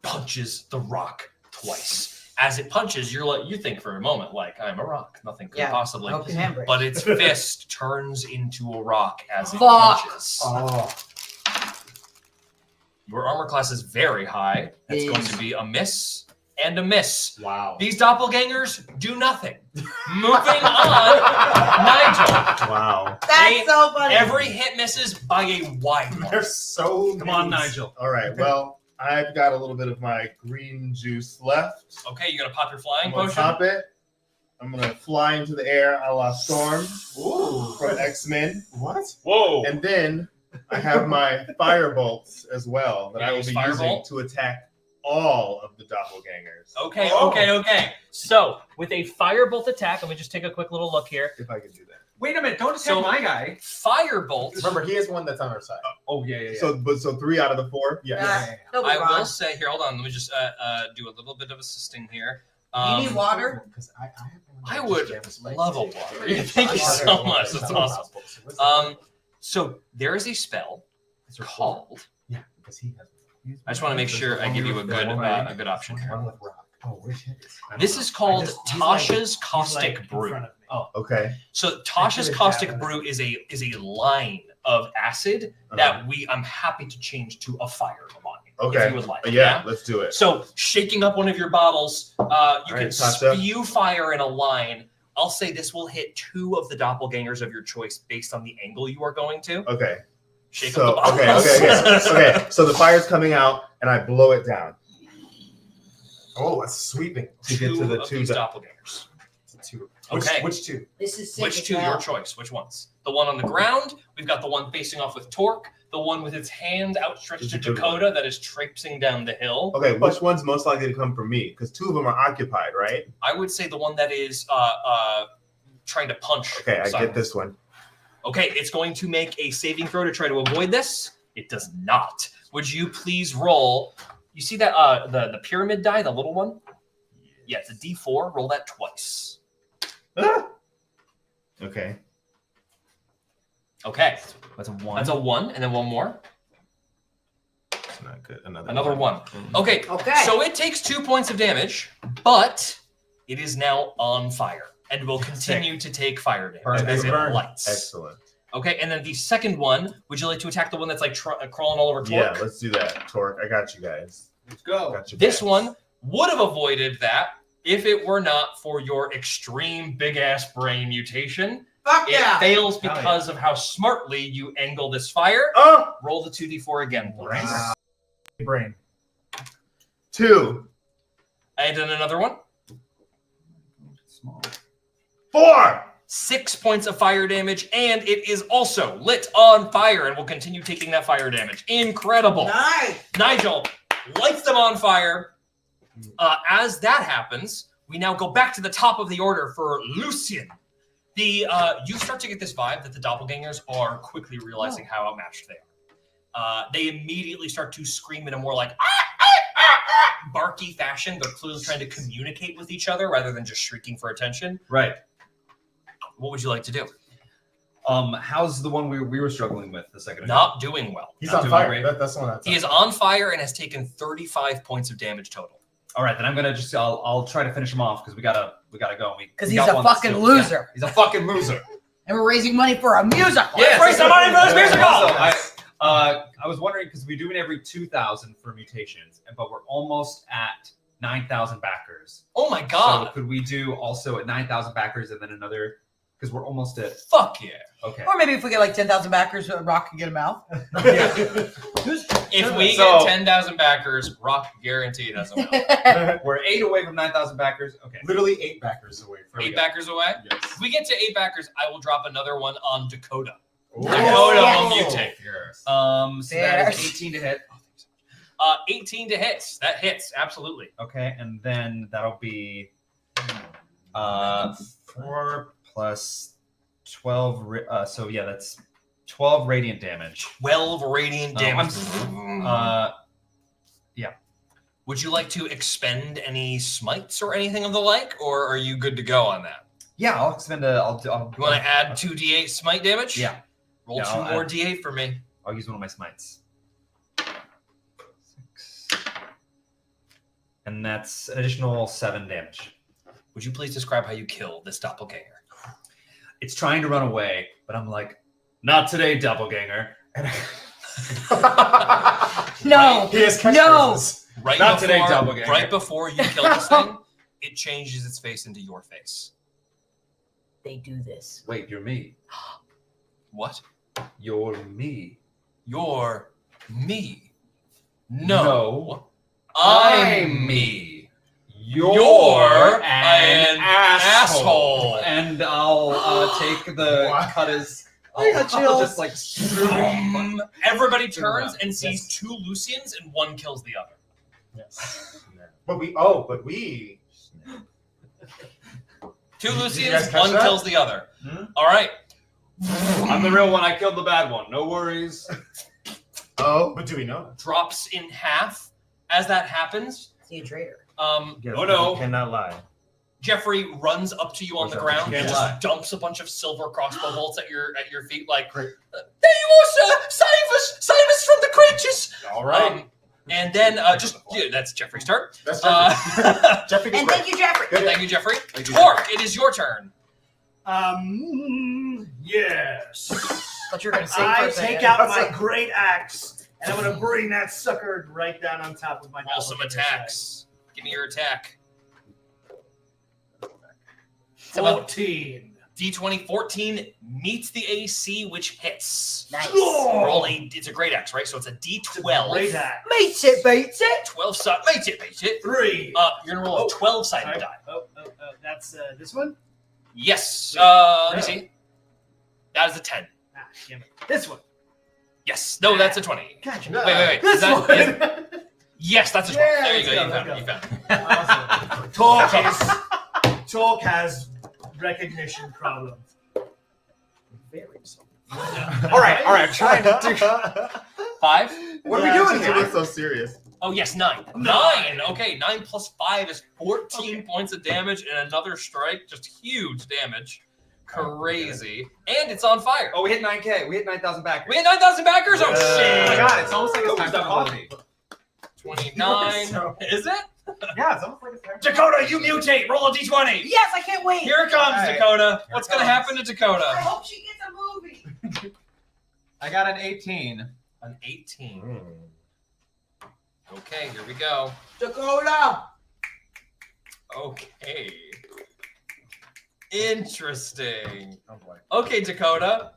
punches the rock twice. As it punches, you think for a moment, I'm a rock. Nothing could possibly. But its fist turns into a rock as it punches. Your armor class is very high. It's going to be a miss and a miss. Wow. These doppelgangers do nothing. Moving on, Nigel. Wow. That's so funny. Every hit misses by a wide margin. They're so Come on, Nigel. All right. Well, I've got a little bit of my green juice left. Okay, you're gonna pop your flying I'm gonna potion. pop it. I'm gonna fly into the air a la Storm from X-Men. What? Whoa. And then I have my fire bolts as well that I will be using Firebolt? to attack all of the doppelgangers. Okay. So, with a firebolt attack, let me just take a quick little look here. If I can do that. Wait a minute! Don't attack my guy. Firebolt. Remember, he is one that's on our side. Oh yeah. So 3 out of the 4. I will say here. Hold on. Let me just do a little bit of assisting here. You need water? I would love a water. Thank you so much. That's awesome. So there is a spell called. Yeah, because he has. I just want to make sure I give you a good option here. One with rock. Oh, where's his? This is called Tasha's Caustic Brew. Oh, okay. So Tasha's Caustic Brew is a line of acid that I'm happy to change to a fire line. Okay. If you would like. Yeah, let's do it. So shaking up one of your bottles, you can Tasha. spew fire in a line. I'll say this will hit 2 of the doppelgangers of your choice based on the angle you are going to. Okay. Shake up the bottles. Okay. So the fire's coming out, and I blow it down. Oh, that's sweeping. To get to the 2 doppelgangers. Okay. Which 2? This is sick Which as 2? hell. Your choice. Which ones? The one on the ground. We've got the one facing off with Torque. The one with its hand outstretched to Dakota that is traipsing down the hill. Okay, which one's most likely to come from me? Because 2 of them are occupied, right? I would say the one that is trying to punch. Okay, I Silas. get this one. Okay, it's going to make a saving throw to try to avoid this. It does not. Would you please roll? You see that the pyramid die, the little one? Yeah, it's a D4. Roll that twice. Ah! Okay. Okay, That's a 1. that's a 1, and then one more. It's not good. Another 1. Mhm. Okay, Okay. so it takes 2 points of damage, but it is now on fire and will continue to take fire damage as it lights. Excellent. Okay, and then the second one, would you like to attack the one that's like crawling all over Torque? Yeah, let's do that. Torque, I got you guys. Let's go. Got you This guys. one would have avoided that if it were not for your extreme big ass brain mutation. Fuck It yeah. fails Hell because of how smartly you angle this fire. Oh! Roll the 2d4 again, please. Wow. Brain. 2. And then another one. Small. 4! 6 points of fire damage, and it is also lit on fire and will continue taking that fire damage. Incredible. Nice. Nigel lights them on fire. As that happens, we now go back to the top of the order for Lucian. You start to get this vibe that the doppelgangers are quickly realizing how outmatched they are. They immediately start to scream in a more like barky fashion. They're clearly trying to communicate with each other rather than just shrieking for attention. Right. What would you like to do? How's the one we were struggling with the second ago? Not doing well. He's Not on doing fire. great. That's the one that's He is on fire and has taken 35 points of damage total. All right, then I'm gonna just I'll try to finish him off because we gotta go. Because We he's got a one fucking still. loser. Yeah, he's a fucking loser. And we're raising money for a musical. Yes, raise some money for this musical! Also, I was wondering because we do it every 2,000 for mutations, but we're almost at 9,000 backers. Oh my god! So could we do also at 9,000 backers and then another? Because we're almost at. Fuck yeah! Okay. Or maybe if we get like 10,000 backers, Rock can get a mouth. If we So- get 10,000 backers, Rock guaranteed has a mouth. We're 8 away from 9,000 backers. Okay. Literally 8 backers away from 8 backers away? Yes. If we get to 8 backers, I will drop another one on Dakota. Ooh. Dakota Yes. will mutate. So that is Yes. 18 to hit. 18 to hits. That hits, absolutely. Okay, and then that'll be 4 plus 12. So yeah, that's 12 radiant damage. 12 radiant damage. Yeah. Would you like to expend any smites or anything of the like, or are you good to go on that? Yeah, I'll expend a. I'll You want to add 2d8 smite damage? Yeah. Roll Yeah, 2 I'll more add- d8 for me. I'll use one of my smites. 6. And that's an additional 7 damage. Would you please describe how you kill this doppelganger? It's trying to run away, but I'm like, not today, doppelganger. And No. He has No. catchphrases. Right Not before, today, doppelganger. Right before you kill this thing, it changes its face into your face. They do this. Wait, you're me. What? You're me. You're me. No. No. I'm me. You're an asshole. And I'll take the What? cut as. I got I'll chills. just like. Everybody turns and sees 2 Lucians and 1 kills the other. Yes. But we. 2 guys Lucians, catch 1 that? kills the other. Hmm? All right. I'm the real one. I killed the bad one. No worries. Oh, but do we know? Drops in half. As that happens, See a traitor. Yes, Oh, no. you cannot lie. Jeffrey runs up to you on the What's up? ground You and can't just lie. dumps a bunch of silver crossbow bolts at your feet, like, Great. "There you are, sir! Save us from the creatures!" All right. And then that's Jeffrey's turn. That's Jeffrey. Jeffrey gets And thank you, Jeffrey. Thank you, Jeffrey. Thank you. Torque, it is your turn. Yes. Thought you were gonna sing for I a second. take out my great axe and I'm gonna bring that sucker right down on top of my. Roll some attacks. Give me your attack. 14. D20 14 meets the AC, which hits. Nice. Roll it's a great axe, right? So it's a D12. Great axe. Beats it, beats it. 12 side. Beat it. 3. You're gonna roll a 12-sided Sorry. die. That's this one. Yes. Let me see. That is a 10. Ah, damn it. This one. Yes. No, that's a 20. Gotcha. Wait. This Is that, one. is- yes, that's a 20. Yeah, There you go. let's You go, found it. Awesome. Talk has recognition problems. Very so. All right. I'm trying to do 5. What are we doing It's here? so serious. Oh yes, 9. 9. Okay, 9 plus 5 is 14 points of damage and another strike. Just huge damage. Crazy. And it's on fire. Oh, we hit 9K. We hit 9,000 backers. We had 9,000 backers. Oh Oh my shit. god, it's almost like it's time for coffee. 29. Is it? Yeah, it's almost like it's time. Dakota, you mutate. Roll a d20. Yes, I can't wait. Here it comes, All right. Dakota. Here What's it gonna comes. happen to Dakota? I hope she gets a movie. I got an 18. An 18. Okay, here we go. Dakota. Okay. Interesting. Oh boy. Okay, Dakota.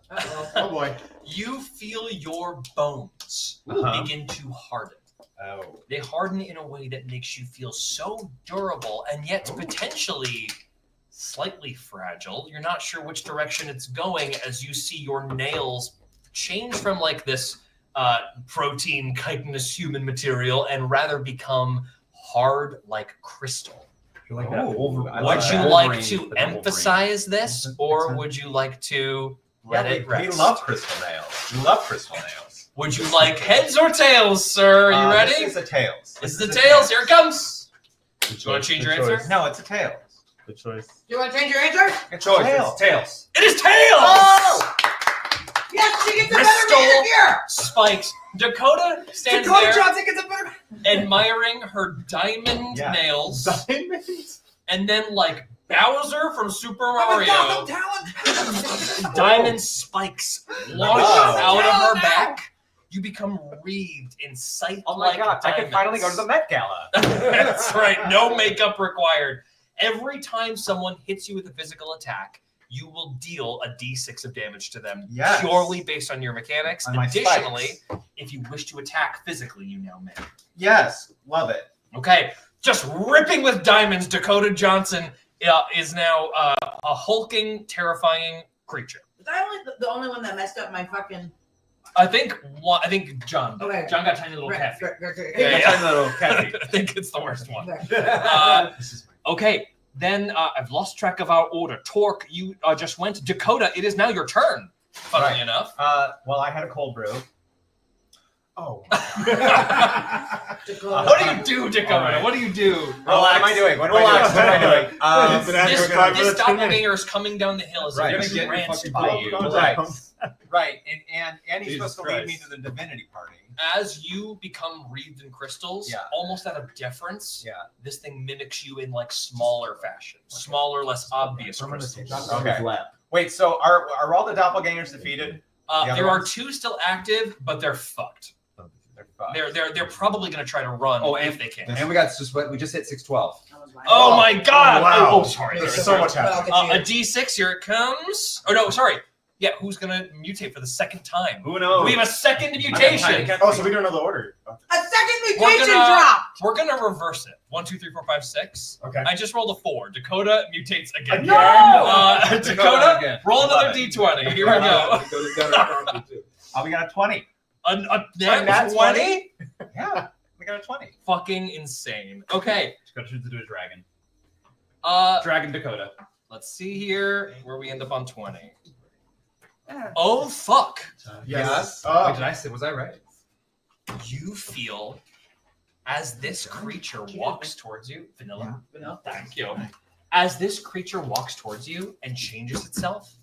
Oh boy. You feel your bones Uh-huh. begin to harden. Oh. They harden in a way that makes you feel so durable and yet potentially slightly fragile. You're not sure which direction it's going as you see your nails change from like this protein chitinous human material and rather become hard like crystal. Like that Wolverine. Would you like to emphasize this, or would you like to let it rest? We love crystal nails. We love crystal nails. Would you like heads or tails, sir? Are you ready? This is a tails. This is the tails. Here it comes. Do you want to change your Good answer? choice. No, it's a tails. Good choice. Do you want to change your answer? Good choice. Tails. It's tails. It is tails. Oh! Yes, she gets a better Crystal manicure. spikes. Dakota stands Dakota there Johnson gets a better. admiring her diamond Yeah. nails, Diamonds. and then like Bowser from Super I'm a Mario, Gotham talent. diamond spikes launch Wow. out of her Now. back. You become wreathed in sight. Oh my god, I can finally go to the Met Gala. That's right. No makeup required. Every time someone hits you with a physical attack, you will deal a d6 of damage to them Yes. purely based on your mechanics. On my Additionally, spikes. if you wish to attack physically, you now may. Yes, love it. Okay, just ripping with diamonds. Dakota Johnson is now a hulking, terrifying creature. Was I the only one that messed up my fucking? I think John. Okay. John got tiny little Right, cat. right, right, right. Yeah, Tiny little cat. I think it's the worst one. Right. Okay, then I've lost track of our order. Torque, you just went. Dakota, it is now your turn. Funnily Right. enough. Well, I had a cold brew. Oh. Dakota. What do you do, Dakota? All right. What do you do? What am I doing? What am I doing? Been after This, a 5 this minutes, doppelganger is coming down the hill as Right. if Gonna he get me ran fucking by by you. you. Right. Right, and he's Jesus supposed to lead me Christ. to the divinity party. As you become wreathed in crystals, Yeah. almost out of deference, Yeah. this thing mimics you in like smaller fashion, smaller, less obvious crystals. Okay. Wait, so are all the doppelgangers defeated? The other There are ones? 2 still active, but they're fucked. They're fucked. They're probably going to try to run Oh, if they can. And we just hit 612. Oh my god! Wow. Oh, sorry. There's sorry, so sorry. much happening. A D6, here it comes. Oh no, sorry. Yeah, who's gonna mutate for the second time? Who knows? We have a second mutation. Oh, so we don't know the order. A second We're mutation gonna- drop. We're gonna reverse it. 1, 2, 3, 4, 5, 6. Okay. I just rolled a 4. Dakota mutates again. Again? Dakota, again. roll Love another it. D20. Here we go. Oh, we got a 20. Nat 20? Yeah, we got a 20. Fucking insane. Okay. Dakota shoots into a dragon. Dragon Dakota. Let's see here where we end up on 20. Oh fuck. Yes. Wait, did I say? Was I right? You feel as this creature walks towards you, Vanilla. Thank you. As this creature walks towards you and changes itself,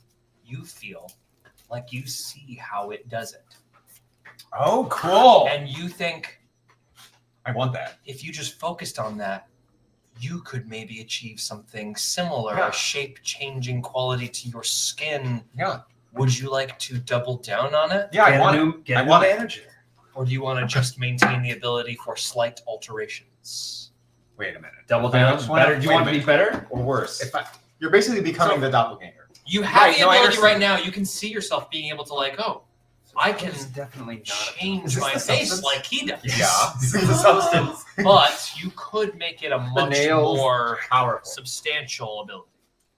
you feel like you see how it does it. Oh, cool. And you think, I want that. if you just focused on that, you could maybe achieve something similar, Yeah. a shape-changing quality to your skin. Yeah. Would you like to double down on it? Yeah, I want Get I want new it. energy. Or do you want to just maintain the ability for slight alterations? Wait a minute. Double I down. just wanna- Better. Do you wait a want to be minute. better or worse? If I, You're basically becoming the doppelganger. You have Right, the no, I ability understand. right now. You can see yourself being able to like, oh, I can definitely change Is this my the face substance? like he does. yeah, this is the substance. But you could make it a much nails more Powerful. substantial ability.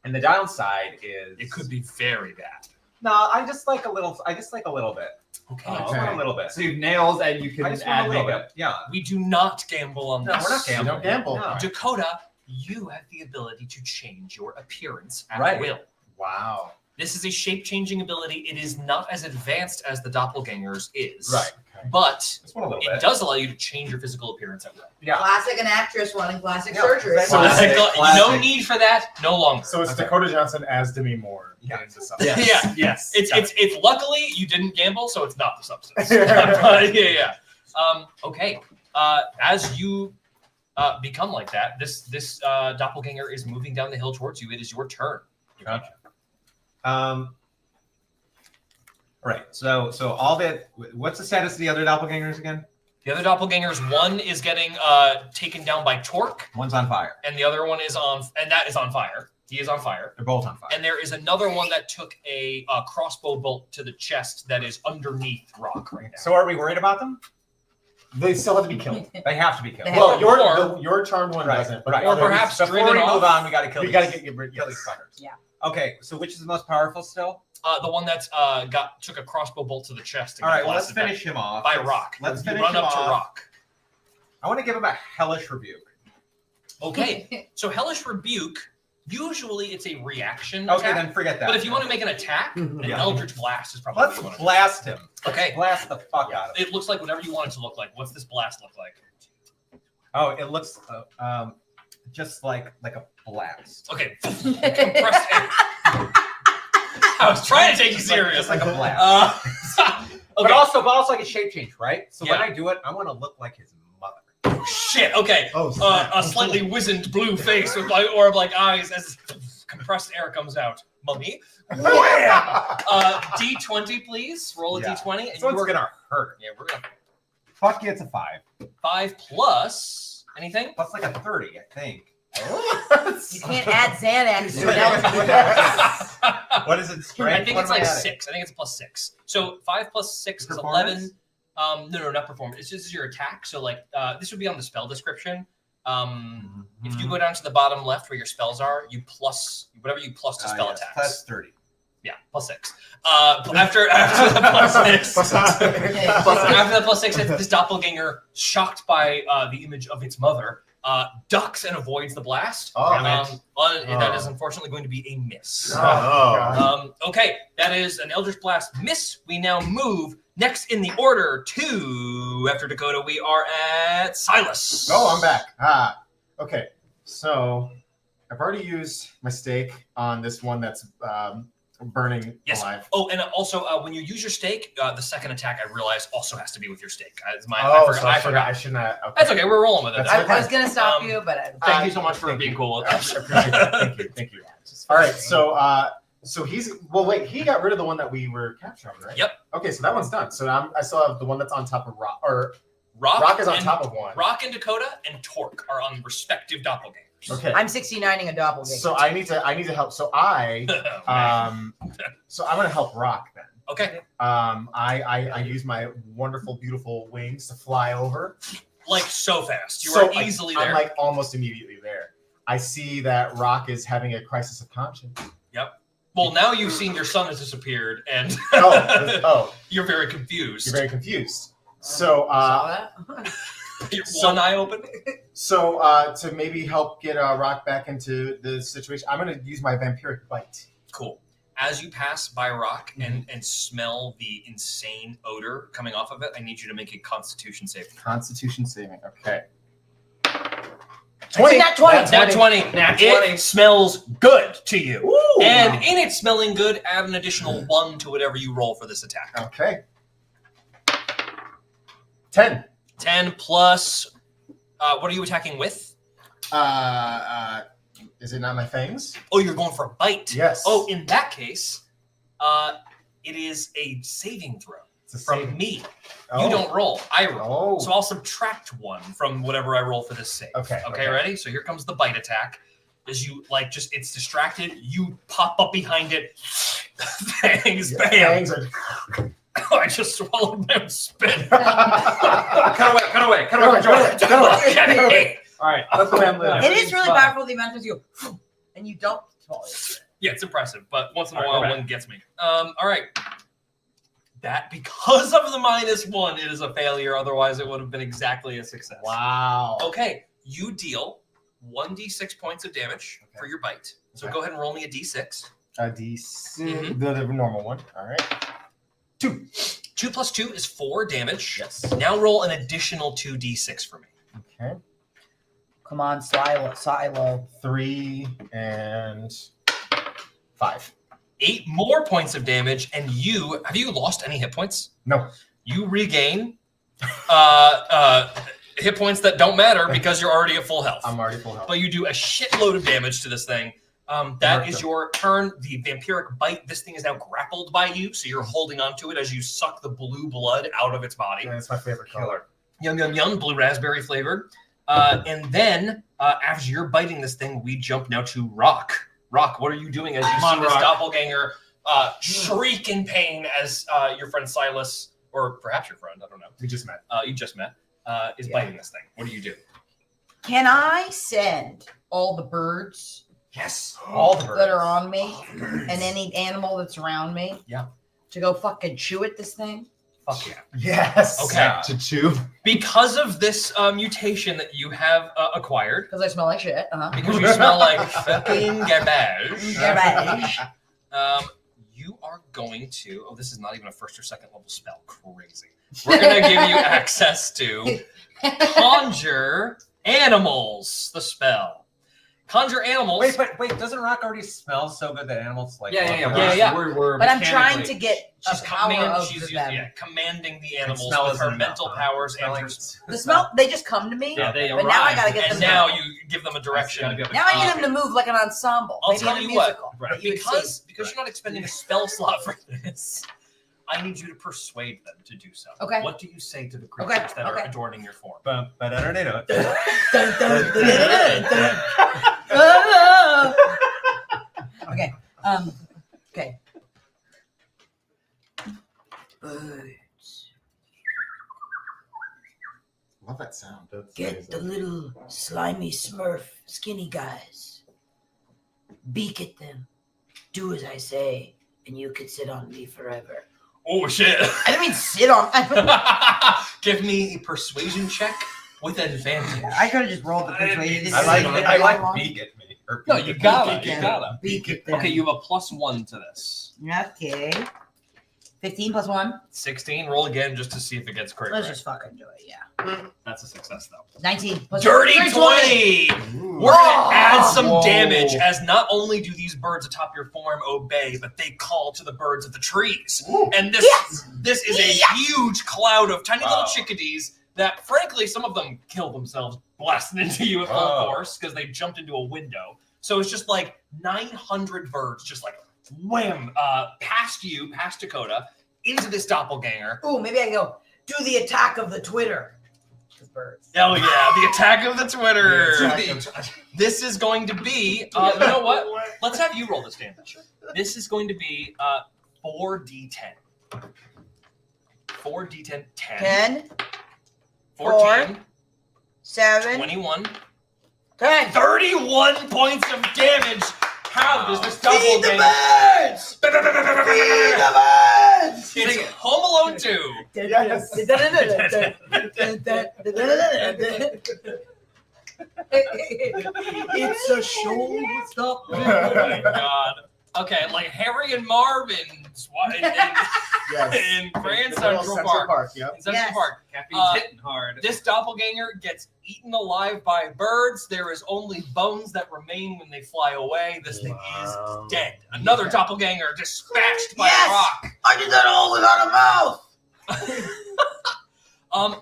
And the downside is It could be very bad. No, I just like a little. I just like a little bit. Okay. I just want a little bit. So you have nails and you I can just want add a little makeup. bit. Yeah. We do not gamble on No, this. we're not You gambling. don't gamble. No. Dakota, you have the ability to change your appearance at Right. will. Wow. This is a shape-changing ability. It is not as advanced as the doppelgangers is. Right. But Just one a little it bit. does allow you to change your physical appearance at will. Yeah. Classic an actress wanting plastic Yeah, surgery. So No classic. need for that. No longer. So it's Okay. Dakota Johnson as Demi Moore. Yeah. in the substance. Yeah. Yes. It's luckily you didn't gamble, so it's not the substance. But, yeah. Okay. As you become like that, this doppelganger is moving down the hill towards you. It is your turn. Gotcha. Right. So all that. What's the status of the other doppelgangers again? The other doppelgangers, one is getting taken down by Torque, One's on fire. and the other one is on, and that is on fire. He is on fire. They're both on fire. And there is another one that took a crossbow bolt to the chest that is underneath Rock right now. So are we worried about them? They still have to be killed. They have to be killed. They Well, Or- your charmed one Right, doesn't, but right. the Or others- perhaps Before driven we off. move on, we got to kill. we these- got to get rid kill of these fuckers. Yeah. Okay. So which is the most powerful still? The one that's took a crossbow bolt to the chest. And All got right. Well, let's blasted back finish him off. by Rock. Let's You finish run him up to off. Rock. I want to give him a hellish rebuke. Okay, so Hellish Rebuke, usually it's a reaction Okay, attack. then forget that. But if you want to make an attack, an Yeah. Eldritch Blast is probably Let's what you want to blast him. Okay. Blast the fuck out of him. It looks like whatever you want it to look like. What's this blast look like? Oh, it looks just like a blast. Okay, compressed air. I was trying to take you serious. Just like a blast. Okay. But also like a shape change, right? So when Yeah. I do it, I want to look like his mother. Shit. Okay. Oh, snap. A slightly wizened blue face with like orb-like eyes as compressed air comes out. Mummy. D20, please. Roll a Yeah. D20. And So you it's are gonna hurt. Yeah, we're gonna Fuck you, it's a 5. 5 plus anything. Plus like a 30, I think. You can't add Xanax to an Eldritch. What is it? I Strength? think What it's am I like adding? 6. I think it's plus 6. So 5 plus 6 is Performance? 11. No, not performance. It's just your attack. So like this would be on the spell description. If you go down to the bottom left where your spells are, you plus whatever you plus to spell Yes, attacks. plus 30. Yeah, plus 6. After the plus 6, Plus after the plus 6, this doppelganger, shocked by the image of its mother, ducks and avoids the blast. That is unfortunately going to be a miss. Okay, that is an Eldritch Blast miss. We now move next in the order to, after Dakota, we are at Silas. Oh, I'm back. Okay. So I've already used my stake on this one that's burning Yes. alive. Oh, and also when you use your stake, the second attack I realize also has to be with your stake. I So forgot. I shouldn't have. Okay. That's okay. We're rolling with it. That's I okay. was gonna stop you, but I Thank you so much for being cool with I us. appreciate it. Thank you. All right. So he's he got rid of the one that we were capturing, right? Yep. Okay, so that one's done. So I still have the one that's on top of Rock, or Rock is on and- top of one. Rock and Dakota and Torque are on respective doppelgangers. Okay. I'm 69ing a doppelganger. So I need to help. So I'm gonna help Rock then. Okay. I use my wonderful, beautiful wings to fly over. Like so fast. You So, are easily I'm there. like almost immediately there. I see that Rock is having a crisis of conscience. Well, now you've seen your son has disappeared, and you're very confused. You're very confused. So Your one eye open. So to maybe help get Rock back into the situation, I'm going to use my vampiric bite. Cool. As you pass by Rock and smell the insane odor coming off of it, I need you to make a Constitution save. Constitution saving. Okay. 20. Nat 20. Nat 20. Nat 20. It smells good to you. Ooh. And in it smelling good, add an additional 1 to whatever you roll for this attack. Okay. 10. 10 plus. What are you attacking with? Is it not my fangs? Oh, you're going for a bite. Yes. Oh, in that case, it is a saving throw from me. You don't roll. I roll. Oh. So I'll subtract 1 from whatever I roll for this save. Okay. Okay, ready? So here comes the bite attack. As you it's distracted, you pop up behind it. Fangs, bam. Fangs are... I just swallowed my own spit. Cut away. All right. Let the man live. It is really powerful the amount of you go, and you don't swallow it. Yeah, it's impressive, but once in a All while right. one gets me. All right. That, because of the -1, it is a failure. Otherwise, it would have been exactly a success. Wow. Okay, you deal 1d6 points of damage Okay. for your bite. So Okay. go ahead and roll me a d6. A D6, Mhm. the normal one. All right. 2. 2 plus 2 is 4 damage. Yes. Now roll an additional 2d6 for me. Okay. Come on, Silo. 3 and 5. 8 more points of damage, and have you lost any hit points? No. You regain hit points that don't matter because you're already at full health. I'm already full health. But you do a shitload of damage to this thing. That is your turn. The vampiric bite. This thing is now grappled by you, so you're holding onto it as you suck the blue blood out of its body. Yeah, that's my favorite color. Yum, yum, yum, blue raspberry flavored. And then, as you're biting this thing, we jump now to Rock. Rock, what are you doing as you see this doppelganger shriek in pain as your friend Silas, or perhaps your friend, I don't know. We just met. You just met, is biting this thing. What do you do? Can I send all the birds Yes, all the birds that are on me and any animal that's around me? Yeah. To go fucking chew at this thing? Fuck yeah. Yes. Okay. To chew. Because of this mutation that you have acquired, Because I smell like shit. because you smell like fucking garbage, Garbage. you are going to. Oh, this is not even a first or second level spell. Crazy. We're going to give you access to Conjure Animals, the spell. Conjure Animals. Wait, doesn't Rock already smell so good that animals like? Yeah. We're But I'm trying to get She's, a power of she's them. commanding the animals smell with isn't her enough, mental huh? powers and her. The smell, they just come to me. Yeah, they But now I arrive, gotta get and them. now you give them a direction. Now I get them to move like an ensemble. I'll Maybe tell in a you what, musical. that you would because see. you're not expending a spell slot for this, I need you to persuade them to do so. Okay. What do you say to the creatures that are adorning your form? Okay. Okay. Birds. Love that sound. That's Get the little slimy smurf skinny guys. Beak at them. Do as I say, and you could sit on me forever. Oh shit! I didn't mean sit on. Give me a persuasion check with advantage. I could have just rolled the persuasion. I like beak at me. Or No, beak you at gotta. me. You gotta. Beak at them. Okay, you have a +1 to this. Okay. 15 plus 1. 16. Roll again just to see if it gets correct. Let's just fucking do it, yeah. That's a success though. 19 plus Dirty 20. 20! We're gonna add some damage as not only do these birds atop your form obey, but they call to the birds of the trees. And this is a huge cloud of tiny little chickadees that, frankly, some of them kill themselves blasting into you at full force because they jumped into a window. So it's just like 900 birds just like wham past you, past Dakota, into this doppelganger. Ooh, maybe I can go do the attack of the Twitter. The birds. Hell yeah, the attack of the Twitter. This is going to be, you know what? Let's have you roll this damage. This is going to be 4d10. 4d10, 10. 14, 4, 7, 21, 10. 31 points of damage. How does this Feed the doppelganger? birds! Feed the birds! It's Home Alone 2. It's a show. Stop. Oh my god. Okay, like Harry and Marvin in Grand Central Park. Yep. In Central Park. Caffeine's hitting hard. This doppelganger gets eaten alive by birds. There is only bones that remain when they fly away. This thing is dead. Another doppelganger dispatched by a rock. I did that all without a mouth.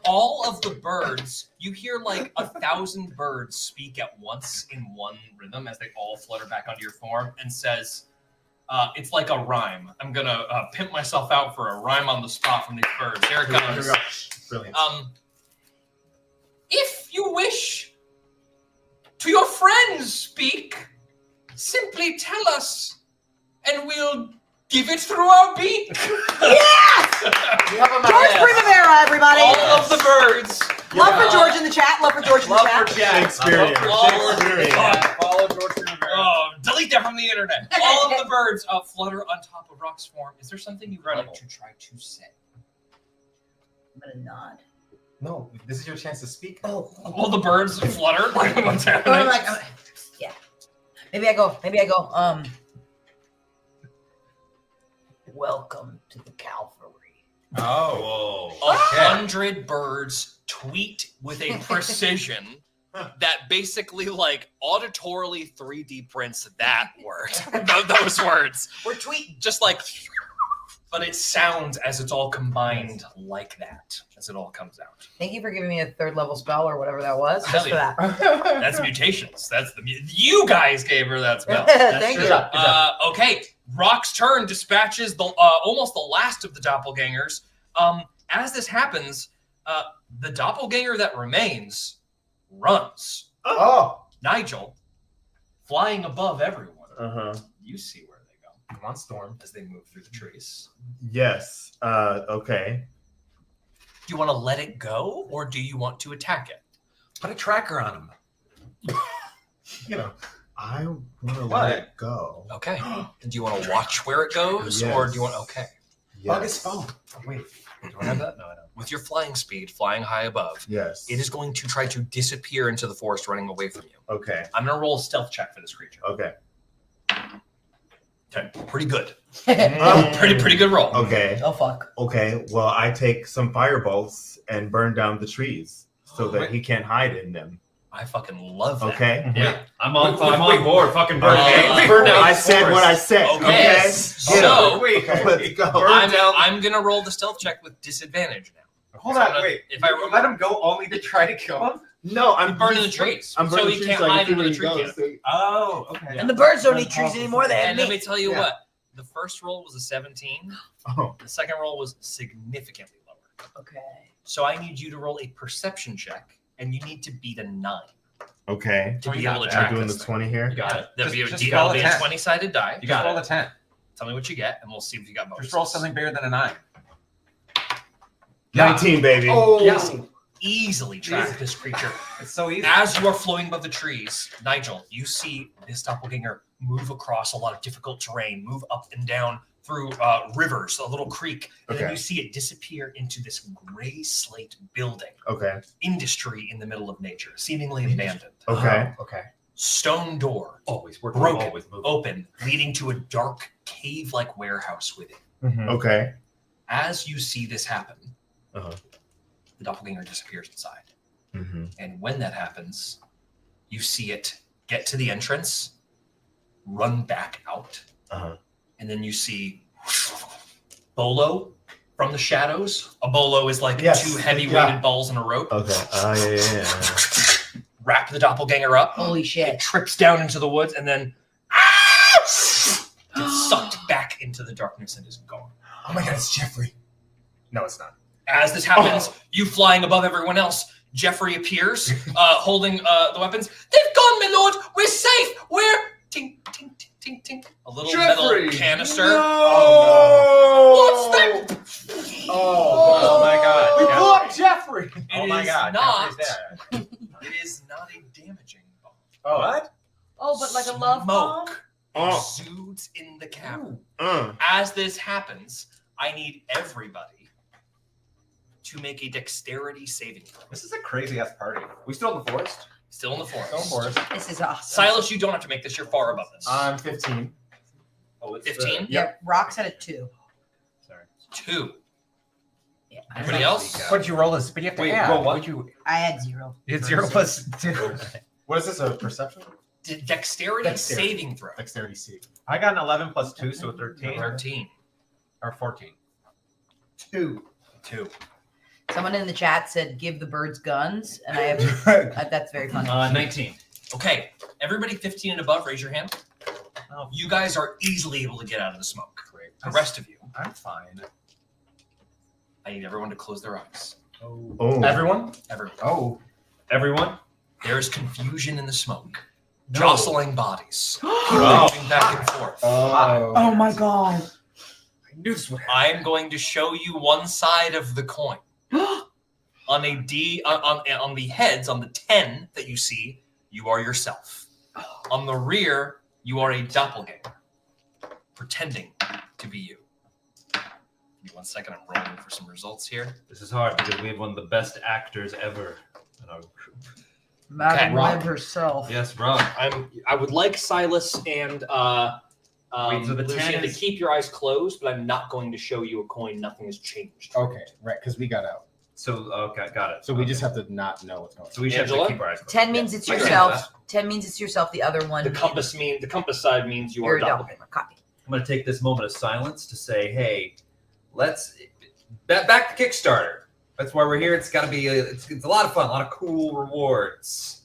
All of the birds, you hear like 1,000 birds speak at once in one rhythm as they all flutter back onto your form and says, it's like a rhyme. I'm gonna pimp myself out for a rhyme on the spot from these birds. Here it comes. Brilliant. If you wish to your friends speak, simply tell us, and we'll give it through our beak. Yes! George Primavera, everybody. All of the birds. Love for George in the chat. Love for George in the chat. Shakespearean. Follow George Primavera. Oh, delete that from the internet. All of the birds flutter on top of Rock's form. Is there something you'd like to try to say? I'm gonna nod. No, this is your chance to speak. Oh, All the birds flutter. Like, what's happening? I'm like, yeah. Maybe I go. Welcome to the cavalry. Oh, A 100 birds tweet with a precision that basically, like, auditorily 3D prints that word. Those words. We're tweeting. Just like, but it sounds as it's all combined like that, as it all comes out. Thank you for giving me a 3rd level spell or whatever that was. Hell Just for yeah. that. That's mutations. That's you guys gave her that spell. Thank you. Okay, Rock's turn dispatches the almost the last of the doppelgangers. As this happens, the doppelganger that remains runs. Oh. Nigel, flying above everyone. You see where they go. Come on, Storm. As they move through the trees. Yes. Okay. Do you want to let it go, or do you want to attack it? Put a tracker on him. You know, I want to let it go. Okay. And do you want to watch where it goes, or do you want? Okay. Yes. Bug his phone. Oh, wait. Do I have that? No, I don't. With your flying speed, flying high above, Yes. it is going to try to disappear into the forest, running away from you. Okay. I'm going to roll a stealth check for this creature. Okay. Okay, pretty good. Pretty good roll. Okay. Oh fuck. Okay. Well, I take some firebolts and burn down the trees so that he can't hide in them. I fucking love that. Okay. Yeah. I'm on board. Fucking burn down. Burn down. I said what I said. Okay. Okay. So let's go. I'm going to roll the stealth check with disadvantage now. Hold So on, I'm gonna- wait. If I let him go only to try to kill him? No, I'm burning the trees. I'm so burning he the can't trees so I hide can see under the where tree he goes. canopy. Oh, okay. And the birds don't need trees anymore. They have And let me me. tell you Yeah. what, the first roll was a 17. Oh. The second roll was significantly lower. Okay. So I need you to roll a perception check, and you need to beat a 9 Okay. to be able to I'm track doing this the thing. 20 here. You got it. That'll be a, Just that'll roll be a a 10. 20-sided die. You got roll a 10. Tell me what you get, and we'll see if you got bonuses. Just roll something bigger than a 9. 19, baby. Oh, Yes. Easily track this creature. It's so easy. As you are floating above the trees, Nigel, you see this doppelganger move across a lot of difficult terrain, move up and down through rivers, a little creek, and then Okay. you see it disappear into this gray slate building. Okay. Industry in the middle of nature, seemingly abandoned. Okay. Okay. Stone door, Always. We're broken, always moving. open, leading to a dark cave-like warehouse within. Okay. As you see this happen, Uh-huh. the doppelganger disappears inside. Mm-hmm. And when that happens, you see it get to the entrance, run back out, Uh-huh. and then you see Bolo from the shadows. A bolo is like Yes. two heavy Yeah. weighted balls in a rope. Okay. Yeah. Wrap the doppelganger up. Holy It shit. trips down into the woods and then gets sucked back into the darkness and is gone. Oh my god, it's Jeffrey. No, it's not. As this happens, you flying above everyone else, Jeffrey appears, holding the weapons. They've gone, my lord. We're safe. We're tink, tink, tink, tink, tink. A little Jeffrey! metal canister. Oh, What's that? Oh my god. We Yeah. blew up Jeffrey. It Oh my is god. not. Jeffrey's there. It is not a damaging bomb. Oh. What? Oh, but like a love bomb? Smoke Oh. exudes in the cavern. Uh. As this happens, I need everybody to make a dexterity saving throw. This is a crazy ass party. We still in the forest? Still in the forest. Still in the forest. This is awesome. Silas, you don't have to make this. You're far above this. I'm 15. Oh, it's 15? Yeah, Rock's at a 2. Sorry. 2. Yeah. Everybody else? What did you roll this? But you have to Wait, add. roll what? What'd you? I had 0. You had 0 plus 2. What is this, a perception? Dexterity Dexterity. saving throw. Dexterity C. I got an 11 plus 2, so 13. 13. Or 14. 2. 2. Someone in the chat said, give the birds guns. And I have, that's very funny. 19. Okay, everybody 15 and above, raise your hand. Oh. You guys are easily able to get out of the smoke. Great. The rest of you, I'm fine. I need everyone to close their eyes. Oh. Everyone? Everyone. Oh. Everyone? There is confusion in the smoke. No. Jostling bodies. Oh. Moving back and forth. Oh my god. I knew this would happen. I'm going to show you one side of the coin. On a D, on the heads, on the 10 that you see, you are yourself. On the rear, you are a doppelganger, pretending to be you. Give me 1 second. I'm rolling for some results here. This is hard because we have one of the best actors ever in our group. Madam Okay, Web herself. Yes, Rob. I would like Silas and Wait, so the 10 Lucian to is- keep your eyes closed, but I'm not going to show you a coin. Nothing has changed. Okay, right, because we got out. So okay, got it. So we just have to not know what's going on. So we should have Angela? to keep our eyes closed. 10 means it's I agree with yourself. 10 means it's yourself. The other one. The compass side means you You're are a a doppelganger. doppelganger. Copy. I'm going to take this moment of silence to say, hey, let's back to Kickstarter. That's why we're here. It's got to be it's a lot of fun, a lot of cool rewards.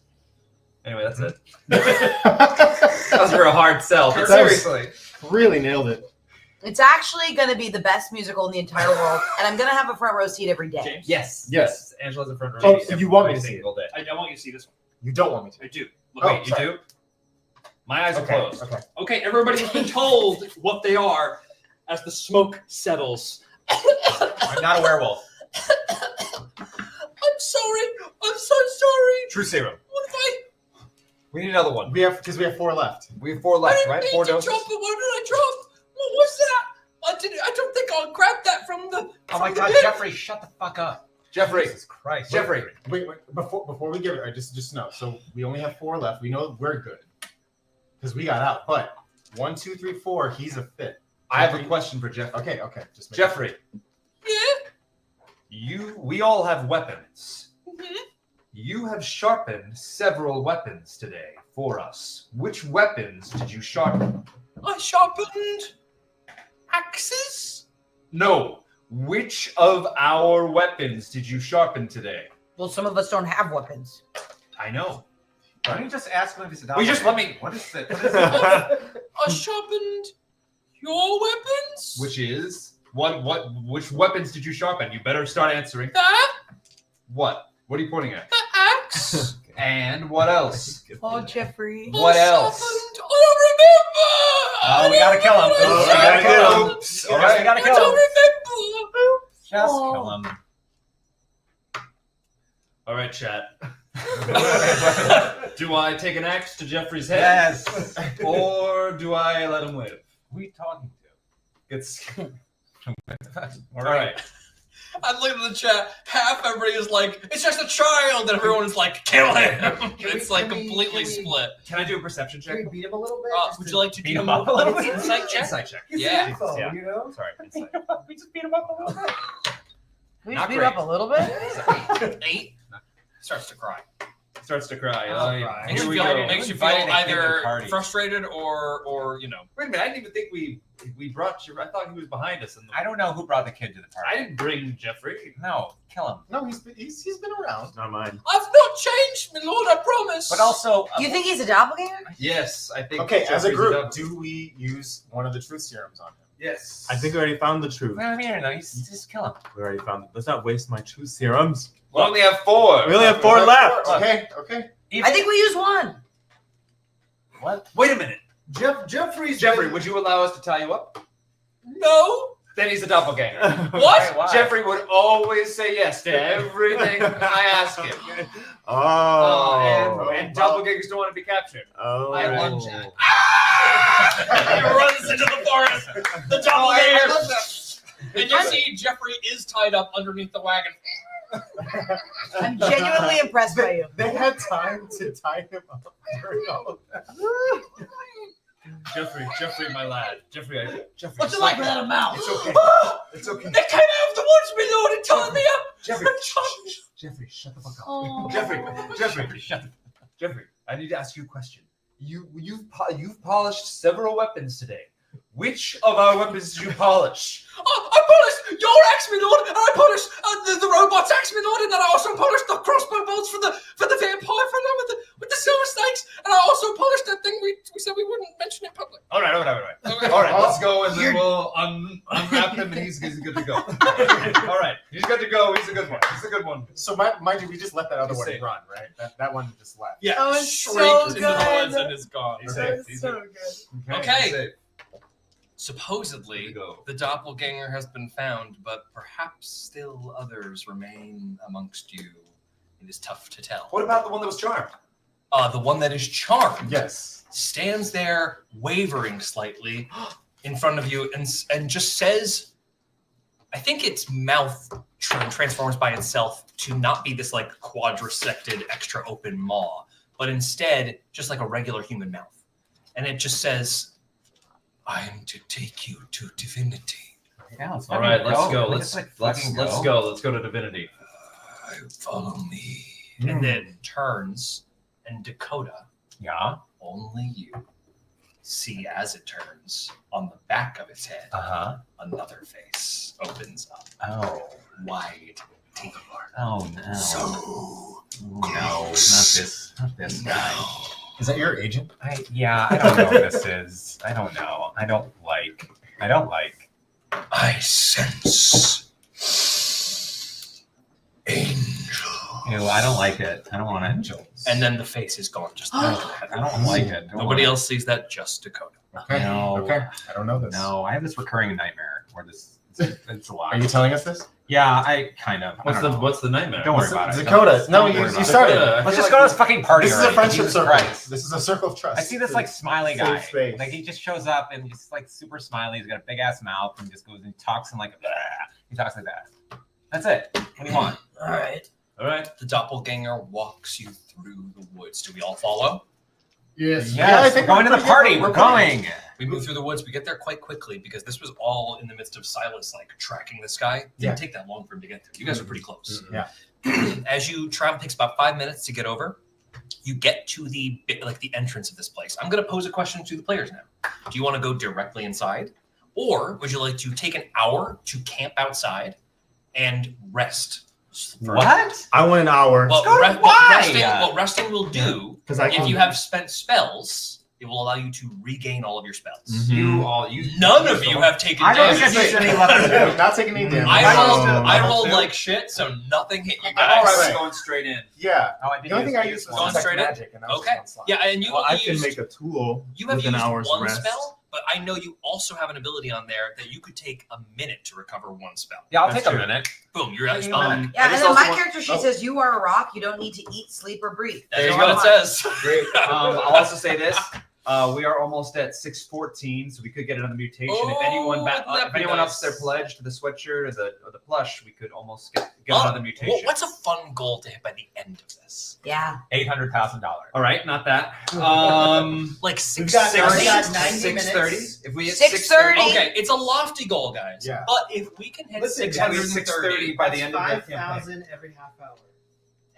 Anyway, that's it. That was for a hard sell, but That was- seriously. Really nailed it. It's actually going to be the best musical in the entire world, and I'm going to have a front row seat every day. James? Yes. Angela's in front row. Oh, so you want me to see single day. I want you to see this one. You don't want me to. I do. Look, Oh, wait, you sorry. do? My eyes are Okay, closed. okay. Okay, everybody's been told what they are as the smoke settles. I'm not a werewolf. I'm sorry. I'm so sorry. True serum. What if I We need another one. We have 4 left. We have 4 left, right? 4 doses. drop it? What did I drop? What was that? I don't think I'll grab that from the. Oh my from the God, bin. Jeffrey, shut the fuck up. Jeffrey. Jesus Christ. Jeffrey. Wait, before we give it, just know. So we only have 4 left. We know we're good because we got out. But 1, 2, 3, 4. He's a fit. I have a question for Jeffrey. Okay. Just make Jeffrey, Yeah. we all have weapons. Mhm. You have sharpened several weapons today for us. Which weapons did you sharpen? I sharpened axes. No. Which of our weapons did you sharpen today? Well, some of us don't have weapons. I know. Why don't you just ask him if he's a Will you just let me- What is it? What is it? I sharpened your weapons. Which is which weapons did you sharpen? You better start answering. That What? What are you pointing at? the axe. And what else? Oh, Jeffrey. What I else? sharpened- I don't remember. Oh, we gotta kill him. I We don't gotta remember. kill him. Oops. All All right, we right. gotta I kill don't him. remember. Just Oh. kill him. All right, chat. Do I take an axe to Jeffrey's head? Yes. Or do I let him live? Who are you talking to? It's All right. I'm looking at the chat. Half everybody is like, it's just a child, and everyone is like, kill him. It's like completely split. Can I do a perception check? beat him a little bit? Would you like to Beat do him up a little bit? insight check? Insight check. Yeah. Yeah. You know? Sorry. Insight. We just beat him up a little bit. Can we Not speed great. up a little bit? 8. Starts to cry. Starts to cry. right. Makes Here you we feel, go. makes you Invited feel a kid to the either party. frustrated or Wait a minute. I didn't even think we brought you. I thought he was behind us. I don't know who brought the kid to the I party. didn't bring Jeffrey. No, kill him. No, he's been around. Not mine. I've not changed, my lord, I promise. But also, You think he's a doppelganger? Yes, I think. Okay, as a Jeffrey's group, done. do we use one of the truth serums on him? Yes. I think we already found the truth. well, no, just kill him. We already found it. Let's not waste my truth serums. We only have 4. We only have 4 left. Okay. I think we use one. What? Wait a minute. Jeffrey's Jeffrey, would you allow us to tie you up? No. Then he's a doppelganger. What? Why? Jeffrey would always say yes to everything I ask him. And doppelgangers don't want to be captured. Oh. I lunge at. He runs into the forest. The doppelganger. And you see Jeffrey is tied up underneath the wagon. I'm genuinely impressed by you. They had time to tie him up during all of that. Jeffrey, my lad. Jeffrey. What's it like without a mouth? It's okay. It's okay. They came out of the woods, my lord, and tied me up. Jeffrey, shut the fuck up. Oh. Jeffrey, I need to ask you a question. You've polished several weapons today. Which of our weapons did you polish? I polished your axe, my lord, and I polished the robot's axe, my lord, and then I also polished the crossbow bolts for the vampire fellow with the silver snakes, and I also polished that thing we said we wouldn't mention in public. All right. All right, let's go and then we'll unwrap him and he's good to go. All right, he's good to go. He's a good one. So mind you, we just let that other He's one safe. run, right? That one just left. Yeah, Oh, it's so shrieked into the good. woods and is gone. He's safe. That's so good. Okay. He's safe. Supposedly, Here we go. the doppelganger has been found, but perhaps still others remain amongst you. It is tough to tell. What about the one that was charmed? The one that is charmed Yes. stands there, wavering slightly in front of you, and just says, I think its mouth transforms by itself to not be this like quadrisected, extra open maw, but instead just like a regular human mouth. And it just says, "I am to take you to divinity." Yeah, let's All right, let's go. Let's Let's go. Let's go to divinity. Follow me. And then turns, and Dakota, Yeah. only you see as it turns on the back of its head, another face opens up, Oh. wide, deep. Oh no. So no, not this guy. Is that your agent? I don't know what this is. I don't know. I don't like. I sense angel. Ew, I don't like it. I don't want angels. And then the face is gone. Just I don't like it. Nobody else sees that. Just Dakota. Okay. No. Okay. I don't know this. No, I have this recurring nightmare where it's a lot. Are you telling us this? Yeah, I kind of. What's the nightmare? Don't worry about it. Dakota. No, Don't you worry about it. started. Let's just go to this fucking party. This is a already. friendship Jesus circle. Christ. This is a circle of trust. I see this like smiley Safe guy. space. Like he just shows up and he's like super smiley. He's got a big ass mouth and just goes and talks and like he talks like that. That's it. What do you want? All right. All right. The doppelganger walks you through the woods. Do we all follow? Yes. Yes, I think we're going to we're the pretty party. good. We're We're going. We move through the woods. We get there quite quickly because this was all in the midst of Silas like tracking this guy. Didn't Yeah. take that long for him to get there. You guys are pretty close. Yeah. As you travel, takes about 5 minutes to get over. You get to the entrance of this place. I'm going to pose a question to the players now. Do you want to go directly inside, or would you like to take an hour to camp outside and rest? What? I want an hour. Well, Why? what resting will do, Because I if can. you have spent spells, it will allow you to regain all of your spells. You None of you have taken I don't damage. think any left to do. Not taking any damage. I rolled like shit, so nothing hit you guys. I'm all right with going straight in. Yeah. Oh, I did The only thing I use used was Going detect straight in? magic, and that was Okay. one slot. Yeah, and you Well, I only can used, make a tool you have with an used hour's one rest. spell, but I know you also have an ability on there that you could take a minute to recover one spell. Yeah, I'll That's take a true. minute. Boom, you're out. Yeah, I and just then also my want- character sheet says you are a rock. You don't need to eat, sleep, or breathe. That's There you what go. it says. Great. I'll also say this. We are almost at 6:14, so we could get another mutation. Oh, if anyone nice. ups their pledge to the sweatshirt or the plush, we could almost get Oh, another mutation. What's a fun goal to hit by the end of this? Yeah. $800,000? All right, not that. Like We've got 6:30? 90 minutes. 6:30. If we hit 6:30. Okay, it's a lofty goal, guys. Yeah. But if we can hit Listen, 630, by the end of the campaign. 5,000 every half hour.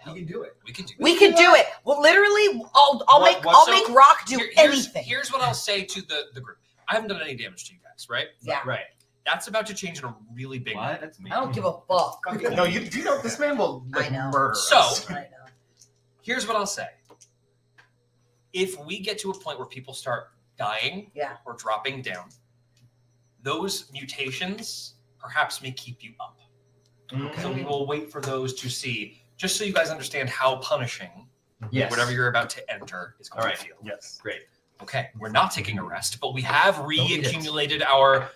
You can do it. we can do We could do it. Well, literally, I'll make Rock do anything. Here's what I'll say to the group. I haven't done any damage to you guys, right? Yeah. Right. That's about to change in a really big way. What? That's me. I don't give a fuck. No, you know this man will I know. murder So- us. I know. Here's what I'll say. If we get to a point where people start dying Yeah. or dropping down, those mutations perhaps may keep you up. So we will wait for those to see, just so you guys understand how punishing Yes. whatever you're about to enter is going All right. to feel. Yes. Great. Okay, we're not taking a rest, but we have eat it. re-accumulated our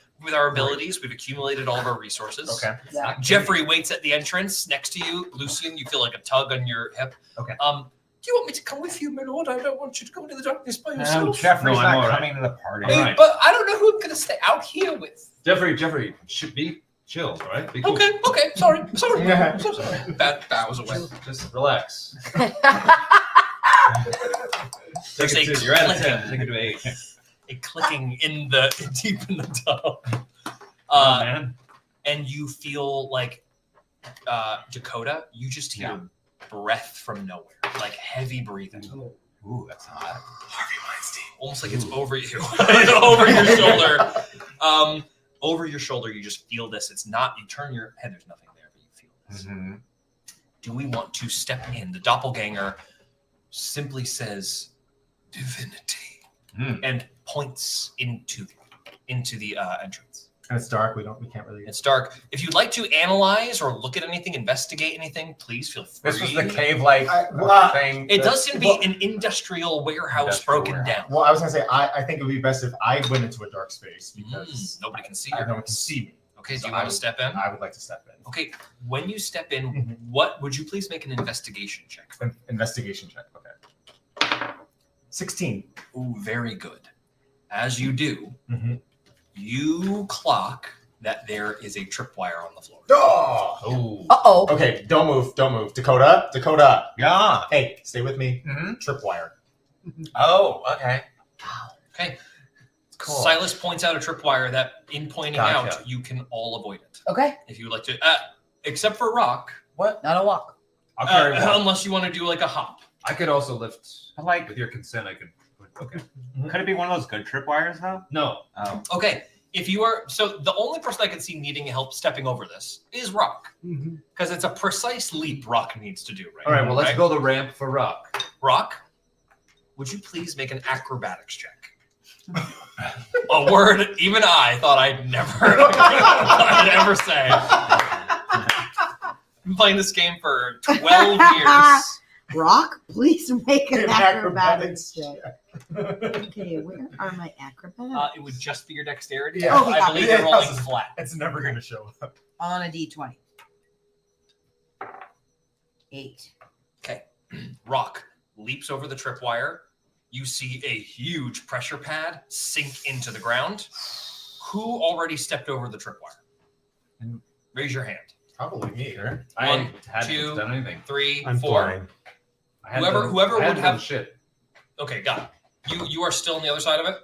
abilities. We've accumulated all of our resources. Okay. Yeah. Jeffrey waits at the entrance next to you. Lucian, you feel like a tug on your hip. Okay. Do you want me to come with you, my lord? I don't want you to go into the darkness by yourself. No, Jeffrey's No, I'm not all right. coming to the party. Hey, Alright. but I don't know who I'm going to stay out here with. Jeffrey, should be chill, all right? Be cool. Okay, sorry. Yeah. I'm so sorry. That was away. Just relax. There's Take a it to, you're at a clicking. 10. Take it to 8. A clicking in the deep in the tunnel. Oh, man. And you feel like Dakota, you just hear breath from nowhere, like heavy breathing. Ooh, that's hot. Almost like it's over you, over your shoulder. Over your shoulder, you just feel this. It's not, you turn your head, there's nothing there, but you feel this. Mm-hmm. Do we want to step in? The doppelganger simply says divinity and points into the entrance. And it's dark. We can't really. It's dark. If you'd like to analyze or look at anything, investigate anything, please feel free. This was the cave-like thing. It does seem to be an industrial warehouse broken down. Well, I was gonna say I think it would be best if I went into a dark space because nobody can see no you. one can see me. Okay, So do you want to step in? I would like to step in. Okay, when you step in, what would you please make an investigation check? An investigation check. Okay. 16. Ooh, very good. As you do, Mm-hmm. you clock that there is a tripwire on the floor. Oh. Uh-oh. Okay, don't move. Don't move. Dakota. Dakota. Yeah. Hey, stay with me. Mm-hmm. Tripwire. Oh, okay. Okay. Cool. Silas points out a tripwire that, in pointing Gotcha. out, you can all avoid it. Okay. If you would like to, except for Rock, What? Not a walk. I'll carry one. unless you want to do like a hop. I could also lift. I like. With your consent, I could. Okay. Could it be one of those good tripwires though? No. Oh. Okay. If you are so, the only person I can see needing help stepping over this is Rock, because it's a precise leap Rock needs to do right All right. now, Well, let's okay? build a ramp for Rock. Rock, would you please make an acrobatics check? A word even I thought I'd ever say. I've been playing this game for 12 years. Rock, please make an An acrobatics acrobatics check. Okay, where are my acrobatics? It would just be your dexterity. Yeah. Oh, I believe yeah. you're rolling flat. It's never going to show up. On a D20. 8. Okay. Rock leaps over the tripwire. You see a huge pressure pad sink into the ground. Who already stepped over the tripwire? Raise your hand. Probably me, right? I One, hadn't two, done anything. 3, I'm 4. flying. I hadn't Whoever- done- whoever I would hadn't done have- shit. Okay, got it. You are still on the other side of it?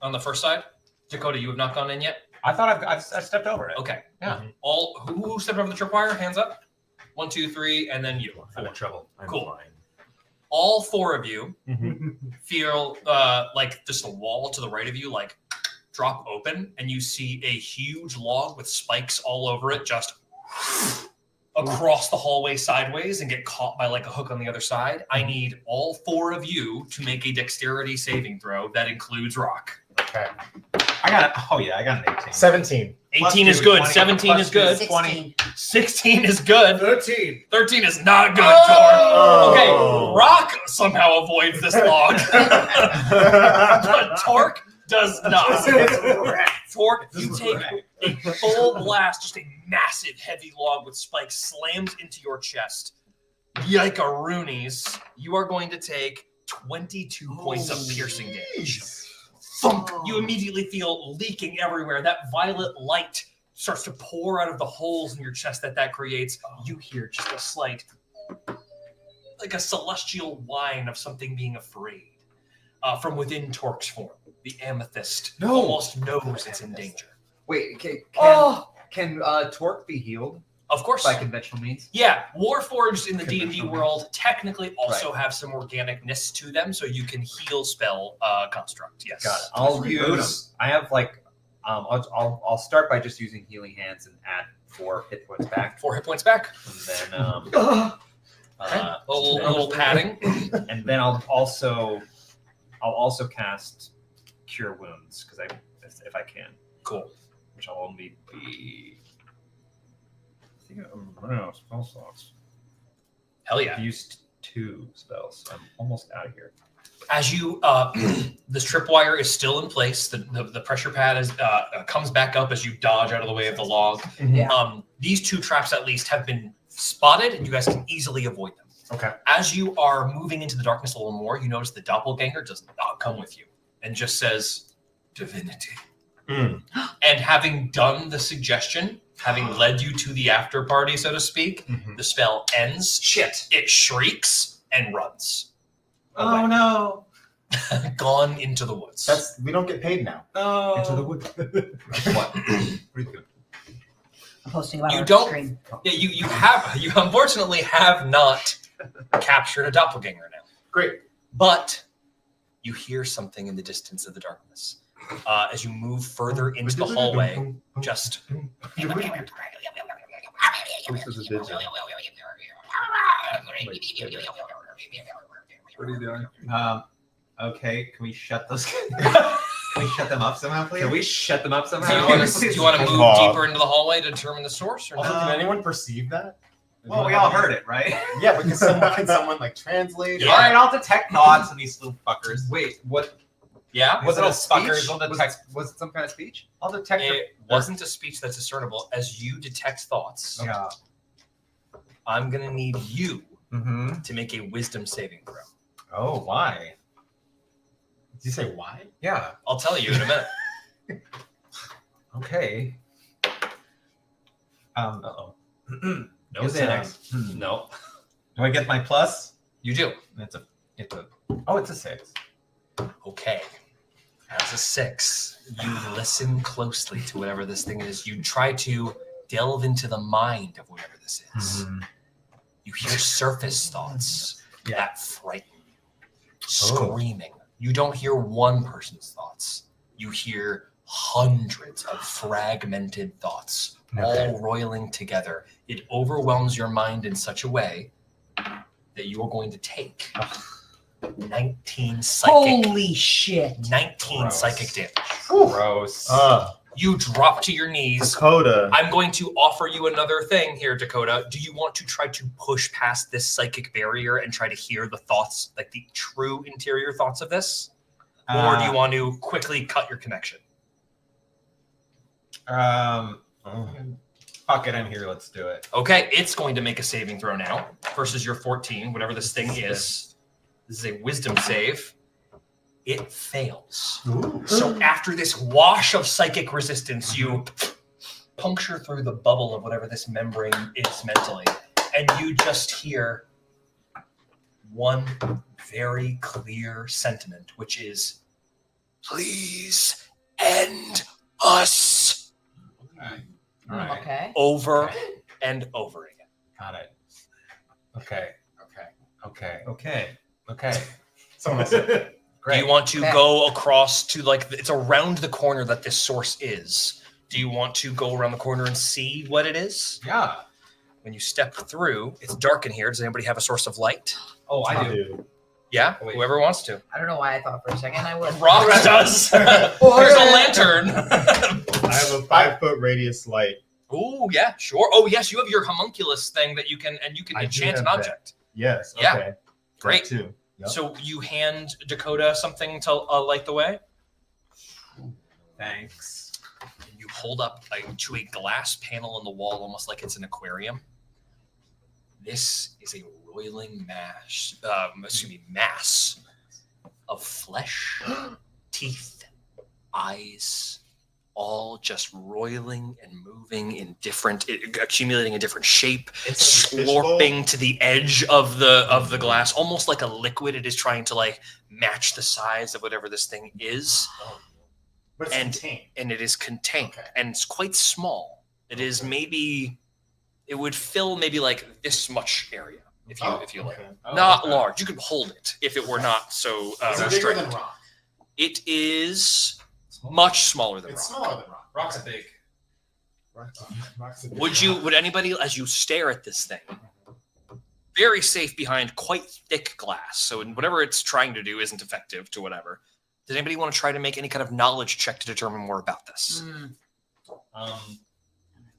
On the first side? Dakota, you have not gone in yet? I thought I stepped over it. Okay. Yeah. All who stepped over the tripwire? Hands up. 1, 2, 3, and then you. I'm in trouble. I'm Cool. flying. All 4 of you Mhm. feel like just a wall to the right of you, like drop open, and you see a huge log with spikes all over it, just across the hallway sideways, and get caught by like a hook on the other side. I need all 4 of you to make a dexterity saving throw. That includes Rock. Okay. I got it. Oh yeah, I got an 18. 17. 18 is two, good. 20, 17 is good. 16. 16 is good. 13. 13 is not good, Oh. Torque. Okay, Rock somehow avoids this log, but Torque does not. Torque, you take a full blast, just a massive heavy log with spikes slams into your chest. Yike-a-roonies. You are going to take 22 points of piercing damage. Thump! You immediately feel leaking everywhere. That violet light starts to pour out of the holes in your chest that creates. You hear just a slight, like a celestial whine of something being afraid. From within Torque's form, the amethyst almost knows it's in danger. Wait, can Torque be healed Of course. by conventional means? Yeah, Warforged in the D&D Conventional world technically also have some organicness to them, so you can heal spell construct. Yes. Got it. I'll use. I have like. I'll start by just using healing hands and add 4 hit points back, 4 hit points back. and then A little padding. and then I'll also cast Cure Wounds because if I can, Cool. which I'll only be. I think I'm running out of spell slots. Hell yeah. I've used 2 spells. I'm almost out of here. As you, this tripwire is still in place. The pressure pad is comes back up as you dodge out of the way of the log. Yeah. These 2 traps at least have been spotted, and you guys can easily avoid them. Okay. As you are moving into the darkness a little more, you notice the doppelganger does not come with you and just says, "Divinity." Mm. And having done the suggestion, having led you to the after party, so to speak, Mhm. the spell ends. Shit! It shrieks and runs. Oh no! Gone into the woods. We don't get paid now. No! Into the woods. What? Pretty good. I'm posting about You our don't- screen. Yeah, you unfortunately have not captured a doppelganger now. Great. But you hear something in the distance of the darkness. As you move further into the hallway, just What are you doing? Okay, can we shut those? Can we shut them up somehow, please? Can we shut them up do somehow? you want to move Bob. deeper into the hallway to determine the source or Also, not? can anyone perceive that? Well, we all heard it, right? Yeah, but can someone like translate? Yeah. All right, I'll detect thoughts of these little fuckers. Wait, what? Yeah? Was it a fuckers? speech? I'll detect. Was it some kind of speech? I'll detect. It wasn't a speech that's discernible. As you detect thoughts, Yeah. I'm going to need you Mm-hmm. to make a wisdom saving throw. Oh, why? Did you say why? Yeah. I'll tell you in a minute. Okay. Uh-oh. No six. No. Do I get my plus? You do. It's a 6. Okay. As a 6, you listen closely to whatever this thing is. You try to delve into the mind of whatever this is. You hear surface thoughts that frighten you. Screaming. You don't hear one person's thoughts. You hear hundreds of fragmented thoughts, all roiling together. It overwhelms your mind in such a way that you are going to take 19 psychic. Holy shit. 19 psychic damage. Gross. You drop to your knees. Dakota. I'm going to offer you another thing here, Dakota. Do you want to try to push past this psychic barrier and try to hear the thoughts, like the true interior thoughts of this? Or do you want to quickly cut your connection? Fuck it, I'm here. Let's do it. Okay, it's going to make a saving throw now versus your 14, whatever this thing is. This is a wisdom save. It fails. So after this wash of psychic resistance, you puncture through the bubble of whatever this membrane is mentally, and you just hear one very clear sentiment, which is, please end us. All right. Okay. Over and over again. Got it. Okay. Someone else said, Do you want to go across to, like, it's around the corner that this source is. Do you want to go around the corner and see what it is? Yeah. When you step through, it's dark in here. Does anybody have a source of light? Oh, I do. Yeah? Wait. Whoever wants to. I don't know why I thought for a second I would. Rock does. There's a lantern. I have a 5-foot radius light. Oh, yeah, sure. Oh, yes, you have your homunculus thing that you can I do enchant an have object. Yes. Yeah. Okay. Great. That too. Yep. So you hand Dakota something to light the way? Thanks. And you hold up to a glass panel on the wall, almost like it's an aquarium. This is a roiling mass of flesh, teeth, eyes, all just roiling and moving in different, accumulating a different shape, slurping to the edge of the glass, almost like a liquid. It is trying to like match the size of whatever this thing is. but it's contained. And it is contained, Okay. and it's quite small. It is maybe, it would fill maybe like this much area if you like. Not large. You could hold it if it were not so Is it bigger restricted. than rock? It is much smaller than It's rock. smaller than rock. Rock's big. Rock's a big Would anybody, as you stare at this thing, very safe behind quite thick glass, so whatever it's trying to do isn't effective to whatever. Does anybody want to try to make any kind of knowledge check to determine more about this?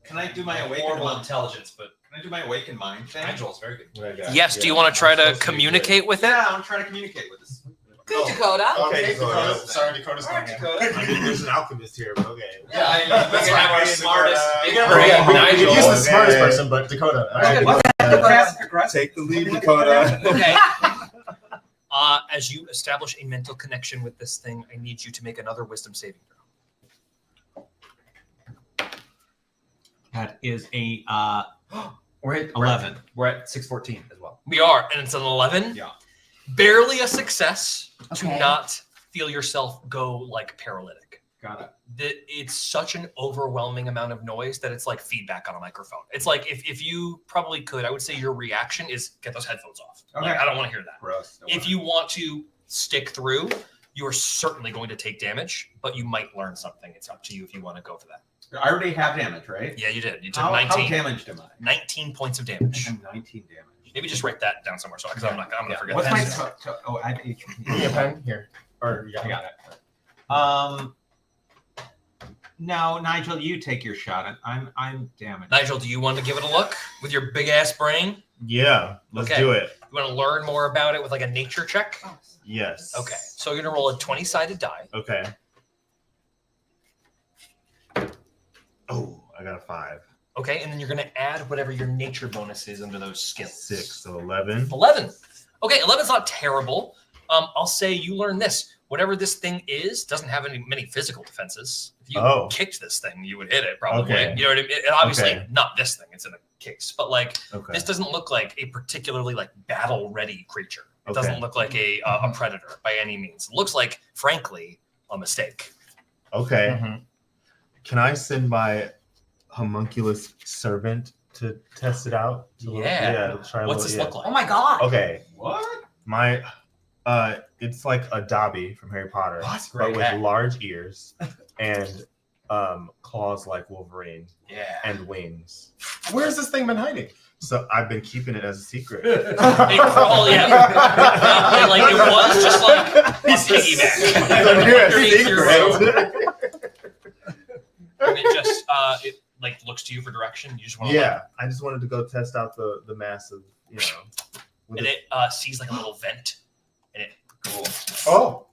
Can I do my awakened Horrible mind? intelligence, but Can I do my awakened mind thing? Nigel's very good. Yes. Do you want to try to communicate with it? Yeah, I'm trying to communicate with this. Good, Dakota. Okay, Dakota. Dakota. Sorry, Dakota's All right, going Dakota. I mean, there's an alchemist here, but okay. Yeah, I mean, we That's can have fine. our smartest. Dakota. We can Bring have it, our- Nigel. He's the smartest Okay. person, but Dakota. All All right. right, take the lead, Dakota. Okay. As you establish a mental connection with this thing, I need you to make another wisdom saving throw. That is a We're at 11. We're at 614 as well. We are, and it's an 11. Yeah. Barely a success to Okay. not feel yourself go like paralytic. Got it. It's such an overwhelming amount of noise that it's like feedback on a microphone. It's like if you probably could, I would say your reaction is get those headphones off. Okay. Like, I don't want to hear that. Gross. If you want to stick through, you are certainly going to take damage, but you might learn something. It's up to you if you want to go for that. I already have damage, right? Yeah, you did. You took How 19. damaged am I? 19 points of damage. I'm 19 damage. Maybe just write that down somewhere, so because I'm gonna forget. What's that. my oh, I have HP. Give me a pen here. Or I got it. No, Nigel, you take your shot. I'm damaged. Nigel, do you want to give it a look with your big ass brain? Yeah, let's Okay. do it. You want to learn more about it with like a nature check? Yes. Okay, so you're gonna roll a 20-sided die. Okay. Oh, I got a 5. Okay, and then you're gonna add whatever your nature bonus is under those skills. 6, so 11. 11. Okay, 11's not terrible. I'll say you learn this. whatever this thing is doesn't have many physical defenses. If you kicked this thing, you would hit it probably. Okay. You know what I mean? And obviously Okay. not this thing, it's in a case, but like Okay. this doesn't look like a particularly like battle ready creature. It Okay. doesn't look like a predator by any means. It looks like, frankly, a mistake. Okay. Mhm. Can I send my homunculus servant to test it out? Yeah. Try What's this look like? Oh my god. Okay. What? My it's like a Dobby from Harry Potter, What? but with Great. large ears and claws like Wolverine Yeah. and wings. Where's this thing been hiding? So I've been keeping it as a secret. It crawled, yeah. And, like it was just like a piggyback. Underneath your robe. And it just it like looks to you for direction. You just want to Yeah, I just wanted to go test out the massive, you know. with and it. it sees like a little vent, and it Oh,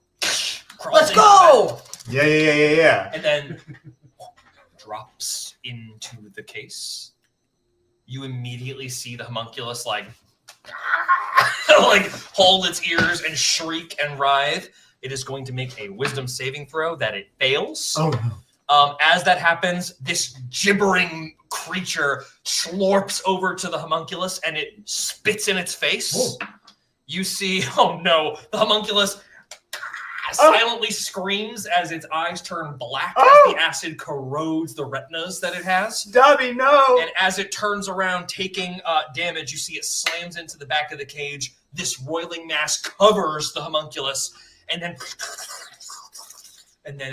crawls Let's in, go. Yeah. and then drops into the case. You immediately see the homunculus like like hold its ears and shriek and writhe. It is going to make a wisdom saving throw that it fails. oh no. As that happens, this gibbering creature slurps over to the homunculus and it spits in its face. Whoa. You see, oh no, the homunculus silently screams as its eyes turn black as the acid corrodes the retinas that it has. Dobby, no! And as it turns around, taking damage, you see it slams into the back of the cage. This roiling mass covers the homunculus, and then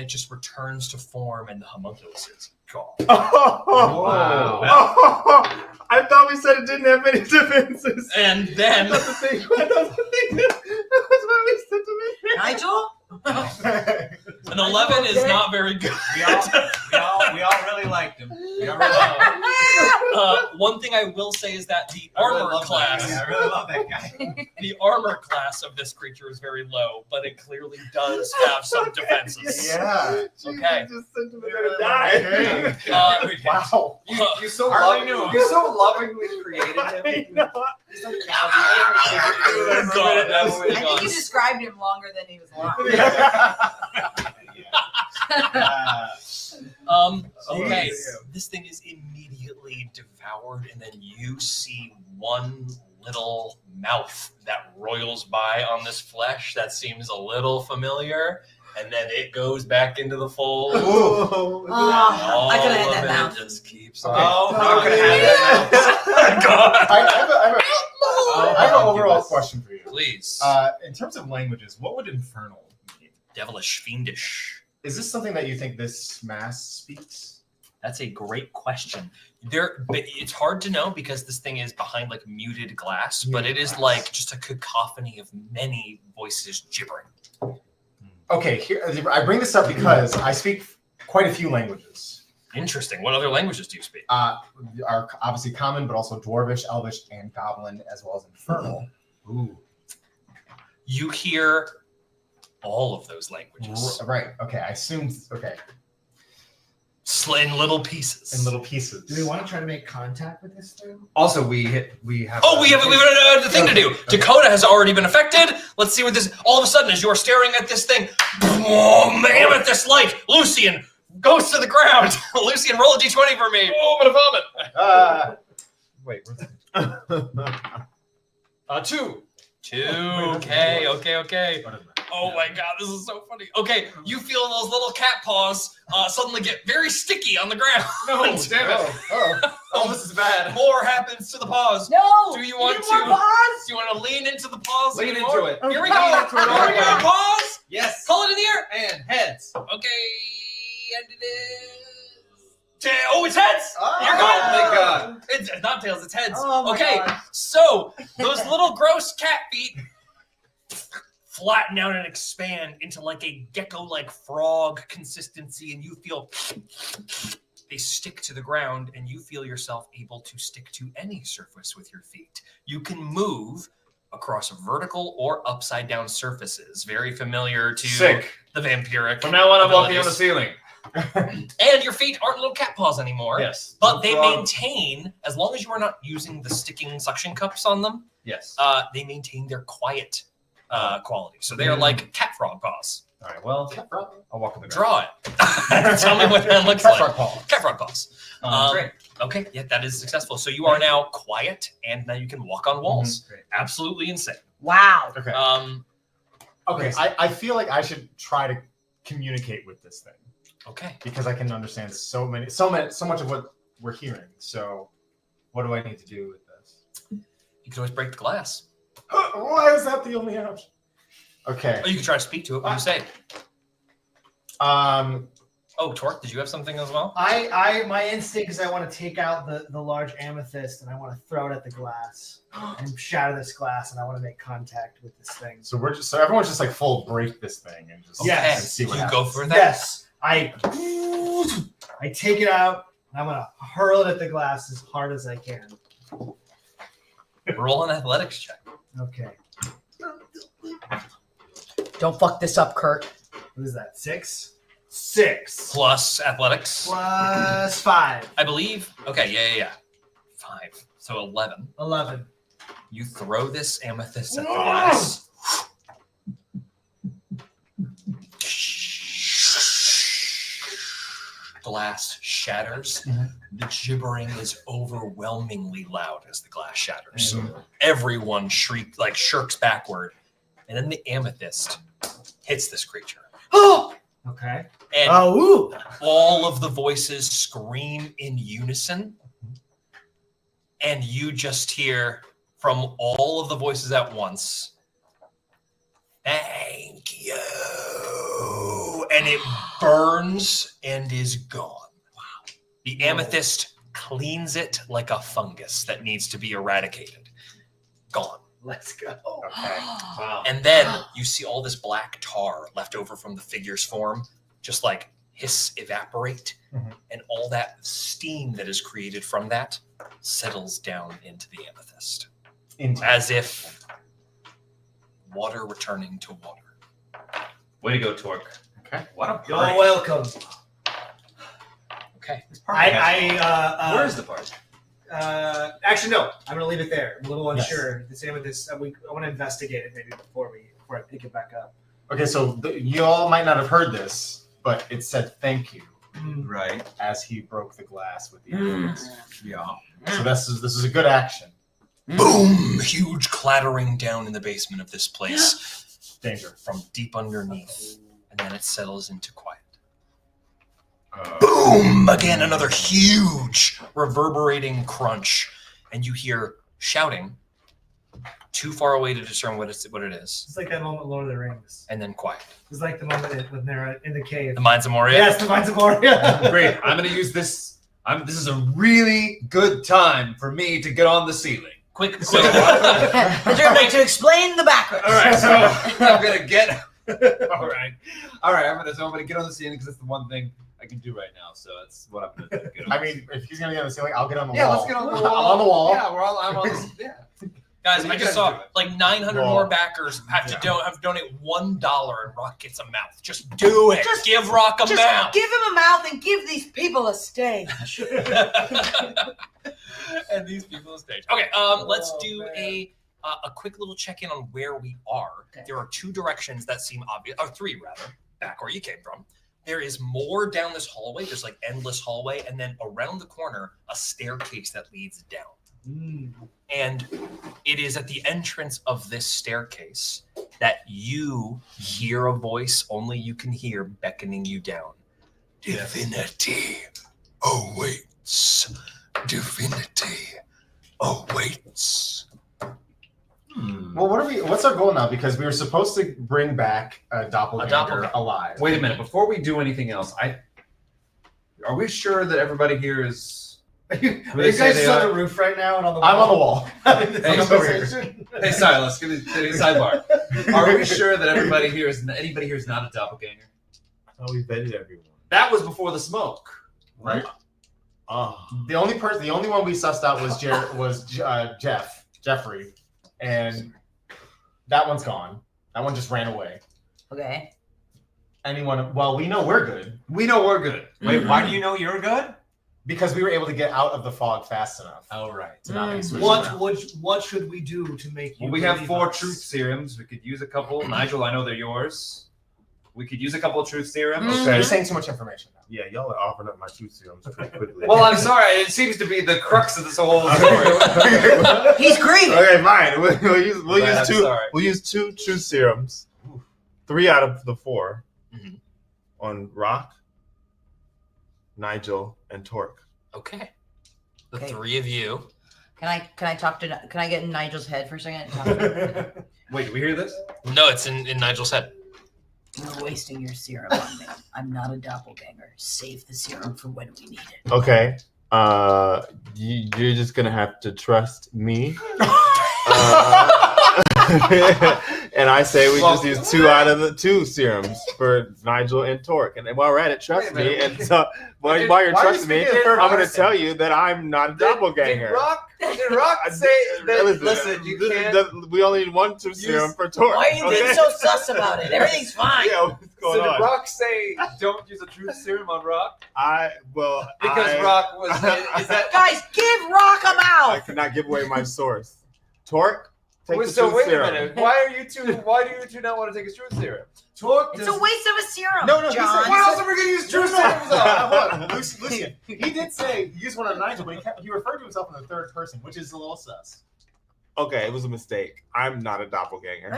it just returns to form, and the homunculus is gone. Oh, Wow. I thought we said it didn't have any defenses. And then That's the thing. That's what we said to me. Nigel? an 11 is not very good. We all really liked him. We all really liked him. One thing I will say is that the I really armor love that class, guy. I really love that guy. the armor class of this creature is very low, but it clearly does have some defenses. Yeah. Okay. Just sent him to die. Wow. You so lovingly created I know. God, that was I think gone. you described him longer than he was alive. Okay, this thing is immediately devoured, and then you see one little mouth that roils by on this flesh that seems a little familiar, and then it goes back into the fold. Oh, All I could have of had that it mouth. just keeps Okay. on. not gonna have that. God. I have an overall question for you. Please. In terms of languages, what would infernal mean? Devilish, fiendish. Is this something that you think this mass speaks? That's a great question. It's hard to know because this thing is behind like muted glass, but it is like just a cacophony of many voices gibbering. Okay, here I bring this up because I speak quite a few languages. Interesting. What other languages do you speak? Are obviously common, but also Dwarvish, Elvish, and Goblin, as well as Infernal. Ooh. You hear all of those languages. Right. Okay. I assumed. Okay. In little pieces. In little pieces. Do we want to try to make contact with this thing? Also, we have. Oh, we have a thing to do. Dakota has already been affected. Let's see what this. All of a sudden, as you're staring at this thing, boom, amethyst light. Lucian goes to the ground. Lucian, roll a d20 for me. Oh, I'm gonna vomit. Wait. 2. Okay. Oh my god, this is so funny. Okay, you feel those little cat paws suddenly get very sticky on the ground. No, damn it. Oh, this is bad. More happens to the paws. No! Do you want Need more paws? Do you want to lean into the paws? Lean even more? into it. Here we go. Lean into it all Here we go. the way. Paws. Yes. Call it in the air. And heads. Okay, and it is. Oh, it's heads. You're good. Oh my god. It's not tails. It's heads. Oh my okay, God. so those little gross cat feet flatten out and expand into like a gecko-like frog consistency, and you feel they stick to the ground, and you feel yourself able to stick to any surface with your feet. You can move across vertical or upside down surfaces. Very familiar to the vampiric. From now on, I'm walking on the abilities. ceiling. And your feet aren't little cat paws anymore. Yes. But they Frog. maintain, as long as you are not using the sticking suction cups on them, Yes. they maintain their quiet quality. So they are like cat frog paws. All right. Well, I'll walk on the ground. Draw it. Tell me what that looks like. Cat frog paws. Great. Okay, yeah, that is successful. So you are now quiet, and now you can walk on walls. Absolutely insane. Wow. Okay. Okay. I feel like I should try to communicate with this thing. Okay. Because I can understand so much of what we're hearing. So, what do I need to do with this? You can always break the glass. Why is that the only option? Okay. Or you can try to speak to it. What do you say? Oh, Torque, did you have something as well? My instinct is I want to take out the large amethyst and I want to throw it at the glass and shatter this glass, and I want to make contact with this thing. So everyone's just like full break this thing and just and see what happens. Go for that. Yes, I take it out and I'm gonna hurl it at the glass as hard as I can. Roll an athletics check. Okay. Don't fuck this up, Kurt. What is that? 6 plus athletics plus 5. I believe. Okay, yeah. 5. So 11. 11. You throw this amethyst at the glass. Glass shatters. The gibbering is overwhelmingly loud as the glass shatters. Everyone shirks backward, and then the amethyst hits this creature. Okay. And all of the voices scream in unison, and you just hear from all of the voices at once, "Thank you," and it burns and is gone. Wow. The amethyst cleans it like a fungus that needs to be eradicated. Gone. Let's go. Okay. Wow. And then you see all this black tar left over from the figure's form, just like evaporate, and all that steam that is created from that settles down into the amethyst. As if water returning to water. Way to go, Torque. Okay. What a You're party. welcome. Okay. Where's the party? Actually, no. I'm gonna leave it there. I'm a little unsure. This amethyst. I want to investigate it maybe before I pick it back up. Okay, so you all might not have heard this, but it said "thank you" Right. as he broke the glass with the amethyst. Yeah. So this is a good action. Boom! Huge clattering down in the basement of this place. Danger. From deep underneath. And then it settles into quiet. Boom! Again, another huge reverberating crunch. And you hear shouting too far away to discern what it is. It's like that moment in Lord of the Rings. And then quiet. It's like the moment when they're in the cave. The Mines of Moria? Yes, the Mines of Moria. Great. I'm going to use this. This is a really good time for me to get on the ceiling. Quick. To explain the background. All right, so I'm going to get... All right. I'm going to get on the ceiling because that's the one thing I can do right now. So that's what I'm going to do. I mean, if he's going to get on the ceiling, I'll get on the wall. Yeah, let's get on the wall. I'm on the wall. Yeah, I'm on the... Yeah. Guys, You I just guys saw do it. like 900 more backers have to donate $1 and Rock gets a mouth. Just do it. Just give Rock a mouth. Give him a mouth and give these people a stage. And these people on stage. Okay, let's do a quick little check-in on where we are. Okay. There are 2 directions that seem obvious, or 3 rather, back where you came from. There is more down this hallway. There's like endless hallway, and then around the corner, a staircase that leads down. And it is at the entrance of this staircase that you hear a voice only you can hear beckoning you down. Divinity awaits. Divinity awaits. Well, what's our goal now? Because we were supposed to bring back a doppelganger alive. Wait a minute. Before we do anything else, are we sure that everybody here is... Are you guys just on the roof right now and on the wall? I'm on the wall. Hey, Silas, give me a sidebar. Are we sure that anybody here is not a doppelganger? Oh, we vetted everyone. That was before the smoke, Right. Oh. The only one we sussed out was Jeffrey, and that one's gone. That one just ran away. Okay. Well, we know we're good. We know we're good. Wait, why do you know you're good? Because we were able to get out of the fog fast enough. Oh, right. To not be switched around. What should we do to make you? Well, we have believe 4 us? truth serums. We could use a couple. Nigel, I know they're yours. We could use a couple of truth serums. Okay. You're saying too much information now. Yeah, y'all are offering up my truth serums pretty quickly. Well, I'm sorry. It seems to be the crux of this whole story. He's grieving. Okay, fine. We'll I'm use two. sorry. We'll use 2 truth serums. 3 out of the 4 on Rock, Nigel, and Torque. Okay. The 3 of you. Can I Can I get in Nigel's head for a second? And talk to him? Wait, do we hear this? No, it's in Nigel's head. You're wasting your serum on me. I'm not a doppelganger. Save the serum for when we need it. Okay. You're just gonna have to trust me. And I say we just use 2 out of the 2 serums for Nigel and Torque. And then while we're at it, trust me. And so while you're trusting me, I'm going to tell you that I'm not a doppelganger. Did Rock say that? Listen, you can't. We only need 1 truth serum for Torque. Why are you being so sus about it? Everything's fine. Yeah, what's going So on? did Rock say don't use a truth serum on Rock? Because Rock was. Is that Guys, give Rock a mouth. I cannot give away my source. Torque, take the so truth wait serum. a minute. Why do you two not want to take a truth serum? Torque It's a waste of a serum. No, he John. said- What else are we gonna use truth serums on? Hold on. Lucian, he did say he used one on Nigel, but he referred to himself in the 3rd person, which is a little sus. Okay, it was a mistake. I'm not a doppelganger.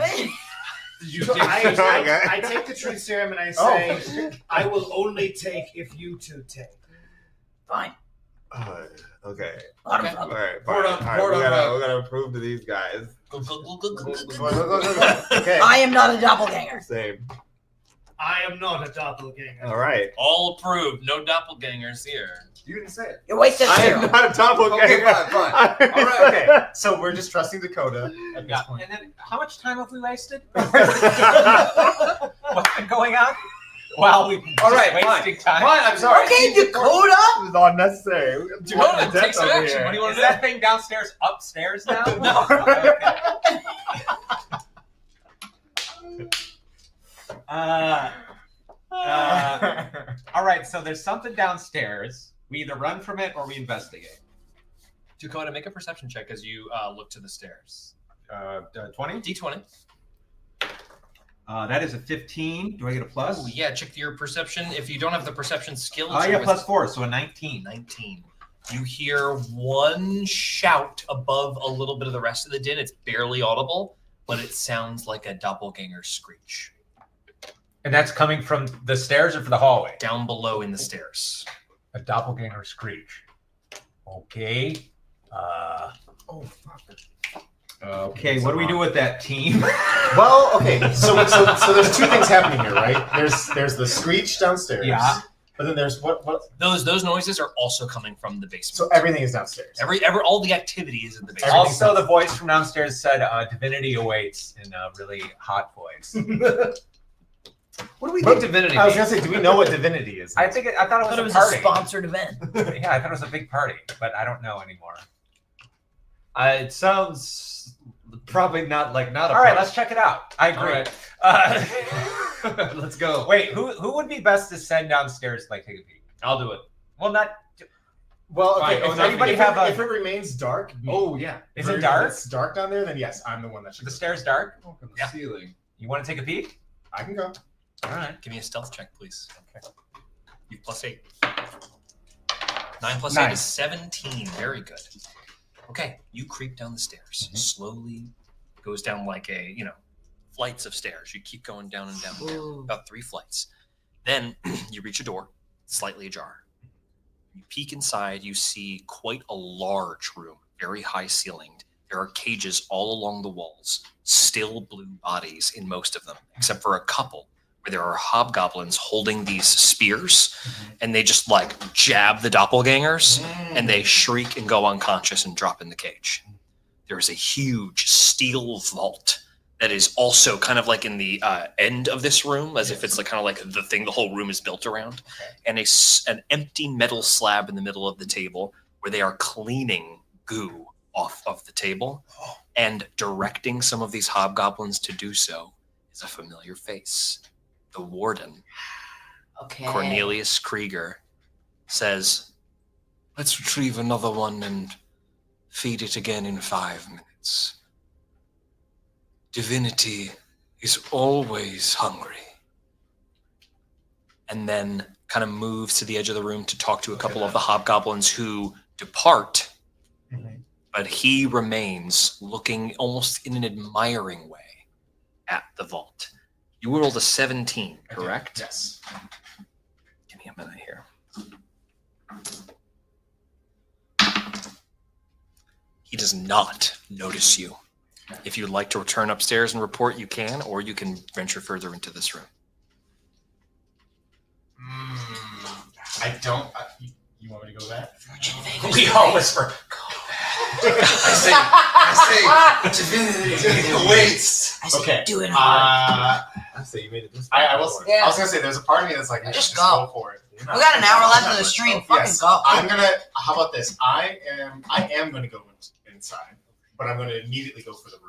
So I take the truth serum and I say, I will only take if you 2 take. Fine. Okay. All All right. Fine. Pour it on- All right, pour it we on, gotta prove to these guys. Okay. I am not a doppelganger. Same. I am not a doppelganger. All right. All approved. No doppelgangers here. You didn't say it. You're wasting I serum. am not a doppelganger. Okay, fine. All right. Okay. So we're just trusting Dakota at this point. And then, how much time have we wasted? What's been going on? Well, we've been All right, wasting time. Fine, I'm sorry. Okay, Dakota. This is unnecessary. Dakota, take some action. What do you want Is to do? that thing downstairs upstairs now? No. All right, so there's something downstairs. We either run from it or we investigate. Dakota, make a perception check as you look to the stairs. 20? D20. That is a 15. Do I get a plus? Oh, yeah, check your perception. If you don't have the perception skill, Oh, yeah, plus 4, so a 19. 19. You hear one shout above a little bit of the rest of the din. It's barely audible, but it sounds like a doppelganger screech. And that's coming from the stairs or from the hallway? Down below in the stairs. A doppelganger screech. Okay. Okay, what do we do with that team? Well, okay. So there's 2 things happening here, right? There's the screech downstairs. Yeah. But then there's what? Those noises are also coming from the basement. So everything is downstairs. All the activity is in the basement. Also, the voice from downstairs said, "Divinity awaits" in a really hot voice. What do we think divinity I was means? gonna say, do we know what divinity is? I thought it was a party. sponsored event. Yeah, I thought it was a big party, but I don't know anymore. It sounds probably not a. All right, let's check it out. I agree. All right. Let's go. Wait, who would be best to send downstairs? Like, take a peek. I'll do it. Well, not. Well, okay. Fine. If, Does anybody if have it, a- if it remains dark, Oh yeah. Is it dark? If it's dark down there, then yes, I'm the one that should. The go. stairs dark. Look at the Yeah. ceiling. You want to take a peek? I can go. All right. Give me a stealth check, please. Okay. You +8. 9 + 8 Nine. is 17. Very good. Okay, you creep down the stairs. Slowly goes down like flights of stairs. You keep going down and down and down. About 3 flights. Then you reach a door, slightly ajar. You peek inside, you see quite a large room, very high ceilinged. There are cages all along the walls, still blue bodies in most of them, except for a couple where there are hobgoblins holding these spears, and they just jab the doppelgangers, and they shriek and go unconscious and drop in the cage. There is a huge steel vault that is also kind of like in the end of this room, as if it's kind of like the thing the whole room is built around, and an empty metal slab in the middle of the table where they are cleaning goo off of the table, and directing some of these hobgoblins to do so is a familiar face. The warden, Okay. Cornelius Krieger, says, "Let's retrieve another one and feed it again in 5 minutes. Divinity is always hungry. and then kind of moves to the edge of the room to talk to a couple of the hobgoblins who depart. But he remains looking almost in an admiring way at the vault. You rolled a 17, correct? Yes. Give me a minute here. He does not notice you. If you'd like to return upstairs and report, you can, or you can venture further into this room. I don't. You want me to go back? We all whisper. I say, divinity awaits. I say, Okay. do it hard. I say you made it this I was Yeah. gonna say there's a part of me that's like, Just go go. for it. We got an hour left of the stream. Fucking go. I'm gonna. How about this? I am gonna go inside, but I'm gonna immediately go for the roof.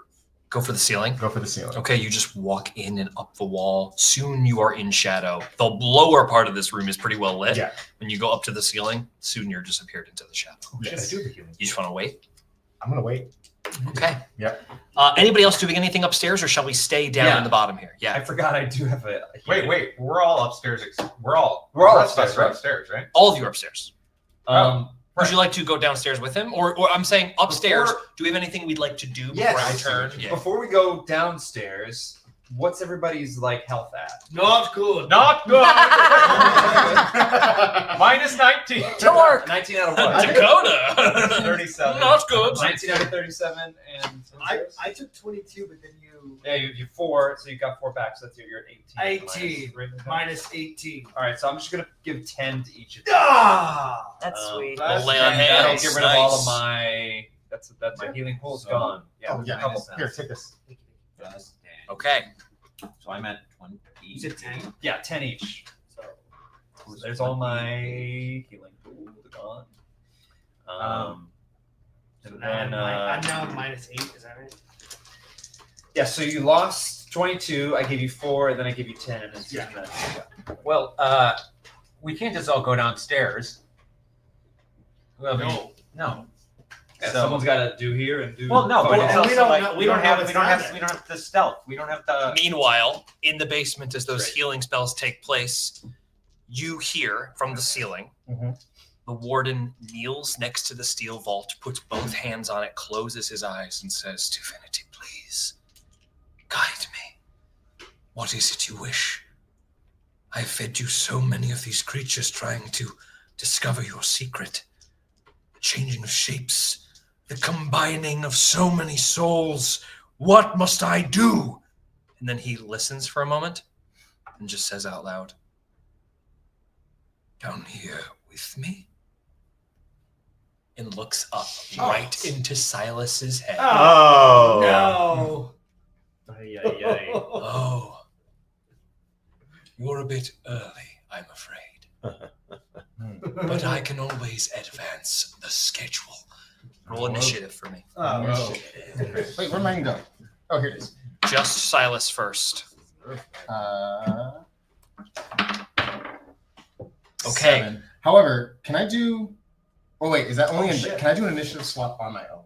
Go for the ceiling. Go for the ceiling. Okay, you just walk in and up the wall. Soon you are in shadow. The lower part of this room is pretty well lit. Yeah. When you go up to the ceiling, soon you're disappeared into the shadow. Yes. You just want to wait? I'm gonna wait. Okay. Yep. Anybody else doing anything upstairs, or shall we stay down in the bottom here? Yeah. I forgot I do have a Wait. We're all upstairs. We're all upstairs, right? upstairs, right? All of you are upstairs. Right. Would you like to go downstairs with him? Or I'm saying upstairs, do we have anything we'd like to do before I turn? Yeah. Before we go downstairs, what's everybody's like health at? Not good. Not good. Minus 19. To work. 19 out of what? Dakota. 37. Not good. 19 out of 37, and I took 22, but then you. yeah, you 4, so you got 4 back, so that's you're at 18. 18 minus 18. All right, so I'm just gonna give 10 to each of you. Ah, That's sweet. We'll lay on And that'll hands. get rid of all of Nice. my. That's my healing pool's gone. Yeah, Oh yeah. couple Here, take this. cents. Okay. So I'm at 20. Is it 10? Yeah, 10 each. So there's all my healing pools gone. So And now then I'm now minus 8. Is that right? yeah, so you lost 22. I gave you 4, and then I gave you 10. And Yeah. Well, We can't just all go downstairs. Well, No. yeah, So- someone's got to do here and do. Well, no, but Well, it's and also we don't like know- we don't have what's down the stealth. We don't have the. Meanwhile, in the basement, as those Right. healing spells take place, you hear from the ceiling. Mhm. The warden kneels next to the steel vault, puts both hands on it, closes his eyes, and says, "Divinity, please, guide me. What is it you wish? I've fed you so many of these creatures trying to discover your secret. The changing of shapes, the combining of so many souls. What must I do?" And then he listens for a moment and just says out loud, "Down here with me?" And looks up right into Silas's head. Oh. No. Oh, you're a bit early, I'm afraid. But I can always advance the schedule. Roll initiative for me. Oh, no. Wait, where am I gonna go? Oh, here it is. Just Silas first. Okay. 7. However, can I do? Oh wait, is that only? Oh, shit. Can I do an initiative swap on my own?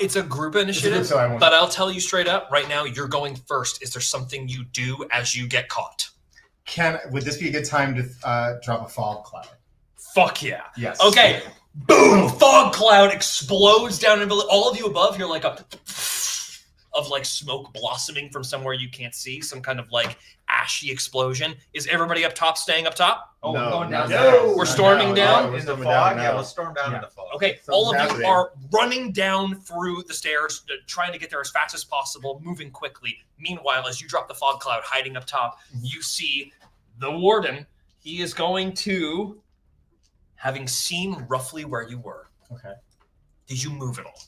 It's a group initiative, so I won't- but I'll tell you straight up right now, you're going first. Is there something you do as you get caught? Would this be a good time to drop a fog cloud? Fuck yeah. Yes. Okay. Boom! Fog cloud explodes down in all of you above. You're like a of like smoke blossoming from somewhere you can't see. Some kind of like ashy explosion. Is everybody up top staying up top? Oh, No, we're going down. no. We're storming down? We're In the storming fog? down Yeah, now. we'll storm down in the fog. Okay, Something's all of happening. you are running down through the stairs, trying to get there as fast as possible, moving quickly. Meanwhile, as you drop the fog cloud hiding up top, you see the warden. He is going to, having seen roughly where you were. Okay. Did you move at all?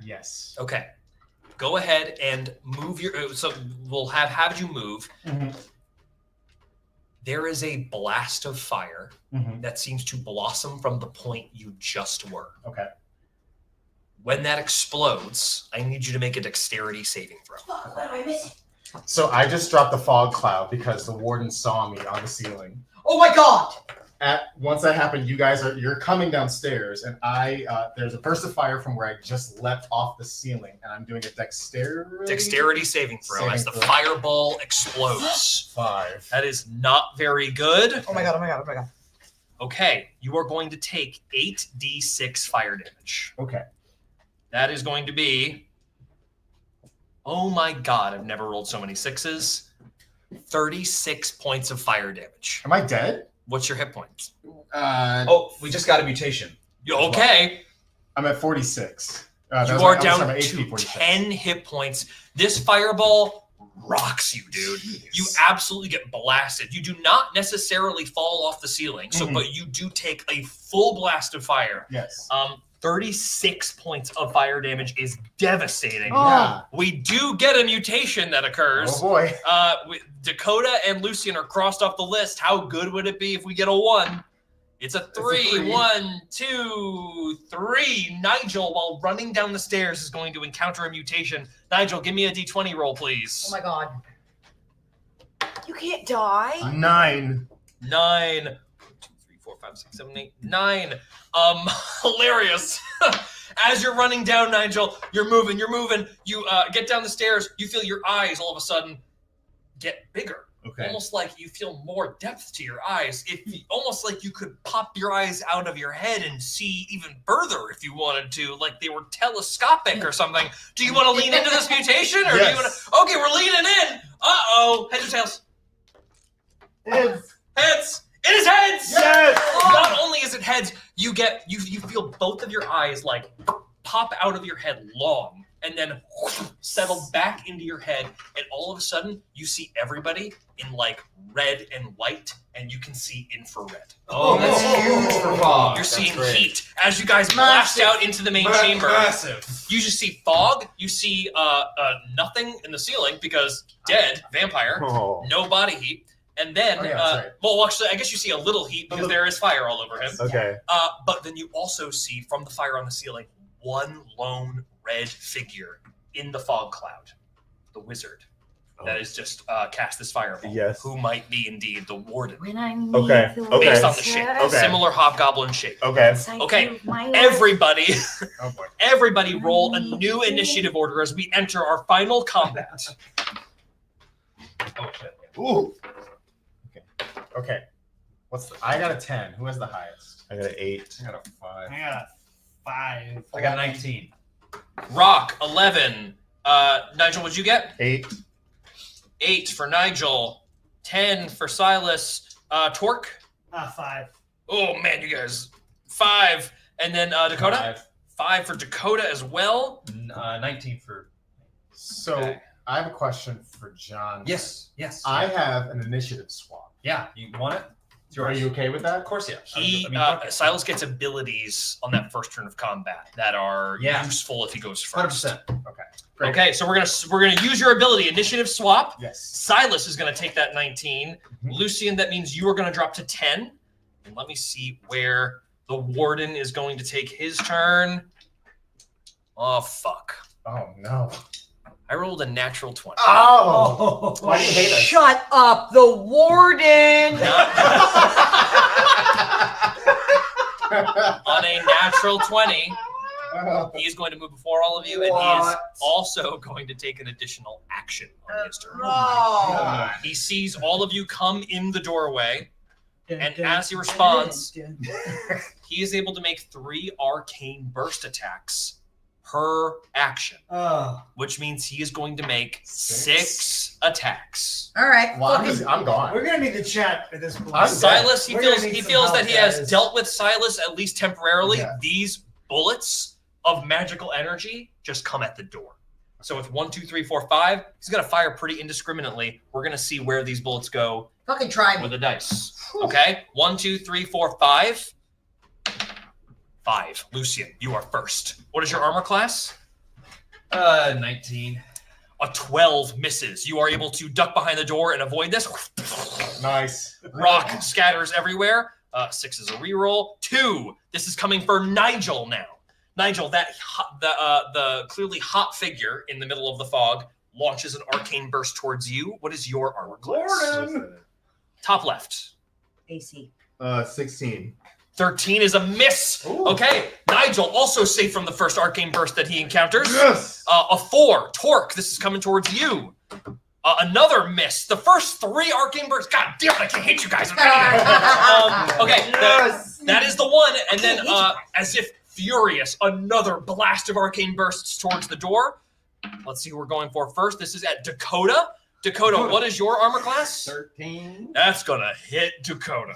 Yes. Okay. Go ahead and move your. So we'll have you move. Mhm. There is a blast of fire Mhm. that seems to blossom from the point you just were. Okay. When that explodes, I need you to make a dexterity saving throw. Fuck, what am I missing? So I just dropped the fog cloud because the warden saw me on the ceiling. Oh my god! once that happened, you're coming downstairs, and there's a burst of fire from where I just leapt off the ceiling, and I'm doing a dexterity saving throw as the fireball explodes. 5. That is not very good. Oh my god. Okay, you are going to take 8d6 fire damage. Okay. That is going to be, oh my god, I've never rolled so many 6s. 36 points of fire damage. Am I dead? What's your hit points? We just got a mutation. Okay. I'm at 46. You are down to 10 hit points. This fireball rocks you, dude. You absolutely get blasted. You do not necessarily fall off the ceiling, but you do take a full blast of fire. Yes. 36 points of fire damage is devastating. Yeah. We do get a mutation that occurs. Oh boy. Dakota and Lucian are crossed off the list. How good would it be if we get a 1? It's a 3. 1, 2, 3. Nigel, while running down the stairs, is going to encounter a mutation. Nigel, give me a d20 roll, please. Oh my god. You can't die. 9. 9. 1, 2, 3, 4, 5, 6, 7, 8, 9. Hilarious. As you're running down, Nigel, you're moving. You get down the stairs. You feel your eyes all of a sudden get bigger. Okay. Almost like you feel more depth to your eyes. Almost like you could pop your eyes out of your head and see even further if you wanted to, like they were telescopic or something. Do you want to lean into this mutation, or do you want to? Okay, we're leaning in. Uh-oh. Heads or tails? Heads. Heads. It is heads. Yes. Not only is it heads, you feel both of your eyes like pop out of your head long and then settle back into your head, and all of a sudden you see everybody in like red and white, and you can see infrared. Oh, that's huge for fog. You're seeing heat as you guys blast out into the main chamber. Massive. You just see fog. You see nothing in the ceiling because dead vampire, no body heat. And then, well, actually, I guess you see a little heat because there is fire all over him. Okay. But then you also see from the fire on the ceiling one lone red figure in the fog cloud, the wizard that has just cast this fireball. Yes. Who might be indeed the warden. Okay. Based on the shape. Similar hobgoblin shape. Okay. Okay. Everybody, everybody roll a new initiative order as we enter our final combat. Ooh. Okay. I got a 10. Who has the highest? I got an 8. I got a 5. I got a 5. I got a 19. Rock 11. Nigel, what'd you get? 8. 8 for Nigel. 10 for Silas. Torque. 5. Oh man, you guys. 5. And then Dakota. 5 for Dakota as well. 19 for. So I have a question for John. Yes. I have an initiative swap. Yeah, you want it? Are you okay with that? Of course, yeah. Silas gets abilities on that first turn of combat that are useful if he goes first. 100%. Okay. Great. Okay, so we're gonna use your ability, initiative swap. Yes. Silas is gonna take that 19. Lucian, that means you are gonna drop to 10. And let me see where the warden is going to take his turn. Oh fuck. Oh no. I rolled a natural 20. Oh! Why do you hate us? Shut up, the warden! On a natural 20, he is going to move before all of you, and he is also going to take an additional action on his turn. He sees all of you come in the doorway, and as he responds, he is able to make 3 arcane burst attacks per action, which means he is going to make 6 attacks. All right. Well, I'm gone. We're gonna need to chat at this point. Silas, he feels that he has dealt with Silas at least temporarily. Yeah. These bullets of magical energy just come at the door. So it's 1, 2, 3, 4, 5. He's gonna fire pretty indiscriminately. We're gonna see where these bullets go. Fucking try me with the dice. Okay, 1, 2, 3, 4, 5. 5. Lucian, you are first. What is your armor class? 19. A 12 misses. You are able to duck behind the door and avoid this. Nice. Rock scatters everywhere. 6 is a reroll. 2. This is coming for Nigel now. Nigel, the clearly hot figure in the middle of the fog launches an arcane burst towards you. What is your armor class? Warden. Top left. AC. 16. 13 is a miss. Ooh. Okay, Nigel also safe from the first arcane burst that he encounters. Yes. A 4. Torque, this is coming towards you. Another miss. The first 3 arcane bursts. God damn it, I can't hit you guys. Okay, that is the one. And then, as if furious, another blast of arcane bursts towards the door. Let's see who we're going for first. This is at Dakota. Dakota, what is your armor class? 13. That's gonna hit Dakota.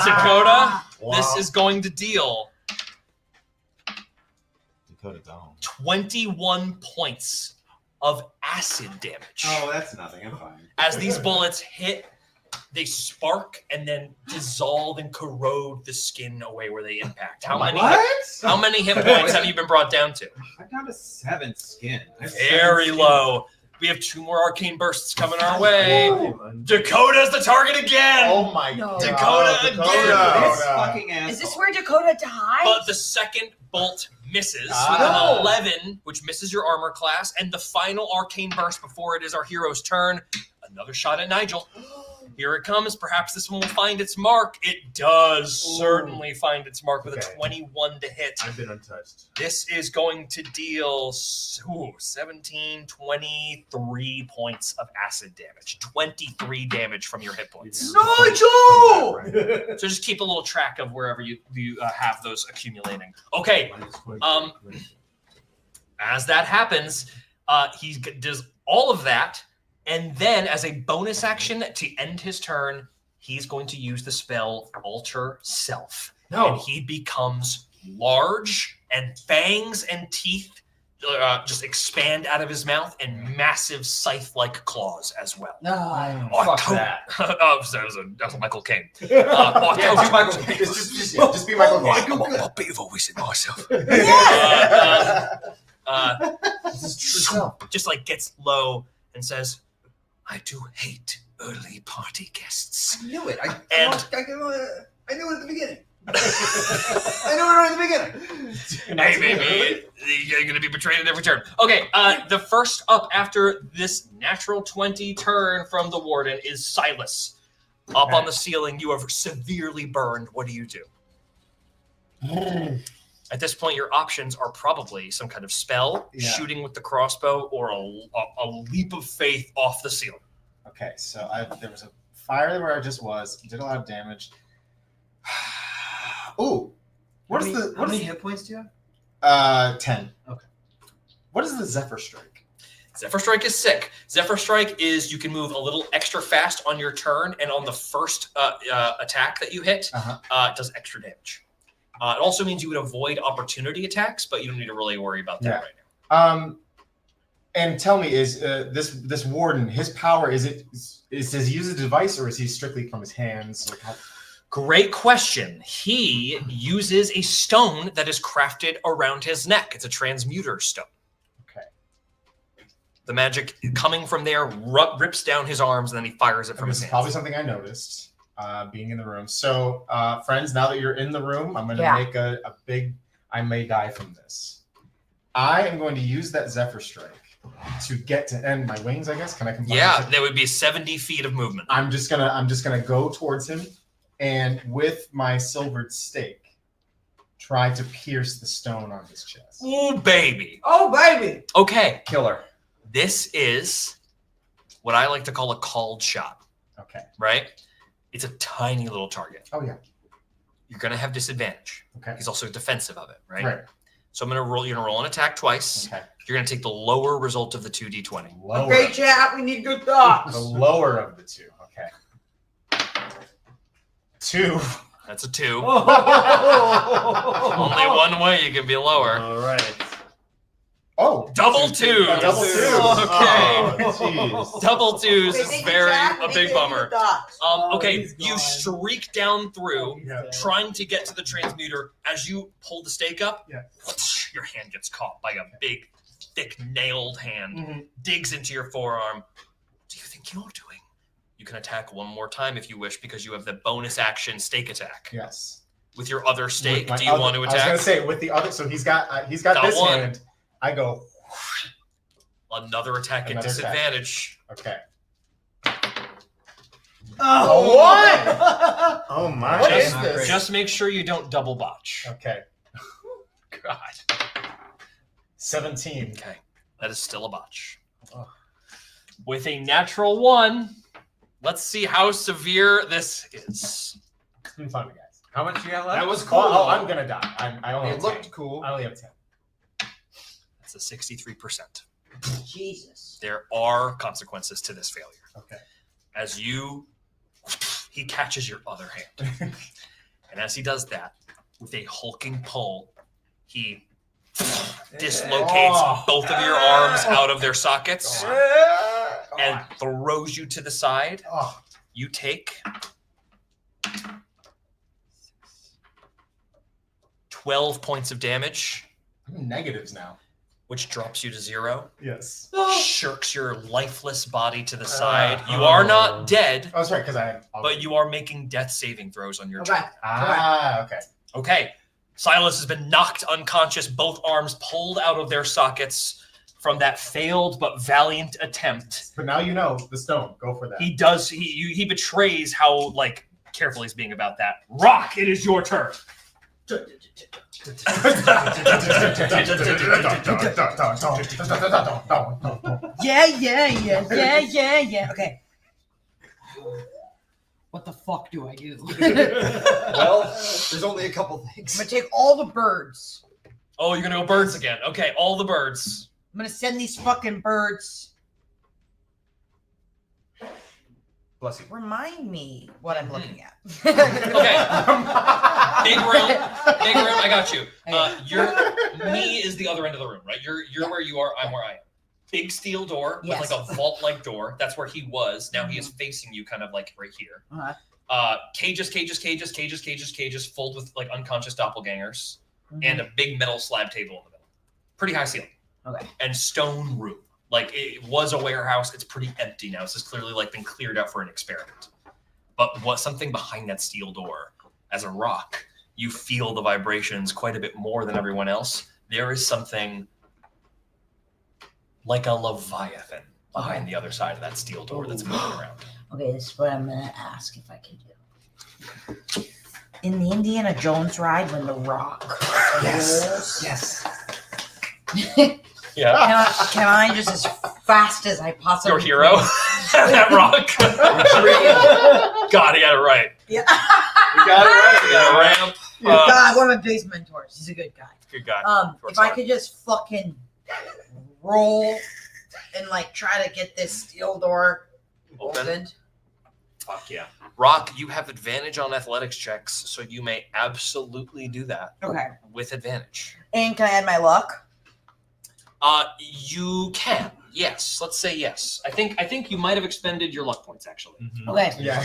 Dakota, this is going to deal Dakota down. 21 points of acid damage. Oh, that's nothing. I'm fine. As these bullets hit, they spark and then dissolve and corrode the skin away where they impact. How many hit points have you been brought down to? I'm down to 7 skin. Very low. We have 2 more arcane bursts coming our way. Dakota's the target again. Oh my god. Dakota again. This fucking asshole. Is this where Dakota dies? But the second bolt misses with an 11, which misses your armor class, and the final arcane burst before it is our hero's turn. Another shot at Nigel. Here it comes. Perhaps this one will find its mark. It does certainly find its mark with a 21 to hit. I've been untouched. This is going to deal 17, 23 points of acid damage. 23 damage from your hit points. Nigel! So just keep a little track of wherever you have those accumulating. Okay. As that happens, he does all of that. And then, as a bonus action to end his turn, he's going to use the spell Alter Self. No. And he becomes large, and fangs and teeth just expand out of his mouth, and massive scythe-like claws as well. Fuck that. Oh, that was a Michael Caine. Just be Michael Caine. I'll be voicing myself. This is true. Just like gets low and says, I do hate early party guests. I knew it. I knew it at the beginning. I knew it right at the beginning. Hey, baby, you're going to be betrayed at every turn. Okay, the first up after this natural 20 turn from the warden is Silas. Up on the ceiling, you are severely burned. What do you do? At this point, your options are probably some kind of spell, shooting with the crossbow, or a leap of faith off the ceiling. Okay, so there was a fire where I just was, did a lot of damage. Ooh, How many hit points do you have? 10. Okay. What is the Zephyr Strike? Zephyr Strike is sick. Zephyr Strike is you can move a little extra fast on your turn, and on the first attack that you hit, it does extra damage. It also means you would avoid opportunity attacks, but you don't need to really worry about that right now. And tell me, is this warden, his power, does he use a device, or is he strictly from his hands? Like Great question. He uses a stone that is crafted around his neck. It's a transmuter stone. Okay. The magic coming from there rips down his arms, and then he fires it from his hands. Probably something I noticed. Being in the room. So, friends, now that you're in the room, I'm going to make a big, I may die from this. I am going to use that Zephyr Strike to get to end my wings, I guess. Can I combine? Yeah, there would be 70 feet of movement. I'm just gonna go towards him, and with my silvered stake, try to pierce the stone on his chest. Ooh, baby. Oh, baby. Okay. Killer. This is what I like to call a called shot. Okay. Right? It's a tiny little target. Oh, yeah. You're going to have disadvantage. Okay. He's also defensive of it, right? Right. So you're going to roll an attack twice. Okay. You're going to take the lower result of the 2d20. Okay, chat, we need good thoughts. The lower of the two. Okay. 2. That's a 2. Only one way you can be lower. All right. Oh, double 2. Double 2. Okay. Double 2s is a big bummer. Okay, you streak down through, trying to get to the transmuter. As you pull the stake up, your hand gets caught by a big, thick, nailed hand. Digs into your forearm. What do you think you're doing? You can attack one more time if you wish, because you have the bonus action stake attack. Yes. With your other stake, do you want to attack? I was going to say, with the other, so he's got this one. hand. I go. Another attack at disadvantage. Okay. Oh, what? Oh my! Just, What is this? just make sure you don't double botch. Okay. God. 17. Okay, that is still a botch. Oh. With a natural 1, let's see how severe this is. It's been fun, guys. How much you got left? That was cool. Oh, I'm gonna die. I only It have looked 10. cool. I only have 10. That's a 63%. Jesus. There are consequences to this failure. Okay. As he catches your other hand. And as he does that, with a hulking pull, he dislocates both of your arms out of their sockets and throws you to the side. Oh. You take 12 points of damage, I'm in negatives now. which drops you to 0. Yes. Shirks your lifeless body to the side. You are not dead, Oh, that's right, because but you are making death saving throws on your Okay. turn. Okay. Okay. Silas has been knocked unconscious, both arms pulled out of their sockets from that failed but valiant attempt. But now you know the stone. Go for that. He betrays how careful he's being about that. Rock, it is your turn. Yeah. Okay. What the fuck do I do? Well, there's only a couple I'm things. gonna take all the birds. Oh, you're gonna go birds again. Okay, all the birds. I'm gonna send these fucking birds. Bless you. Remind me what I'm looking at. Okay. Big room. I got you. Me is the other end of the room, right? You're where you are. I'm where I am. Big steel door with Yes. a vault-like door. That's where he was. Now he is facing you, kind of right here. Uh-huh. Cages filled with unconscious doppelgangers, and a big metal slab table in the middle. Pretty high ceiling. Okay. And stone room. It was a warehouse. It's pretty empty now. This has clearly been cleared out for an experiment. But something behind that steel door, as a rock, you feel the vibrations quite a bit more than everyone else. There is something like a leviathan behind the other side of that steel door that's moving around. Okay, this is what I'm gonna ask if I can do. In the Indiana Jones ride, when the rock rolls, Yes. Yeah. can I just as fast as I possibly Your hero? That rock? God, he got it right. Yeah. You got it right. You got a ramp. God, one of my base mentors. He's a good guy. Good guy. If I could just fucking roll and try to get this steel door opened. Fuck yeah. Rock, you have advantage on athletics checks, so you may absolutely do that. Okay. With advantage. And can I add my luck? You can. Yes. Let's say yes. I think you might have expended your luck points actually. Okay. Yeah.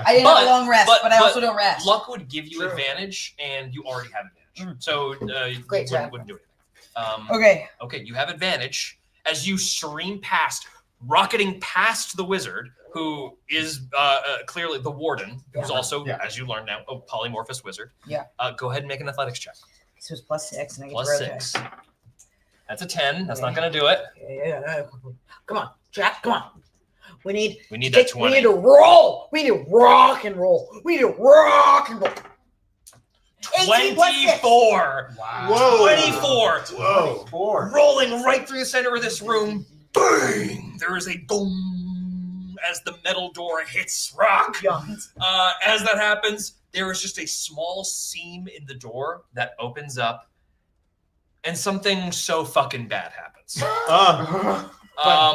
I didn't have a long rest, but I also don't rest. Luck would give you advantage, and you already have advantage. So you Great wouldn't do anything. Okay. Okay, you have advantage as you stream past, rocketing past the wizard, who is clearly the warden, who's also, as you learn now, a polymorphous wizard. Yeah. Go ahead and make an athletics check. So it's +6, and I get Plus to rotate. 6. That's a 10. That's not going to do it. Yeah. Come on, Jack. Come on. We need that 20. We need to roll. We need to rock and roll. We need to rock and roll. 24. Wow. 24. Whoa. 4. Rolling right through the center of this room. Bang! There is a boom as the metal door hits rock. As that happens, there is just a small seam in the door that opens up, and something so fucking bad happens. But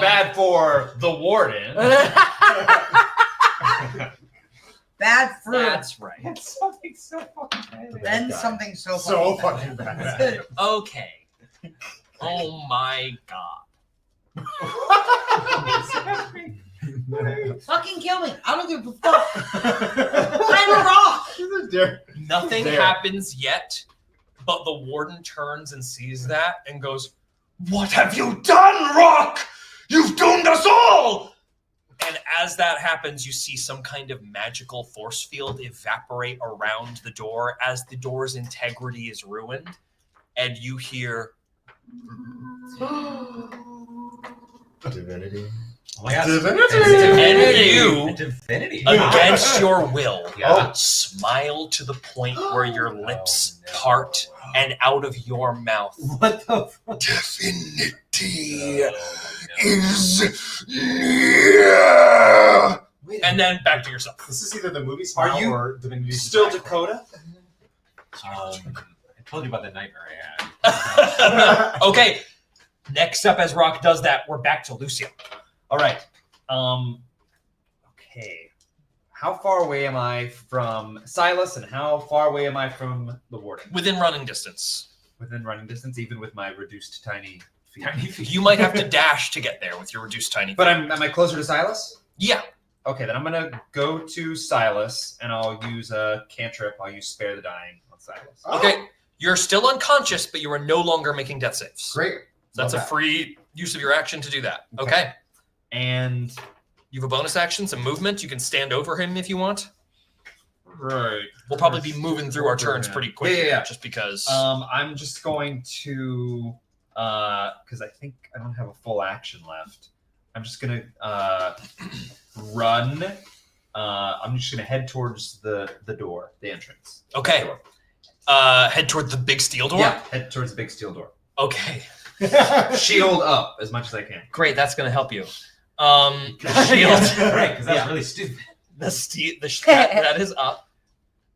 bad for the warden. Bad for. That's right. It's something so fucking bad. Then something so fucking bad. Okay. Oh my god. Fucking kill me. I don't give a fuck. I'm a rock. Nothing happens yet, but the warden turns and sees that and goes, "What have you done, Rock? You've doomed us all!" And as that happens, you see some kind of magical force field evaporate around the door as the door's integrity is ruined. And you hear Divinity. Oh my god. And you, Divinity. against your will, Yeah. smile to the point where your lips part and out of your mouth. What the fuck? Divinity is near. And then back to yourself. This is either the movie Smile you or Divinity. Still Dakota? I told you about the nightmare I had. Okay. Next up, as Rock does that, we're back to Lucio. All right. Okay. How far away am I from Silas, and how far away am I from the warden? Within running distance. Within running distance, even with my reduced tiny feet. You might have to dash to get there with your reduced tiny. But am I closer to Silas? Yeah. Okay, then I'm gonna go to Silas, and I'll use a cantrip. I'll use Spare the Dying on Silas. Okay. You're still unconscious, but you are no longer making death saves. Great. So that's a free use of your action to do that. Okay. And you have a bonus action, some movement. You can stand over him if you want. Right. We'll probably be moving through our turns pretty quickly, Yeah. just because. I'm just going to because I think I don't have a full action left. I'm just gonna run. I'm just gonna head towards the door, the entrance. Okay. Head toward the big steel door? Yeah, head towards the big steel door. Okay. Shield up as much as I can. Great, that's going to help you. The shield. Right, because that's really stupid. That is up.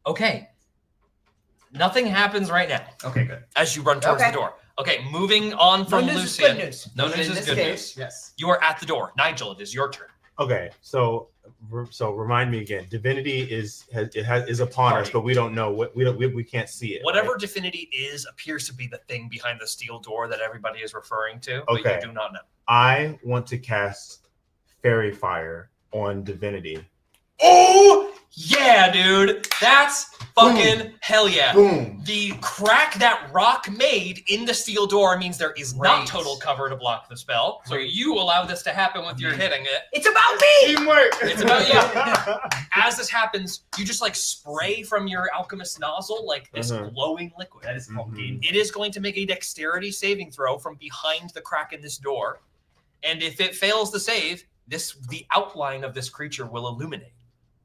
Okay. Nothing happens right now. Okay, good. As you run towards the door. Okay, moving on from No news is Lucian. good news. No news is good news. Yes. You are at the door. Nigel, it is your turn. Okay, so remind me again. Divinity is upon us, but we don't know what we can't see it. Whatever right? Divinity is appears to be the thing behind the steel door that everybody is referring to, but Okay. you do not know. I want to cast Fairy Fire on Divinity. Oh yeah, dude. That's fucking hell yeah. Boom. The crack that Rock made in the steel door means there is not Great. total cover to block the spell. So you allow this to happen with your hitting it. It's about me. Teamwork. It's about you. As this happens, you just like spray from your alchemist nozzle like this glowing liquid. That is called game. It is going to make a dexterity saving throw from behind the crack in this door. And if it fails the save, the outline of this creature will illuminate.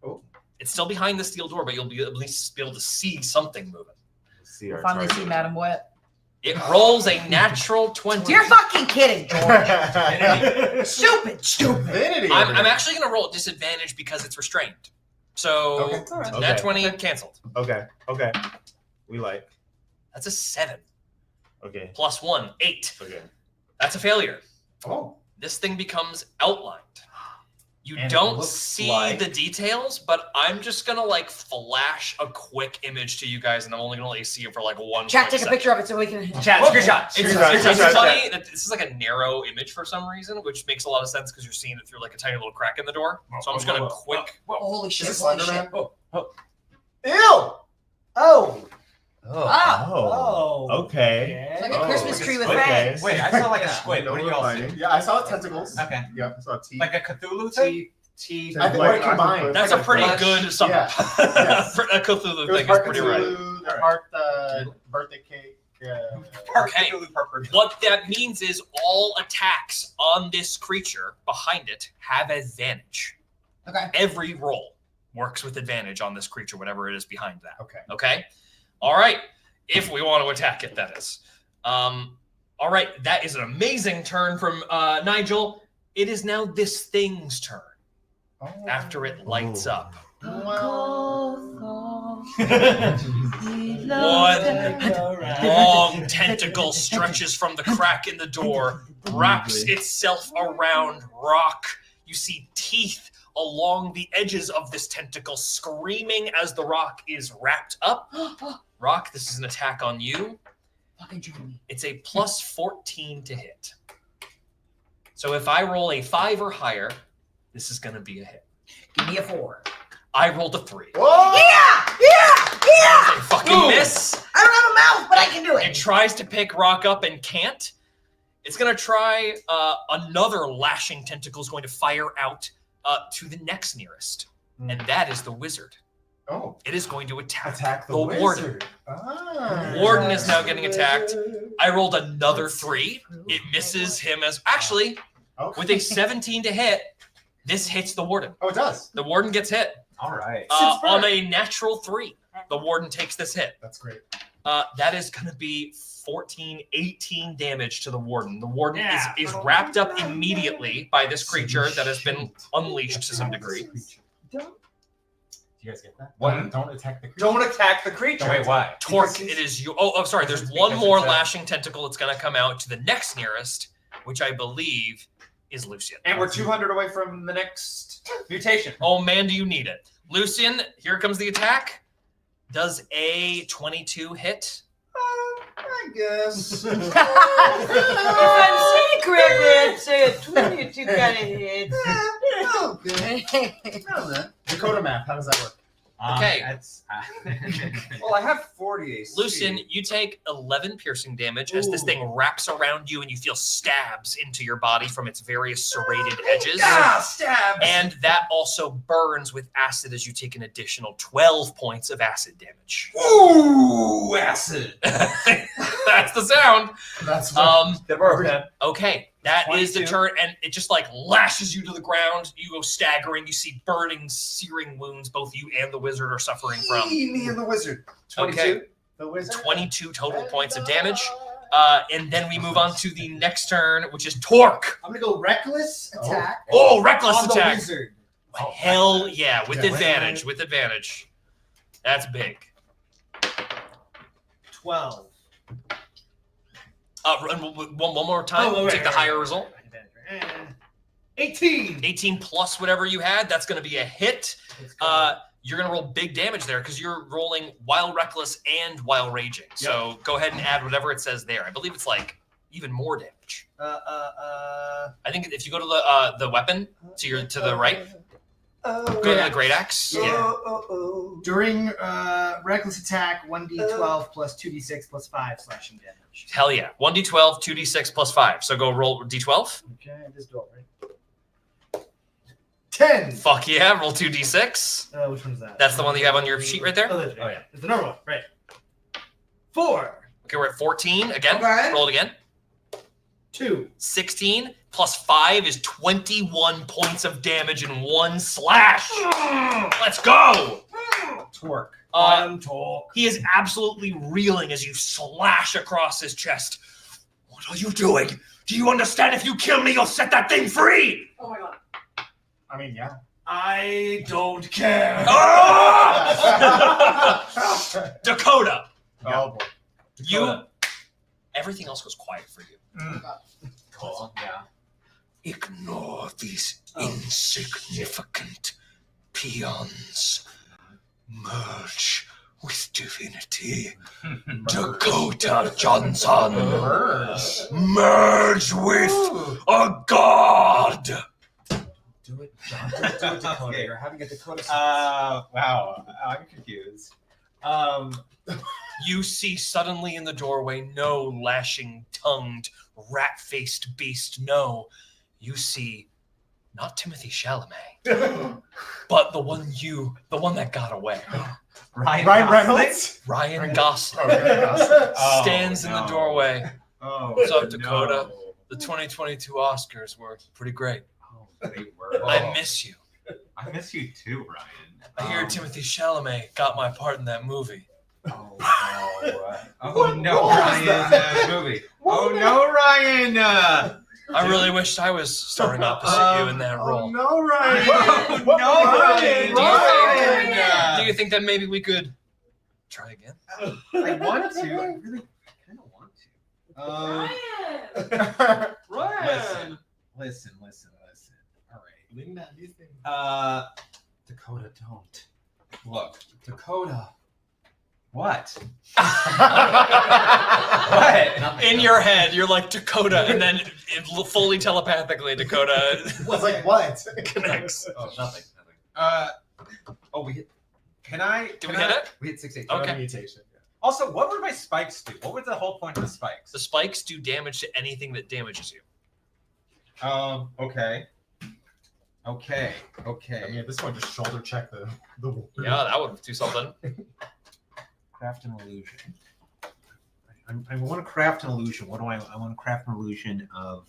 Oh. It's still behind the steel door, but you'll be at least be able to see something moving. See our Finally target. see Madam Wet. It rolls a natural 20. You're fucking kidding, George. Stupid. Divinity. I'm actually going to roll at disadvantage because it's restrained. So Okay. All right. that Okay. 20 canceled. Okay. We like. That's a 7 Okay. plus 1, 8. Okay. That's a failure. Oh. This thing becomes outlined. You And it don't looks see like- the details, but I'm just gonna like flash a quick image to you guys, and I'm only gonna let you see it for like 1 Chat, take a second. picture of it so we can. Chat, screenshot. It's funny that this is like a narrow image for some reason, which makes a lot of sense because you're seeing it through like a tiny little crack in the door. So I'm just gonna quick. Holy Is shit! this Holy Slenderman? shit! Ew. Oh. Ah. Oh. Okay. It's like a Oh, Christmas like tree a with squid. fangs. Wait, I saw like a squid. What do you all see? Yeah, I saw tentacles. Okay. Yeah, I saw teeth. Like a Cthulhu teeth. I think like- we're combined. That's a pretty Flesh. good summary. Yeah. Yes. A Cthulhu It was thing is part pretty right. Cthulhu, the part birthday cake. Okay. What that means is all attacks on this creature behind it have advantage. Okay. Every roll works with advantage on this creature, whatever it is behind that. Okay. Okay. All right. If we want to attack it, that is. All right. That is an amazing turn from Nigel. It is now this thing's turn after it lights up. One long tentacle stretches from the crack in the door, wraps itself around Rock. You see teeth along the edges of this tentacle screaming as the rock is wrapped up. Rock, this is an attack on you. Fucking join me. It's a plus 14 to hit. So if I roll a 5 or higher, this is going to be a hit. Give me a 4. I rolled a 3. Whoa! Yeah! A fucking miss. I don't have a mouth, but I can do It it. tries to pick Rock up and can't. It's going to try another lashing tentacle is going to fire out to the next nearest. And that is the wizard. Oh. It is going to attack Attack the warden. wizard. Ah. Warden is now getting attacked. I rolled another 3. It misses him as... Actually, Oh. With a 17 to hit, this hits the warden. Oh, it does. The warden gets hit. All right. On a natural 3, the warden takes this hit. That's great. That is going to be 18 damage to the warden. The warden is wrapped up immediately by this creature that has been unleashed to some degree. Do you guys get that? What? Don't attack the creature. Don't attack the creature. Wait, why? Torque, it is you. Oh, sorry. There's one more lashing tentacle that's going to come out to the next nearest, which I believe is Lucian. And we're 200 away from the next mutation. Oh, man, do you need it. Lucian, here comes the attack. Does a 22 hit? I guess. If I'm saying it correctly, I'd say a 22 kind of hit. Okay. Dakota math. How does that work? Okay. That's, Well, I have 40 AC. Lucian, you take 11 piercing damage as this thing wraps around you and you feel stabs into your body from its various serrated edges. Stabs! And that also burns with acid as you take an additional 12 points of acid damage. Ooh, acid. That's the sound. That's what Good work, man. Okay, that is the 22. turn, and it just like lashes you to the ground. You go staggering. You see burning, searing wounds both you and the wizard are suffering from. Me and the wizard. 22. Okay, the wizard. 22 total points of damage. And then we move on to the next turn, which is Torque. I'm gonna go reckless attack. Oh, reckless on attack. The wizard. Hell yeah, with Yeah, advantage. With advantage. That's big. 12. Run one more time. Oh, right, Take the right, higher right. result. 18. 18 plus whatever you had. That's going to be a hit. You're going to roll big damage there because you're rolling while reckless and while raging. So go ahead and add whatever it says there. I believe it's like even more damage. I think if you go to the weapon to the right, go to the great axe. Yeah. During reckless attack, 1d12 plus 2d6 plus 5 slashing damage. Hell yeah. 1d12, 2d6 plus 5. So go roll d12. Okay, this do right. 10. Fuck yeah. Roll 2d6. Which one's that? That's the one that you have on your sheet right there? Oh, that's right. Yeah. It's the normal one, right. 4. Okay, we're at 14 again. Okay. Roll it again. 2. 16 plus 5 is 21 points of damage in one slash. Let's go. Torque. He is absolutely reeling as you slash across his chest. What are you doing? Do you understand? If you kill me, you'll set that thing free. Oh my god. I mean, yeah. I don't care. Dakota, Oh boy. you. Everything else goes quiet for you. Cool. Yeah. Ignore these insignificant peons. Merge with divinity. Dakota Johnson. Merge with a god. Do it, John. Do it, Dakota. Okay. You're having a Dakota. Wow. I'm confused. You see suddenly in the doorway, no lashing-tongued, rat-faced beast, no. You see not Timothy Chalamet, but the one that got away. Ryan Reynolds? Ryan Gosling Oh, stands in the doorway. Oh, What's up, Dakota? The 2022 Oscars were pretty great. Oh, they were. I miss you. I miss you too, Ryan. I hear Timothy Chalamet got my part in that movie. Oh no! Oh no, Ryan! Movie. Oh no, Ryan! I really wished I was starring opposite you in that role. No, Ryan. Oh no, Ryan! Do you think that maybe we could try again? I want to. I really kind of want to. Ryan. Listen. All right. Dakota, don't. Look, Dakota. What? What? In your head, you're like Dakota, and then fully telepathically, Dakota Was like what? connects. Oh, nothing. We hit. Did we hit it? We hit 6-8. Okay. Mutation. Also, what would my spikes do? What was the whole point of the spikes? The spikes do damage to anything that damages you. Okay. I mean, at this point, just shoulder check the Yeah, that would do something. Craft an illusion. I want to craft an illusion. What do I want to craft an illusion of?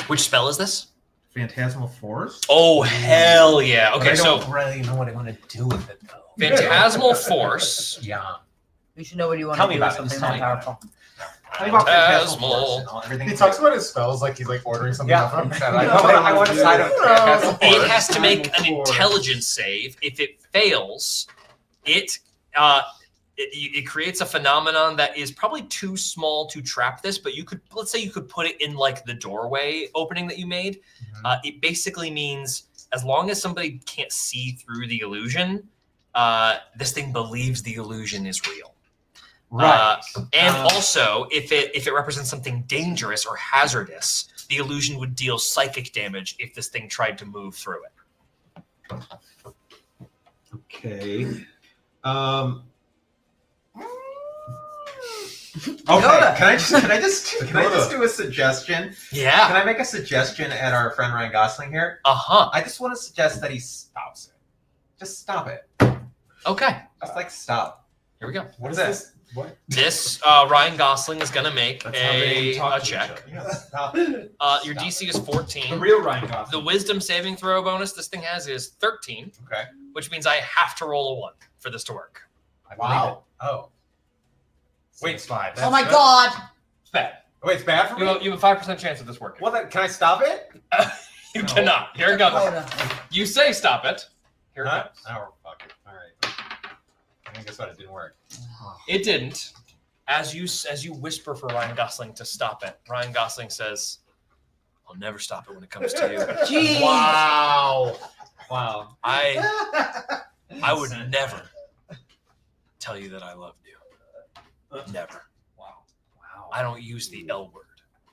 Which spell is this? Phantasmal Force. Oh hell yeah! Okay, I so don't really know what I want to do with it though. Phantasmal Force. Yeah. You should know what you want Tell to me do with about it. something Tell that me about it. powerful. Tell me about Phantasmal Phantasmal. Force and all, everything. He talks about his spells like he's like ordering something Yeah. off him. I want to side of Phantasmal Force. It has to make an intelligence save. If it fails, it creates a phenomenon that is probably too small to trap this. But you could, let's say, you could put it in like the doorway opening that you made. It basically means as long as somebody can't see through the illusion, this thing believes the illusion is real. Right. And also, if it represents something dangerous or hazardous, the illusion would deal psychic damage if this thing tried to move through it. Okay. Dakota. Can I just do a suggestion? Yeah. Can I make a suggestion at our friend Ryan Gosling here? Uh-huh. I just want to suggest that he stops it. Just stop it. Okay. Just like stop. Here we go. What is this? What? This Ryan Gosling is gonna make That's how they talk a to each check. other. Yeah, stop. Your DC is 14. The real Ryan Gosling. The wisdom saving throw bonus this thing has is 13, Okay. which means I have to roll a 1 for this to work. Wow. Oh. Wait, It's 5. Oh my god. It's bad. Wait, it's bad for me? You have a 5% chance of this working. Well, then, can I stop it? You No. cannot. Here it goes. Dakota. You say stop it. Here it Huh? goes. Oh, fuck it. All right. I guess what? It didn't work. It didn't. As you whisper for Ryan Gosling to stop it, Ryan Gosling says, "I'll never stop it when it comes to you." Jeez. Wow. Wow. I would never tell you that I loved you. Never. Wow. I don't use the L word.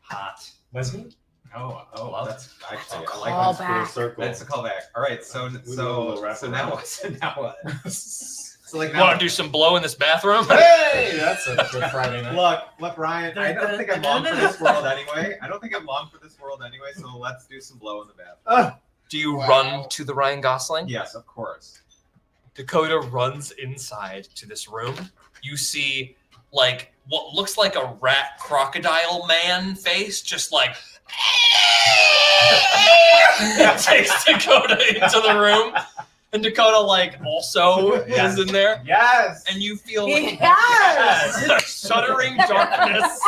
Hot. Was he? Oh, that's actually I like Call that. back. Circle. That's a callback. All right, so We do a little wrap now around. so like You want now. to do some blow in this bathroom? Hey, That's a good Friday night. look, Ryan. I don't think I'm long for this world anyway. So let's do some blow in the bathroom. Do you run to the Ryan Gosling? Yes, of course. Dakota runs inside to this room. You see like what looks like a rat crocodile man face, just like takes Dakota into the room. And Dakota like also is in there. Yes. And you feel Yes. shuddering darkness.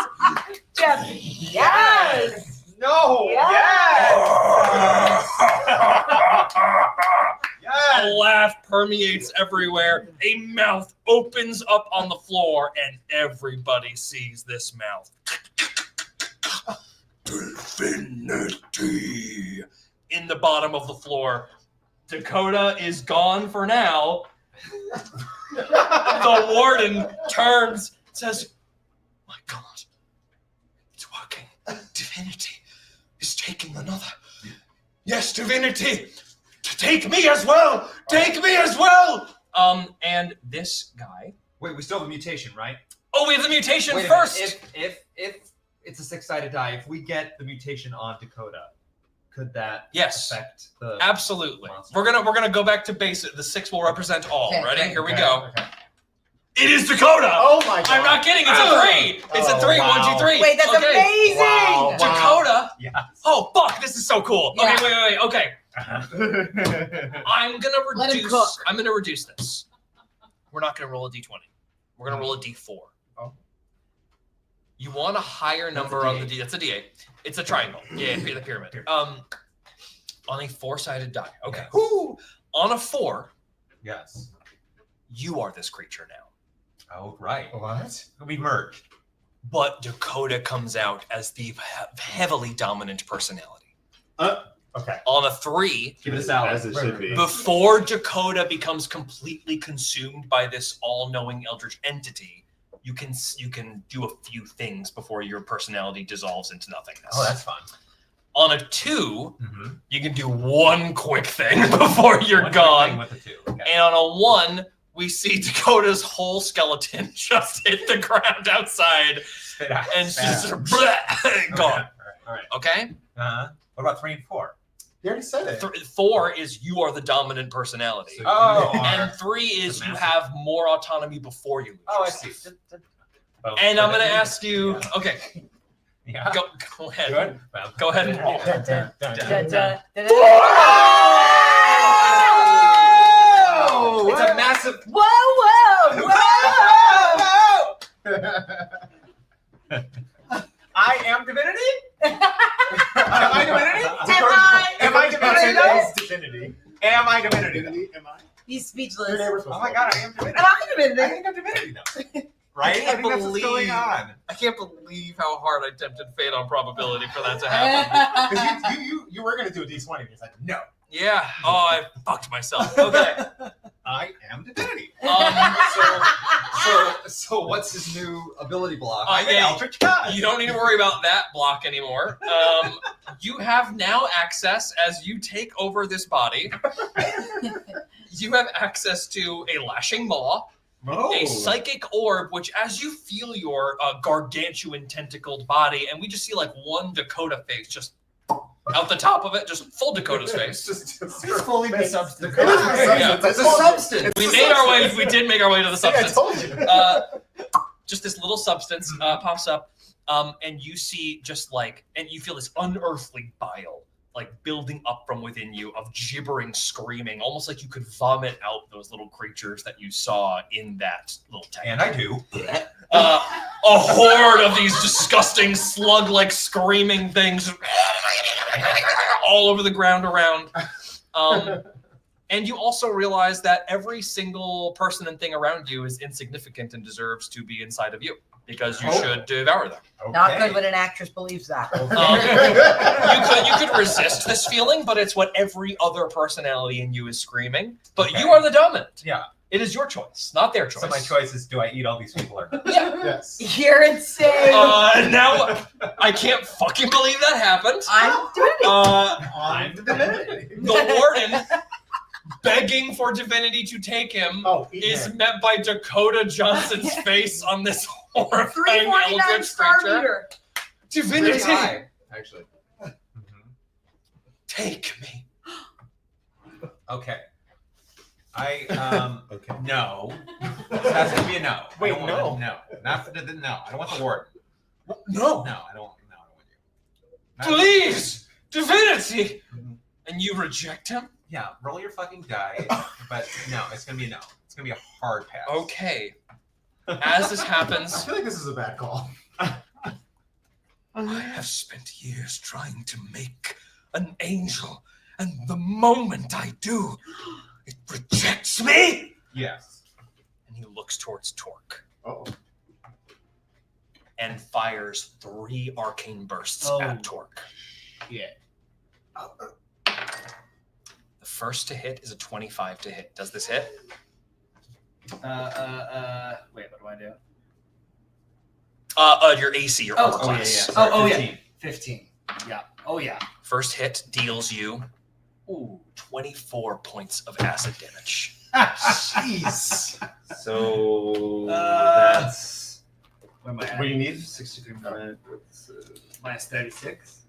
Jeff. Yes. No. Yes. A laugh permeates everywhere. A mouth opens up on the floor, and everybody sees this mouth. Infinity. In the bottom of the floor. Dakota is gone for now. The warden turns, says, "My God, it's working. Divinity is taking another. Yes, divinity, take me as well. Take me as well." And this guy. Wait, we still have a mutation, right? Oh, we have the mutation Wait a minute. first. If it's a 6-sided die, if we get the mutation on Dakota, could that Yes. affect the Absolutely. monster? We're gonna go back to basic. The 6 will represent all. Okay, Ready? okay, Here we Okay, go. okay. It is Dakota. Oh my god. I'm not kidding. It's a 3. It's a 3. wow. 1, 2, 3. Wait, that's okay. amazing. Wow. Dakota. Yes. Oh fuck! This is so cool. Yeah. Okay, wait. Okay, I'm gonna Let him reduce. cook. I'm gonna reduce this. We're not gonna roll a d20. We're gonna roll a d4. Oh. You want a higher number on the d. That's a d8. It's a triangle. Yeah, the pyramid. On a 4-sided die. Okay. Yes. Woo! On a 4, Yes. you are this creature now. Oh, right. What? We merged. But Dakota comes out as the heavily dominant personality. Okay. On a 3, Give it a salad. As it should be. before Dakota becomes completely consumed by this all-knowing eldritch entity, you can do a few things before your personality dissolves into nothingness. Oh, that's fun. On a 2, Mm-hmm. you can do one quick thing before you're gone. With the 2. Okay. And on a 1, we see Dakota's whole skeleton just hit the ground outside, Spit out. and she's Spit out. just gone. All right. Okay? Uh-huh. What about 3 and 4? You already said it. 4 is you are the dominant personality. So Oh. you are And 3 is the you master. have more autonomy before you lose Oh, I yourself. see. And I'm going to ask you, okay, Yeah. Go ahead. Good. Go ahead and roll. Dun, dun, dun. Oh, it's a massive. Whoa! I am divinity. Am I divinity? Am I Divinity? Am I divinity? Am I? He's speechless. Oh my god, I am divinity. Am I divinity? I think I'm divinity now. Right? I think that's what's going on. I can't believe how hard I tempted fate on probability for that to happen. Because you were going to do a D20, and he's like, no. Yeah. Oh, I fucked myself. Okay. I am divinity. So what's his new ability block? I'm an eldritch god. You don't need to worry about that block anymore. You have now access, as you take over this body, you have access to a lashing maw, a psychic orb, which as you feel your gargantuan tentacled body, and we just see like one Dakota face just out the top of it, just full Dakota's face. Just fully the substance. Yeah. It's a substance. We did make our way to the substance. I told you. Just this little substance pops up, and you see and you feel this unearthly bile like building up from within you of gibbering, screaming, almost like you could vomit out those little creatures that you saw in that little tank. And I do. A horde of these disgusting slug-like screaming things all over the ground around. And you also realize that every single person and thing around you is insignificant and deserves to be inside of you because you should devour them. Okay. Not good when an actress believes that. You could resist this feeling, but it's what every other personality in you is screaming. But you are the dominant. Yeah. It is your choice, not their choice. So my choice is: do I eat all these people or not? Yes. You're insane. Now I can't fucking believe that happened. I'm divinity. I'm divinity. The warden begging for divinity to take him is met by Dakota Johnson's face on this horrifying 349 eldritch star creature. meter. Divinity, Actually. take me. Okay. Okay. No. That's gonna be a no. Wait, I don't want no. Not for the no. I don't want the warden. No. No, I don't want you. Please, divinity. And you reject him? Yeah, roll your fucking die. But no, it's gonna be a no. It's gonna be a hard pass. Okay. As this I happens, feel like this is a bad call. I have spent years trying to make an angel, and the moment I do, it rejects me. Yes. And he looks towards Torque Uh-oh. and fires 3 arcane bursts at Torque. Yeah. The first to hit is a 25 to hit. Does this hit? Wait, what do I do? Your AC, your armor class. Yeah. 15. Yeah. Oh yeah. First hit deals you 24 points of acid damage. Jeez. So that's What am I at? What do you need? 63 Minus 36.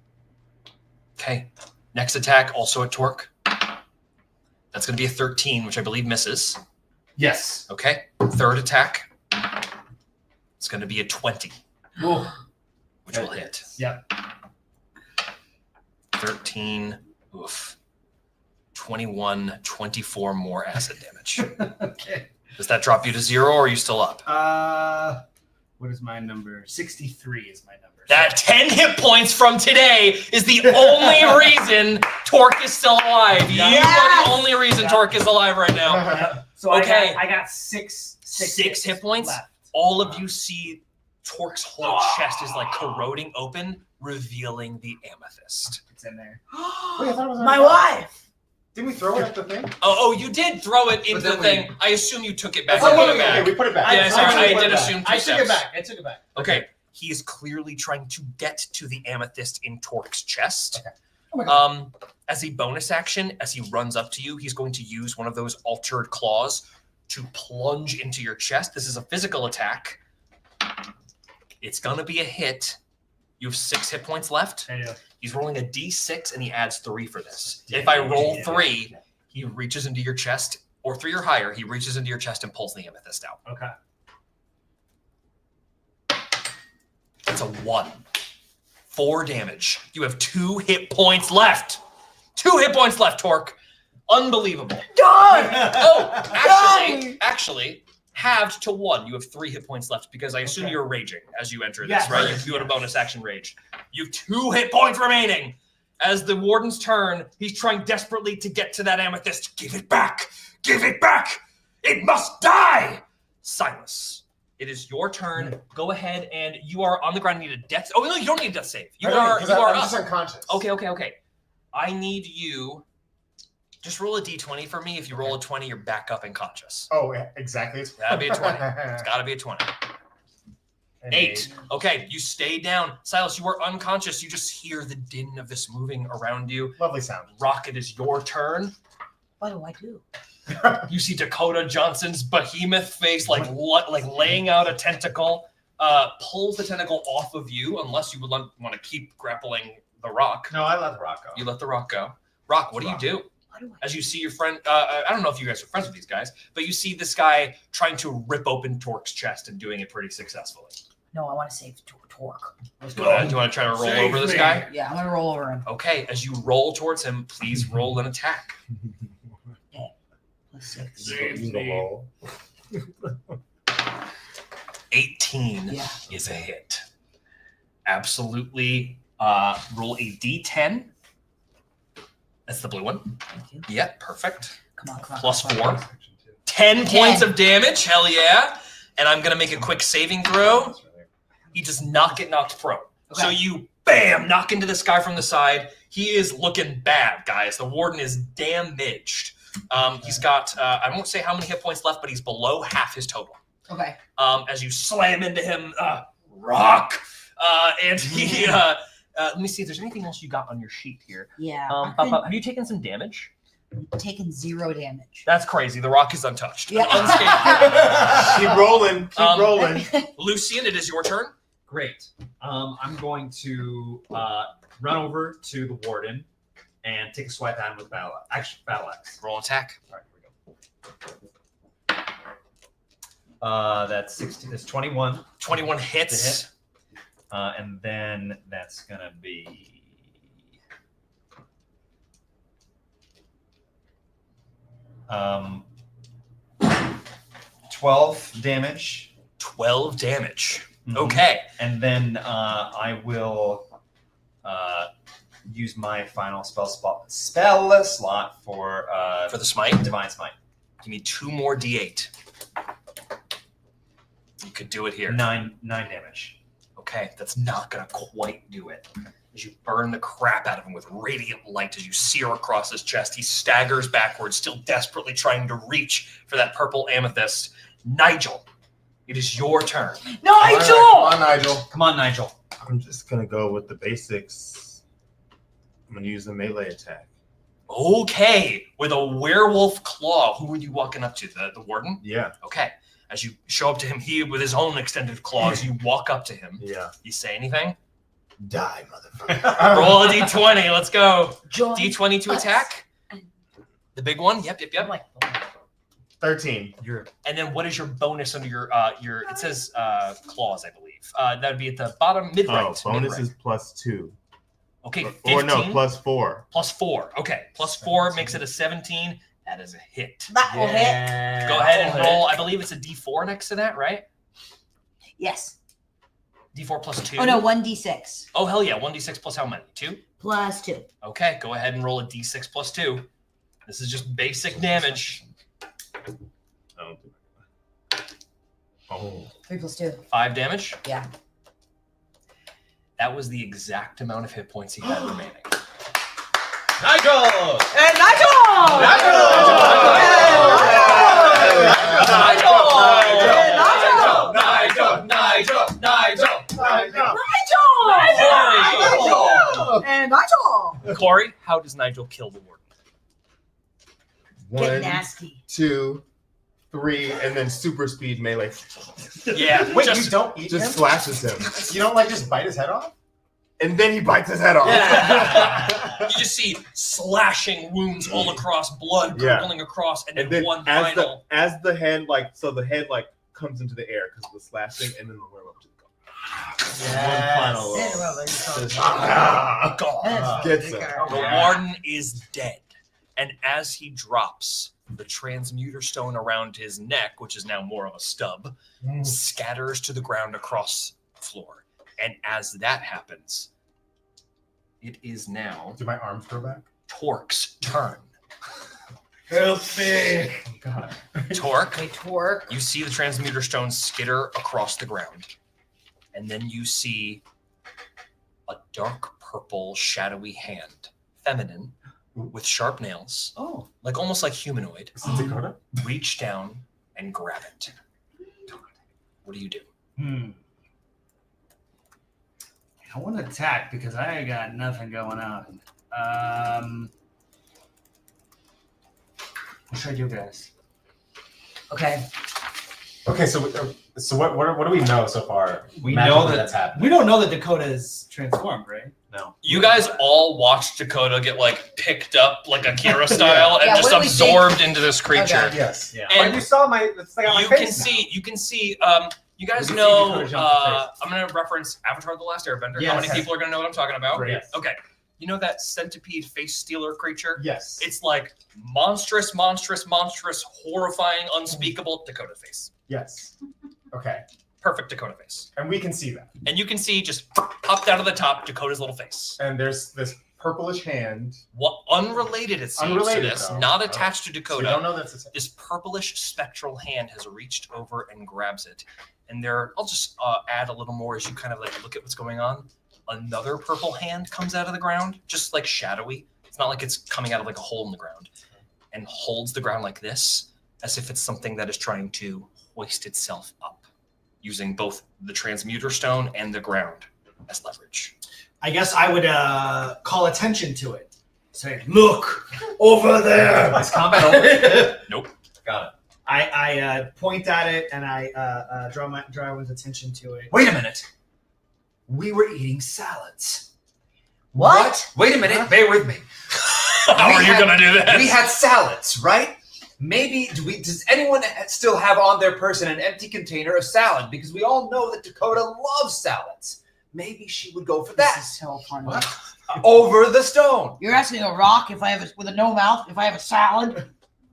Okay. Next attack, also at Torque. That's going to be a 13, which I believe misses. Yes. Okay. Third attack. It's going to be a 20, which will hit. Yep. 13. Oof. 21, 24 more acid damage. Okay. Does that drop you to 0, or are you still up? What is my number? 63 is my number. That 10 hit points from today is the only reason Torque is still alive. You are the only reason Torque is alive right now. So Okay. I got six hit points. left. All of you see Torque's whole chest is like corroding open, revealing the amethyst. It's in there. Wait, I thought it was My wife. Didn't we throw it at the thing? Oh, you did throw it into the then thing. I assume you took it back. Oh, and put okay, it back. we put it back. Yeah, sorry, I put did it back. assume 2 I took steps. it back. I took it back. Okay. He is clearly trying to get to the amethyst in Torque's chest. Okay. Oh my God. As a bonus action, as he runs up to you, he's going to use one of those altered claws to plunge into your chest. This is a physical attack. It's going to be a hit. You have 6 hit points left. I do. He's rolling a d6, and he adds 3 for this. If I roll 3, he reaches into your chest, or 3 or higher, he reaches into your chest and pulls the amethyst out. Okay. That's a 1. 4 damage. You have 2 hit points left. 2 hit points left, Torque. Unbelievable. Done! Oh, actually, halved to 1. You have 3 hit points left because I assume you're raging as you enter this, right? You had a bonus action rage. You have 2 hit points remaining. As the warden's turn, he's trying desperately to get to that amethyst. Give it back! Give it back! It must die! Silas, it is your turn. Go ahead, and you are on the ground. You need a death. Oh no, you don't need a death save. You are I'm up. just unconscious. Okay. I need you. Just roll a d20 for me. If you roll a 20, you're back up and conscious. Oh, yeah, exactly. It's gotta be a 20. It's gotta be a 20. 8. Okay, you stay down. Silas, you are unconscious. You just hear the din of this moving around you. Lovely sound. Rocket, is your turn. What do I do? You see Dakota Johnson's behemoth face like laying out a tentacle, pulls the tentacle off of you unless you would want to keep grappling the rock. No, I let the rock go. You let the rock go. Rock, what do you do? As you see your friend, I don't know if you guys are friends with these guys, but you see this guy trying to rip open Torque's chest and doing it pretty successfully. No, I want to save Torque. Do you want to try to roll over this guy? Yeah, I'm going to roll over him. Okay, as you roll towards him, please roll an attack. Plus 6. 18 is a hit. Absolutely. Roll a d10. That's the blue one. Thank you. Yeah, perfect. Come on. Plus 4. 10 points of damage. Hell yeah. And I'm going to make a quick saving throw. He does not get knocked prone. Okay. So you, bam, knock into this guy from the side. He is looking bad, guys. The warden is damaged. He's got, I won't say how many hit points left, but he's below half his total. Okay. As you slam into him, rock. And he, let me see if there's anything else you got on your sheet here. Yeah. Have you taken some damage? Taken 0 damage. That's crazy. The rock is untouched. Yeah. Keep rolling. Keep rolling. Lucian, it is your turn. Great. I'm going to run over to the warden and take a swipe at him with battle axe. Roll attack. All right, here we go. That's 16. That's 21. 21 hits. And then that's gonna be 12 damage. 12 damage. Mm-hmm. Okay. And then I will use my final spell slot for the smite? Divine Smite. Give me 2 more d8. You could do it here. 9 damage. Okay, that's not gonna quite do it. As you burn the crap out of him with radiant light as you sear across his chest, he staggers backwards, still desperately trying to reach for that purple amethyst. Nigel, it is your turn. Nigel! All right, come on, Nigel. Come on, Nigel. I'm just gonna go with the basics. I'm gonna use the melee attack. Okay, with a werewolf claw. Who were you walking up to? The warden? Yeah. Okay. As you show up to him, he with his own extended claws, you walk up to him. Yeah. You say anything? Die, motherfucker. Roll a d20. Let's go. Join d20 to us. attack. The big one. Yep. I'm like, 13. And then what is your bonus under your? It says claws, I believe. That would be at the bottom mid right. Oh, bonus is +2. Okay. 15, or no, +4. +4. Okay. +4 makes it a 17. That is a hit. That will hit. Go ahead and roll. I believe it's a d4 next to that, right? Yes. d4 plus 2. Oh no, 1d6. Oh hell yeah, 1d6 plus how many? 2? Plus 2. Okay, go ahead and roll a d6 plus 2. This is just basic damage. Oh. 3 plus 2. 5 damage. Yeah. That was the exact amount of hit points he had remaining. Nigel! And Nigel! And Nigel! Corey, how does Nigel kill the warden? Get 1, nasty. 2, 3, and then super speed melee. Yeah. Wait, you don't eat him? Just slashes him. You don't like just bite his head off? And then he bites his head off. Yeah. You just see slashing wounds all across, blood gurgling across, and then one final. As the head, like, so the head, like, comes into the air because of the slashing, and then the werewolf just goes. Gets him. The warden is dead. And as he drops, the transmuter stone around his neck, which is now more of a stub, scatters to the ground across the floor. And as that happens, it is now Do my arms grow back? Torque's turn. Help me. God. Torque, Hey, Torque. you see the transmuter stone skitter across the ground. And then you see a dark purple, shadowy hand, feminine, with sharp nails, like almost like humanoid, Is it Dakota? reach down and grab it. What do you do? I want to attack because I ain't got nothing going on. What should I do, guys? Okay. Okay, so what do we know so far? We Magically know that that's happening. We don't know that Dakota is transformed, right? No. You guys all watched Dakota get like picked up like Akira style and Yeah, just what do we absorbed into this creature. Okay. Yes. Yeah. And you saw my. It's like on my you face can now. see. You guys We can see know. Dakota jump to I'm gonna reference Avatar: The Last Airbender. Yes. How many people are gonna know what I'm talking about? Great. Yes. Okay. You know that centipede face stealer creature? Yes. It's like monstrous, horrifying, unspeakable Dakota face. Yes. Okay. Perfect Dakota face. And we can see that. And you can see just popped out of the top Dakota's little face. And there's this purplish hand. What unrelated it seems Unrelated, to this, though. not attached to So Dakota. we don't know that's a This purplish spectral hand has reached over and grabs it. And there, I'll just add a little more as you kind of like look at what's going on. Another purple hand comes out of the ground, just like shadowy. It's not like it's coming out of like a hole in the ground, and holds the ground like this, as if it's something that is trying to hoist itself up, using both the transmuter stone and the ground as leverage. I guess I would call attention to it. Say, look over there. Is combat over? Nope. Got it. I point at it and I draw everyone's attention to it. Wait a minute. We were eating salads. What? Wait a minute. Bear with me. How are you gonna do that? We had salads, right? Maybe does anyone still have on their person an empty container of salad? Because we all know that Dakota loves salads. Maybe she would go for that. This is so funny. What? Over the stone. You're asking a rock if I have with a no mouth if I have a salad.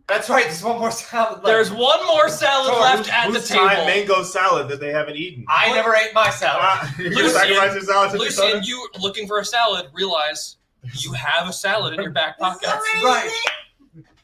That's right. There's one more salad left. There's one more salad left at the Who's time table. mango salad that they haven't eaten? I never ate my salad. You're Lucian- gonna sacrifice your salad to Lucian, Dakota? you looking for a salad, realize you have a salad in your back pocket. That's right.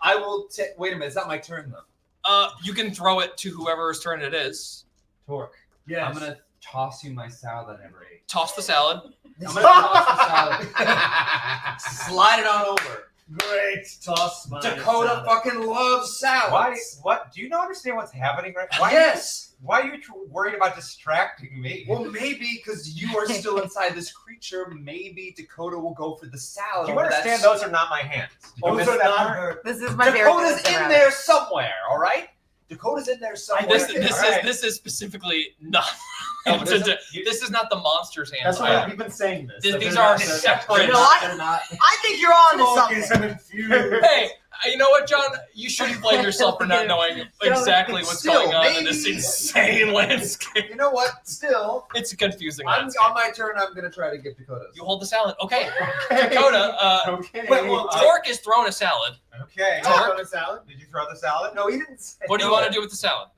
I will take. Wait a minute. It's not my turn though. You can throw it to whoever's turn it is. Torque. Yes. I'm gonna toss you my salad I never ate. Toss the salad. I'm gonna toss the salad. Slide it on over. Great. Toss my Dakota salad. fucking loves salads. Why? What? Do you not understand what's happening right now? Yes. Why are you worried about distracting me? Well, maybe because you are still inside this creature, maybe Dakota will go for the salad. Do you over that understand those are not my hands? Did you Those miss are that not part? her. This is my favorite. Dakota's thing in around. there somewhere, all right? Dakota's in there somewhere. This is specifically not. Oh, but is it? This is not the monster's hand. That's why we've been saying this. These- that these they're are not- separate. You know what? They're not. I think you're on to something. Hey, you know what, John? You shouldn't blame yourself for not knowing exactly what's Still, going on in this maybe- insane landscape. You know what? Still, It's a confusing I'm landscape. on my turn. I'm gonna try to get Dakota's. You hold the salad. Okay. Okay. Dakota, Okay. Torque is throwing a salad. Okay. Torque, salad. Did you throw the salad? No, he didn't say. what do you want to do with the salad?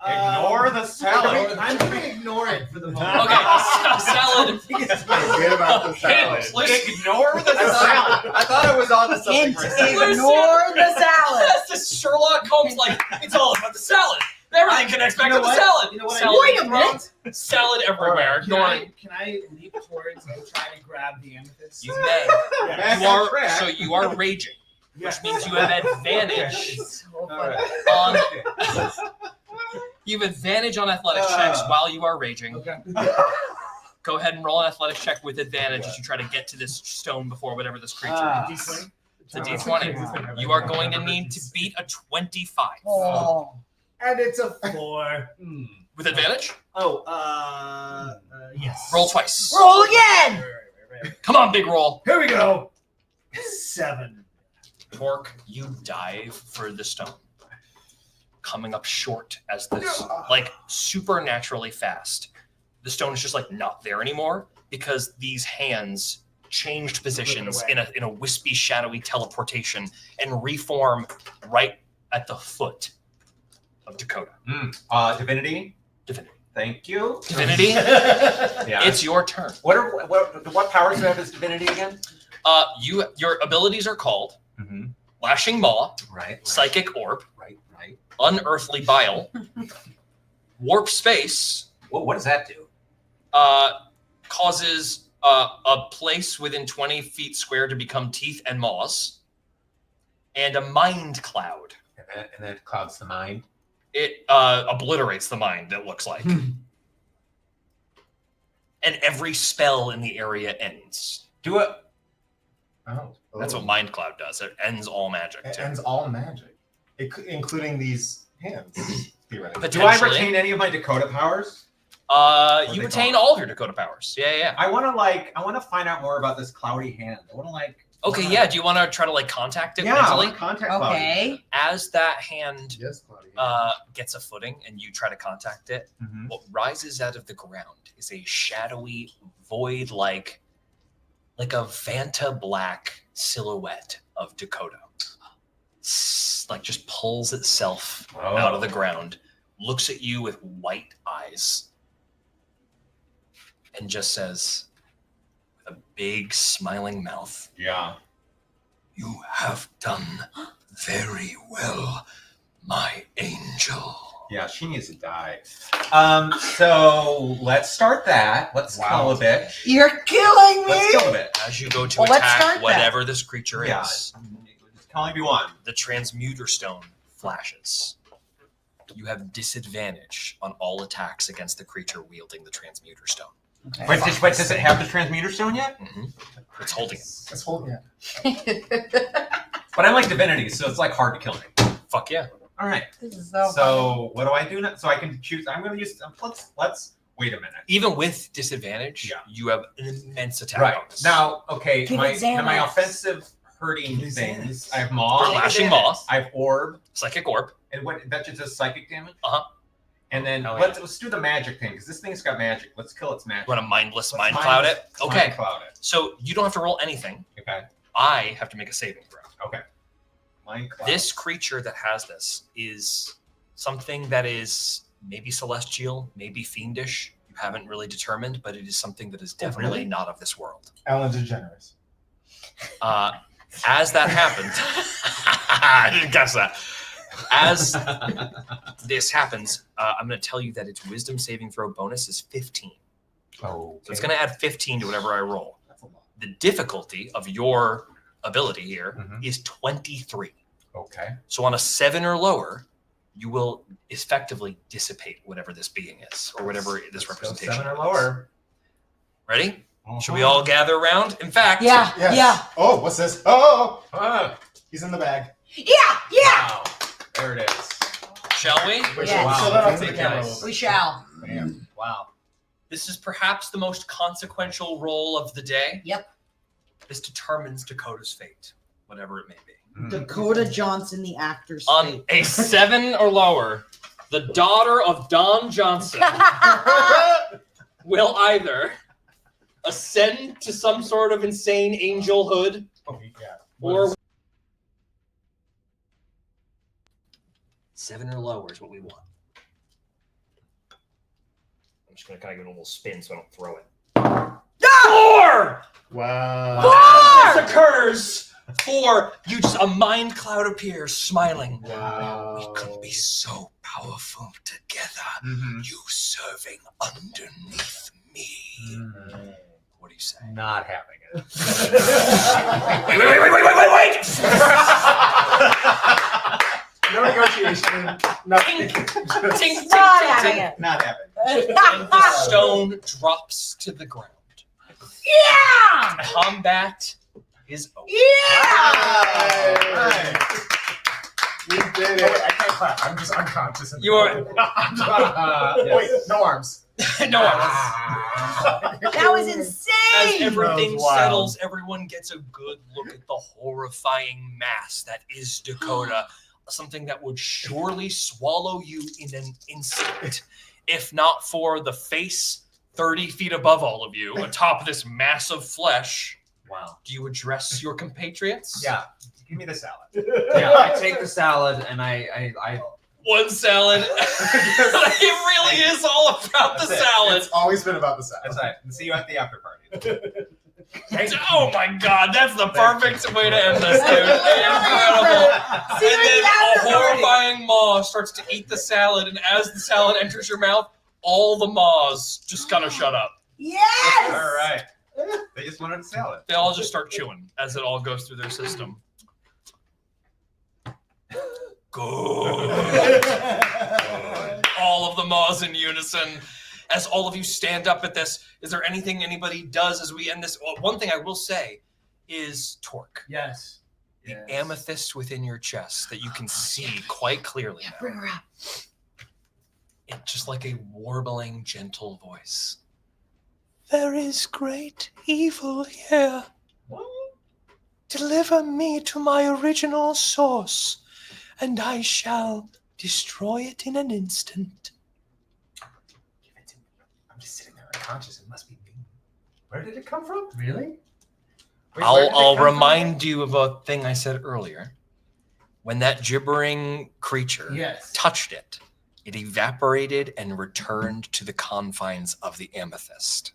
Ignore the salad. I'm going to ignore it for the moment. Okay, salad. Forget about the salad. Listen, Ignore the salad. I thought I was on to something. Hint, for a second. ignore the salad. That's just Sherlock Holmes. Like it's all about the salad. Everything connects back You know to the what? salad. You know what? Salad Wait a in minute. front, salad everywhere. Can I leap towards and try to grab the amethyst? You may. Back You on are track. so you are raging, which means you have advantage So All funny. right. on. You have advantage on athletics checks while you are raging. Okay. Go ahead and roll an athletics check with advantage as you try to get to this stone before whatever this creature is. D20. It's a D20. You are going to need to beat a 25 Oh. And it's a 4. with advantage. Oh, yes. Roll twice. Roll again. Right. Come on, big roll. Here we go. 7. Torque, you dive for the stone, coming up short as this, like supernaturally fast. the stone is just like not there anymore because these hands changed positions in a wispy, shadowy teleportation and reform right at the foot of Dakota. Divinity. Thank you. Divinity. Yeah. It's your turn. What powers do you have as divinity again? Your abilities are called Lashing Maw, Right. Psychic Orb, Right. Unearthly Bile, Warp Space. What does that do? Causes a place within 20 feet square to become teeth and maws, and a mind cloud. And then it clouds the mind. It obliterates the mind, it looks like. And every spell in the area ends. Do it. Oh. That's what mind cloud does. It ends all magic. It too. ends all magic, including these hands, theoretically. Do I retain any of my Dakota powers? You retain all of your Dakota powers. Yeah. I want to find out more about this cloudy hand. I want to Okay, yeah. Do you want to try to contact it I mentally? want to contact Cloudy. Okay. As that hand Claudia. gets a footing and you try to contact it, what rises out of the ground is a shadowy, void like a Vanta black silhouette of Dakota. Just pulls itself out of the ground, looks at you with white eyes, and just says, with a big smiling mouth, Yeah. "You have done very well, my angel." Yeah, she needs to die. So let's start that. Let's kill a bitch. You're killing me. Let's kill a bitch. As you go to Well, let's attack start that. whatever this creature Yeah. is, It can only be one. the transmuter stone flashes. You have disadvantage on all attacks against the creature wielding the transmuter stone. Okay. Wait, does it have the transmuter stone yet? It's holding it. Let's hold it. But I'm like divinity, so it's hard to kill me. Fuck yeah. All right. This is so So what do I do now? So I can choose. I'm going to use. Let's wait a minute. Even with disadvantage, Yeah. you have an immense attack Right bonus. now, okay. Give My it Xanax. offensive hurting Give it things. Xanax. I have maw. Lashing Maw, I have orb, Psychic Orb. and what that just does psychic damage. Uh-huh. And then Hell let's do the magic thing because this thing's got magic. Let's kill its magic. You want to mindless Let's mind cloud it? let's Okay. mind cloud it. So you don't have to roll anything. Okay. I have to make a saving throw. Okay. Mind cloud. This creature that has this is something that is maybe celestial, maybe fiendish. You haven't really determined, but it is something that is definitely really? not of this world. Ellen DeGeneres. As that happened, I didn't guess that. As this happens, I'm going to tell you that its wisdom saving throw bonus is 15. Oh. So it's going to add 15 to whatever I roll. That's a lot. The difficulty of your ability here is 23. Okay. So on a 7 or lower, you will effectively dissipate whatever this being is, or whatever this representation 7 or is. lower. Ready? Should we all gather around? In fact, Yeah. Yes. Yeah. Oh, what's this? Oh, Ah, he's in the bag. Yeah. wow. There it is. shall we? Wait, Yeah. show that off to Big the camera. guys. We shall. Man. Wow. This is perhaps the most consequential roll of the day. Yep. This determines Dakota's fate, whatever it may be. Dakota Johnson, the actor's On a 7 or lower, the daughter of Don Johnson will either ascend to some sort of insane angelhood Oh, yeah. or 7 or lower is what we want. I'm just going to kind of give it a little spin so I don't throw it. 4! Wow. This occurs 4. You just a mind cloud appears, smiling. Wow. We could be so powerful together. You serving underneath me. What do you say? Not having it. Wait! No negotiation. Nothing. Ting, Not ting, having ting. it. Not having it. And the stone drops to the ground. Yeah. Combat is over. Yeah. Right. We did it. I can't clap. I'm just unconscious. You are Wait, no arms. no. That was As insane. everything That was wild. settles, everyone gets a good look at the horrifying mass that is Dakota. Something that would surely swallow you in an instant, if not for the face 30 feet above all of you, atop this massive flesh. Wow. Do you address your compatriots? Yeah. Give me the salad. Yeah, I take the salad and I One salad. It really is all about the salad. It's always been about the salad. That's right. And see you at the after party. Oh my god, that's the perfect way to end this, dude. Incredible. And then a horrifying maw starts to eat the salad, and as the salad enters your mouth, all the maws just kind of shut up. Yes! All right. They just wanted a salad. They all just start chewing as it all goes through their system. Good. All of the maws in unison. As all of you stand up at this, is there anything anybody does as we end this? Well, one thing I will say is Torque. Yes. The amethyst within your chest that you can see quite clearly now. Bring her up. It's just like a warbling, gentle voice. There is great evil here. Deliver me to my original source, and I shall destroy it in an instant. Give it to me. I'm just sitting there unconscious. It must be me. Where did it come from? Really? Wait, where did it I'll come remind you of a thing I said earlier. When that gibbering creature touched it, it evaporated and returned to the confines of the amethyst.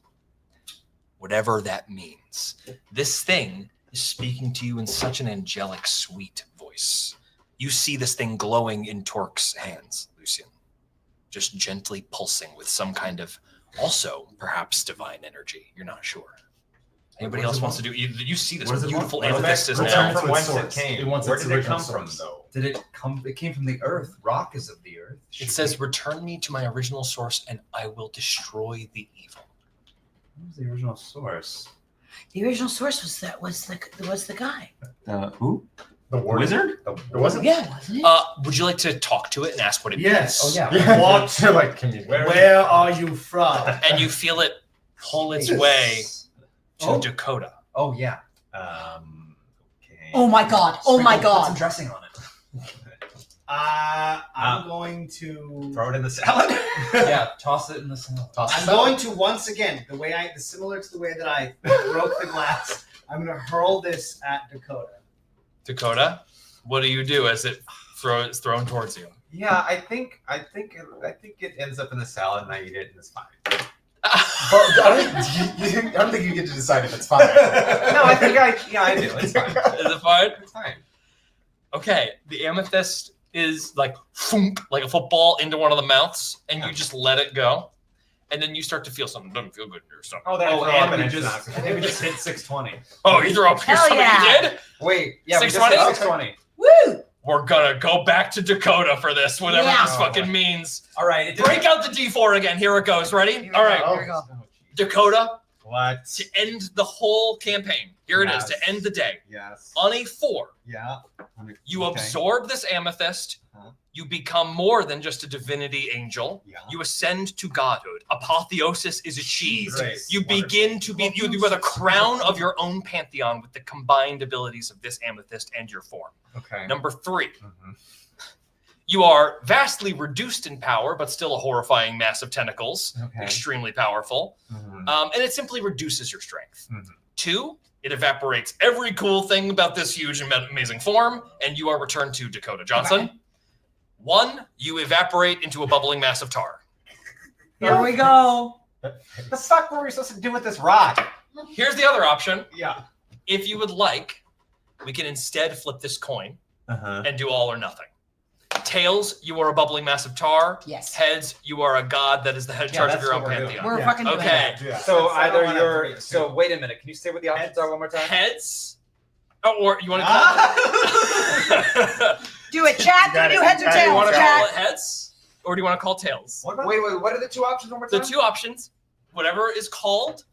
Whatever that means. This thing is speaking to you in such an angelic, sweet voice. You see this thing glowing in Torque's hands, Lucian. Just gently pulsing with some kind of, also perhaps divine energy. You're not sure. Anybody else wants to do? You see this beautiful amethyst is now. From whence it came. Where did it come from, though? Did it come? It came from the earth. Rock is of the earth. It says, "Return me to my original source, and I will destroy the evil." What was the original source? The original source was the guy. Who? The warden. Wizard? It wasn't? Yeah, wasn't it? Would you like to talk to it and ask what it Yes. means? Oh yeah. What? Like, can you? Where are you from? And you feel it pull its way to Dakota. Oh yeah. Okay. Oh my god. Oh my Put some god. dressing on it. I'm going to. Throw it in the salad? Yeah, toss it in the salad. I'm going to once again similar to the way that I broke the glass. I'm going to hurl this at Dakota. Dakota, what do you do as it's thrown towards you? Yeah, I think it ends up in the salad and I eat it and it's fine. I don't think you get to decide if it's fine. No, I think I do. It's fine. Is it fine? It's fine. Okay, the amethyst is like thunk, like a football into one of the mouths, and you just let it go, and then you start to feel something doesn't feel good in your stomach. Oh, then I think we just hit 620. Oh, you threw up your Hell stomach. yeah. You did? Wait, yeah, we just 620? hit 620. Woo! We're gonna go back to Dakota for this, whatever Yeah. this fucking means. All right, Break out the D4 again. Here it goes. Ready? All right, Here we go. Dakota. What? To end the whole campaign, here it is. To end the day. Yes. On a 4, Yeah. you absorb this amethyst. You become more than just a divinity angel. Yeah. You ascend to godhood. Apotheosis is achieved. Great. You begin to be you are the crown of your own pantheon with the combined abilities of this amethyst and your form. Okay. Number 3, you are vastly reduced in power, but still a horrifying mass of tentacles. Okay. Extremely powerful. And it simply reduces your strength. Mhm. 2, it evaporates every cool thing about this huge and amazing form, and you are returned to Dakota Johnson. Okay. 1, you evaporate into a bubbling mass of tar. Here we go. The fuck were we supposed to do with this rock? Here's the other option. Yeah. If you would like, we can instead flip this coin and do all or nothing. Tails, you are a bubbling mass of tar. Yes. Heads, you are a god that is the head charge of that's your own what we're doing. pantheon. We're fucking doing Okay. Yeah. So I don't either wanna you're. forget So too. wait a minute. Can you say what the options are one more time? Heads. Oh, or you want to call it? Do it, chat. got Do it. heads or You got it. Do you tails, want to call it chat. heads? Or do you want to call tails? What about Wait. What are the two options one more The time? 2 options, whatever is called,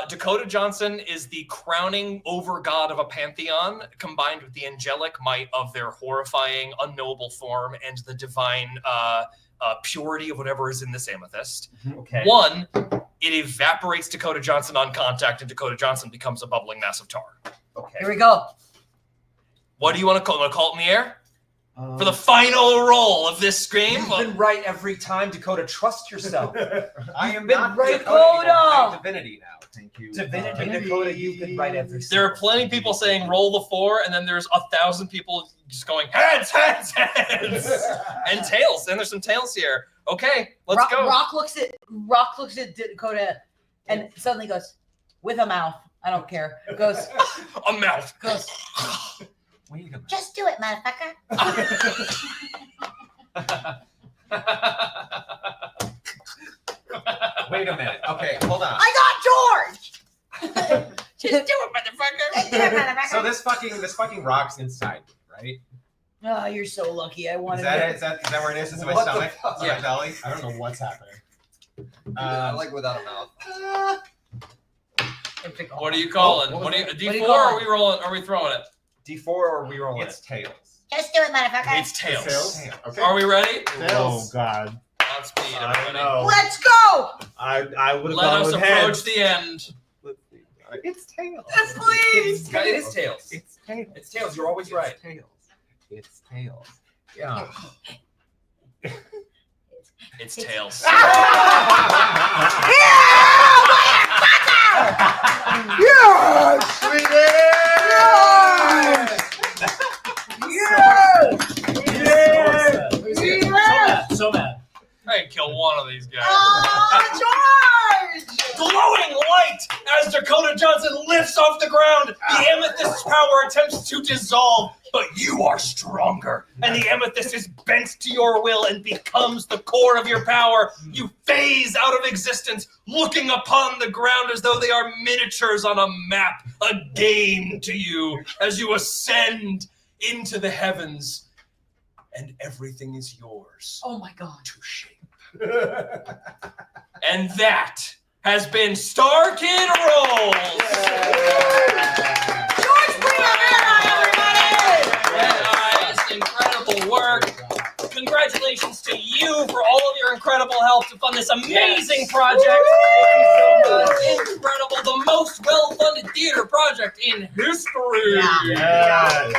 Dakota Johnson is the crowning over god of a pantheon, combined with the angelic might of their horrifying, unknowable form and the divine purity of whatever is in this amethyst. Okay. 1, it evaporates Dakota Johnson on contact, and Dakota Johnson becomes a bubbling mass of tar. Okay. Here we go. What do you want to call it? Want to call it in the air? for the final roll of this game. You've been right every time, Dakota. Trust yourself. I am Been not right, Dakota. Dakota! I'm Divinity now. Thank you. Divinity, Dakota, you've been right every There are plenty of people saying roll the 4, and then there's 1,000 people just going heads, heads, heads, and tails. And there's some tails here. Okay, let's go. Rock looks at Dakota and suddenly goes, with a mouth. I don't care. Goes, a mouth. Goes, wait a minute. Just do it, motherfucker. Wait a minute. Okay, hold on. I got George. Just do it, motherfucker. Just do it, motherfucker. So this fucking rock's inside me, right? oh, you're so lucky. I wanted Is that it? Is that where it is? Is it my What the stomach? fuck? Is it my belly? I don't know what's happening. I like without a mouth. What are you calling? What was What are you, that? D4 What are you or calling? are we rolling? Are we throwing it? D4 or we rolling It's tails. Just do it, motherfucker. It's tails. Tails? Okay. Are we ready? Oh God. Godspeed, I don't everybody. know. Let's go! I would have Let gone us with approach heads. the end. It's tails. Yes, please! It is tails. It's tails. It's tails. You're always right. It's tails. It's tails. Yeah. It's tails. Yes! We did it! So mad. I can kill one of these guys. Oh, George! Glowing light as Dakota Johnson lifts off the ground. The Amethyst's power attempts to dissolve, but you are stronger. And the Amethyst is bent to your will and becomes the core of your power. You phase out of existence, looking upon the ground as though they are miniatures on a map, a game to you as you ascend into the heavens. And everything is yours Oh my god. to shape. And that has been Starkid Rolls. George, bring him in, everybody! Guys, incredible work. Congratulations to you for all of your incredible help to fund this amazing project. Thank you so much. Incredible, the most well-funded theater project in history. Yes.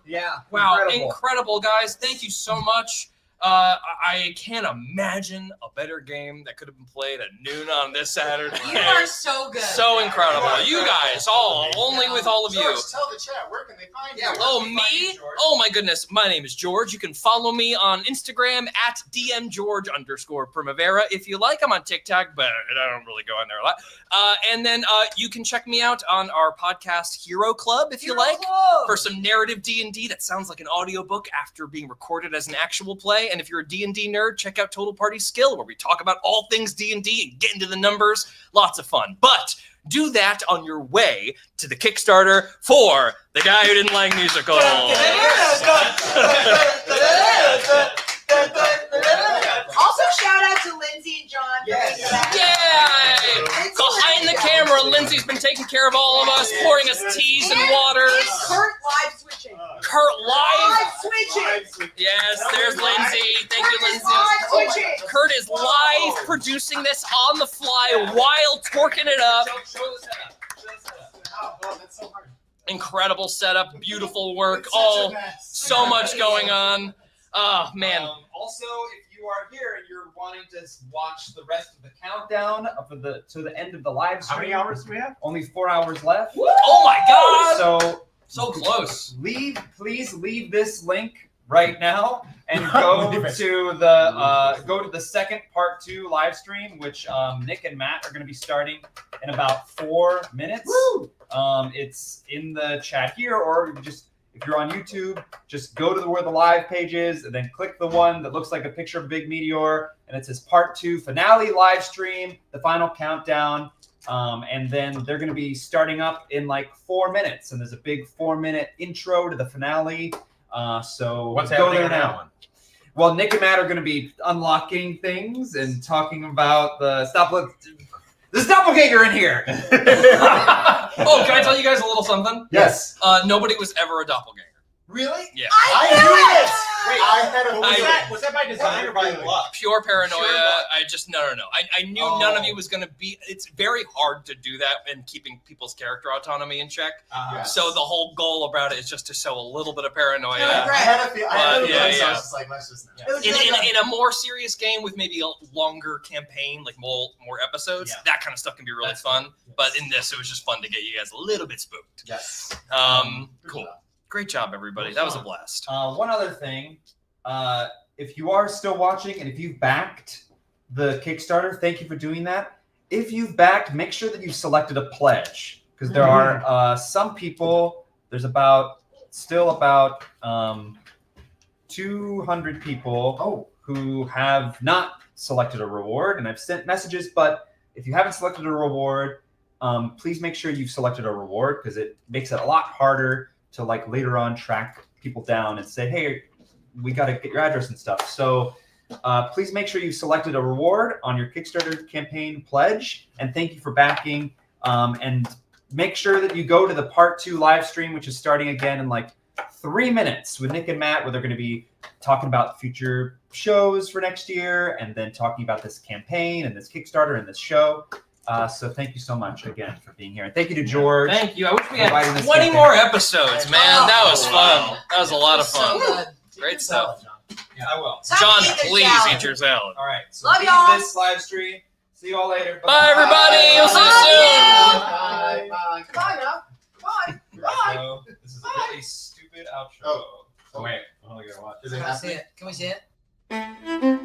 Yeah. Wow, incredible, guys. Thank you so much. I can't imagine a better game that could have been played at noon on this Saturday. You are so good. So incredible. You guys, only with all of you. George, tell the chat, where can they find you? Oh, me? Oh, my goodness. My name is George. You can follow me on Instagram at DMGeorge_Primavera if you like. I'm on TikTok, but I don't really go on there a lot. And then you can check me out on our podcast Hero Club if you like, for some narrative D&D that sounds like an audiobook after being recorded as an actual play. And if you're a D&D nerd, check out Total Party Skill, where we talk about all things D&D and get into the numbers. Lots of fun. But do that on your way to the Kickstarter for The Guy Who Didn't Like Musicals. Also, shout out to Lindsay and John. Yay! Behind the camera, Lindsay's been taking care of all of us, pouring us teas and waters. Kurt live switching. Kurt live. Switching. Yes, there's Lindsay. Thank you, Lindsay. Live switching. Kurt is live producing this on the fly while twerking it up. Show the setup. Oh, that's so hard. Incredible setup, beautiful work, all so much going on. Oh man. Also, if you are here and you're wanting to watch the rest of the countdown to the end of the live stream, How many hours do we have? Only 4 hours left. Oh my God! So close. Please leave this link right now and go to the second part 2 live stream, which Nick and Matt are going to be starting in about 4 minutes. Woo! It's in the chat here, or just if you're on YouTube, just go to where the live page is, and then click the one that looks like a picture of Big Meteor, and it says Part 2 Finale Live Stream, the final countdown, and then they're going to be starting up in like 4 minutes, and there's a big 4-minute intro to the finale. So What's go happening there in that now. one? Well, Nick and Matt are going to be unlocking things and talking about the doppelganger in here. Oh, can I tell you guys a little something? Yes. Nobody was ever a doppelganger. Really? Yeah. I knew this. Wait, I had a was that by design or by luck? Pure paranoia. Pure luck. I just no. I knew none of you was gonna be. It's very hard to do that and keeping people's character autonomy in check. Yes. So the whole goal about it is just to show a little bit of paranoia. Yeah. I had a feeling. I was yeah. just like, let's just. It was In a more serious game with maybe a longer campaign, like more episodes, Yeah. that kind of stuff can be really fun. Yes. But in this, it was just fun to get you guys a little bit spooked. Yes. Cool. Great job, everybody. That was a blast. One other thing, if you are still watching and if you've backed the Kickstarter, thank you for doing that. If you've backed, make sure that you've selected a pledge because there are some people. There's still about 200 people who have not selected a reward, and I've sent messages. But if you haven't selected a reward, please make sure you've selected a reward because it makes it a lot harder to like later on track people down and say, hey, we got to get your address and stuff. So please make sure you've selected a reward on your Kickstarter campaign pledge. And thank you for backing. And make sure that you go to the part 2 live stream, which is starting again in like 3 minutes with Nick and Matt, where they're going to be talking about future shows for next year and then talking about this campaign and this Kickstarter and this show. So thank you so much again for being here. And thank you to George. Thank you. I wish we had providing this 20 campaign. more episodes, man. That was fun. That was a lot of fun. So good. Great stuff. Yeah, I will. John, Eat this please salad. eat your salad. All right. So Love leave y'all. this live stream. See you all later. Bye, everybody. We'll see you soon. Bye. Bye. Goodbye now. Bye. Bye. So, this is a really stupid outro. Wait. Is it happening? Can we see it?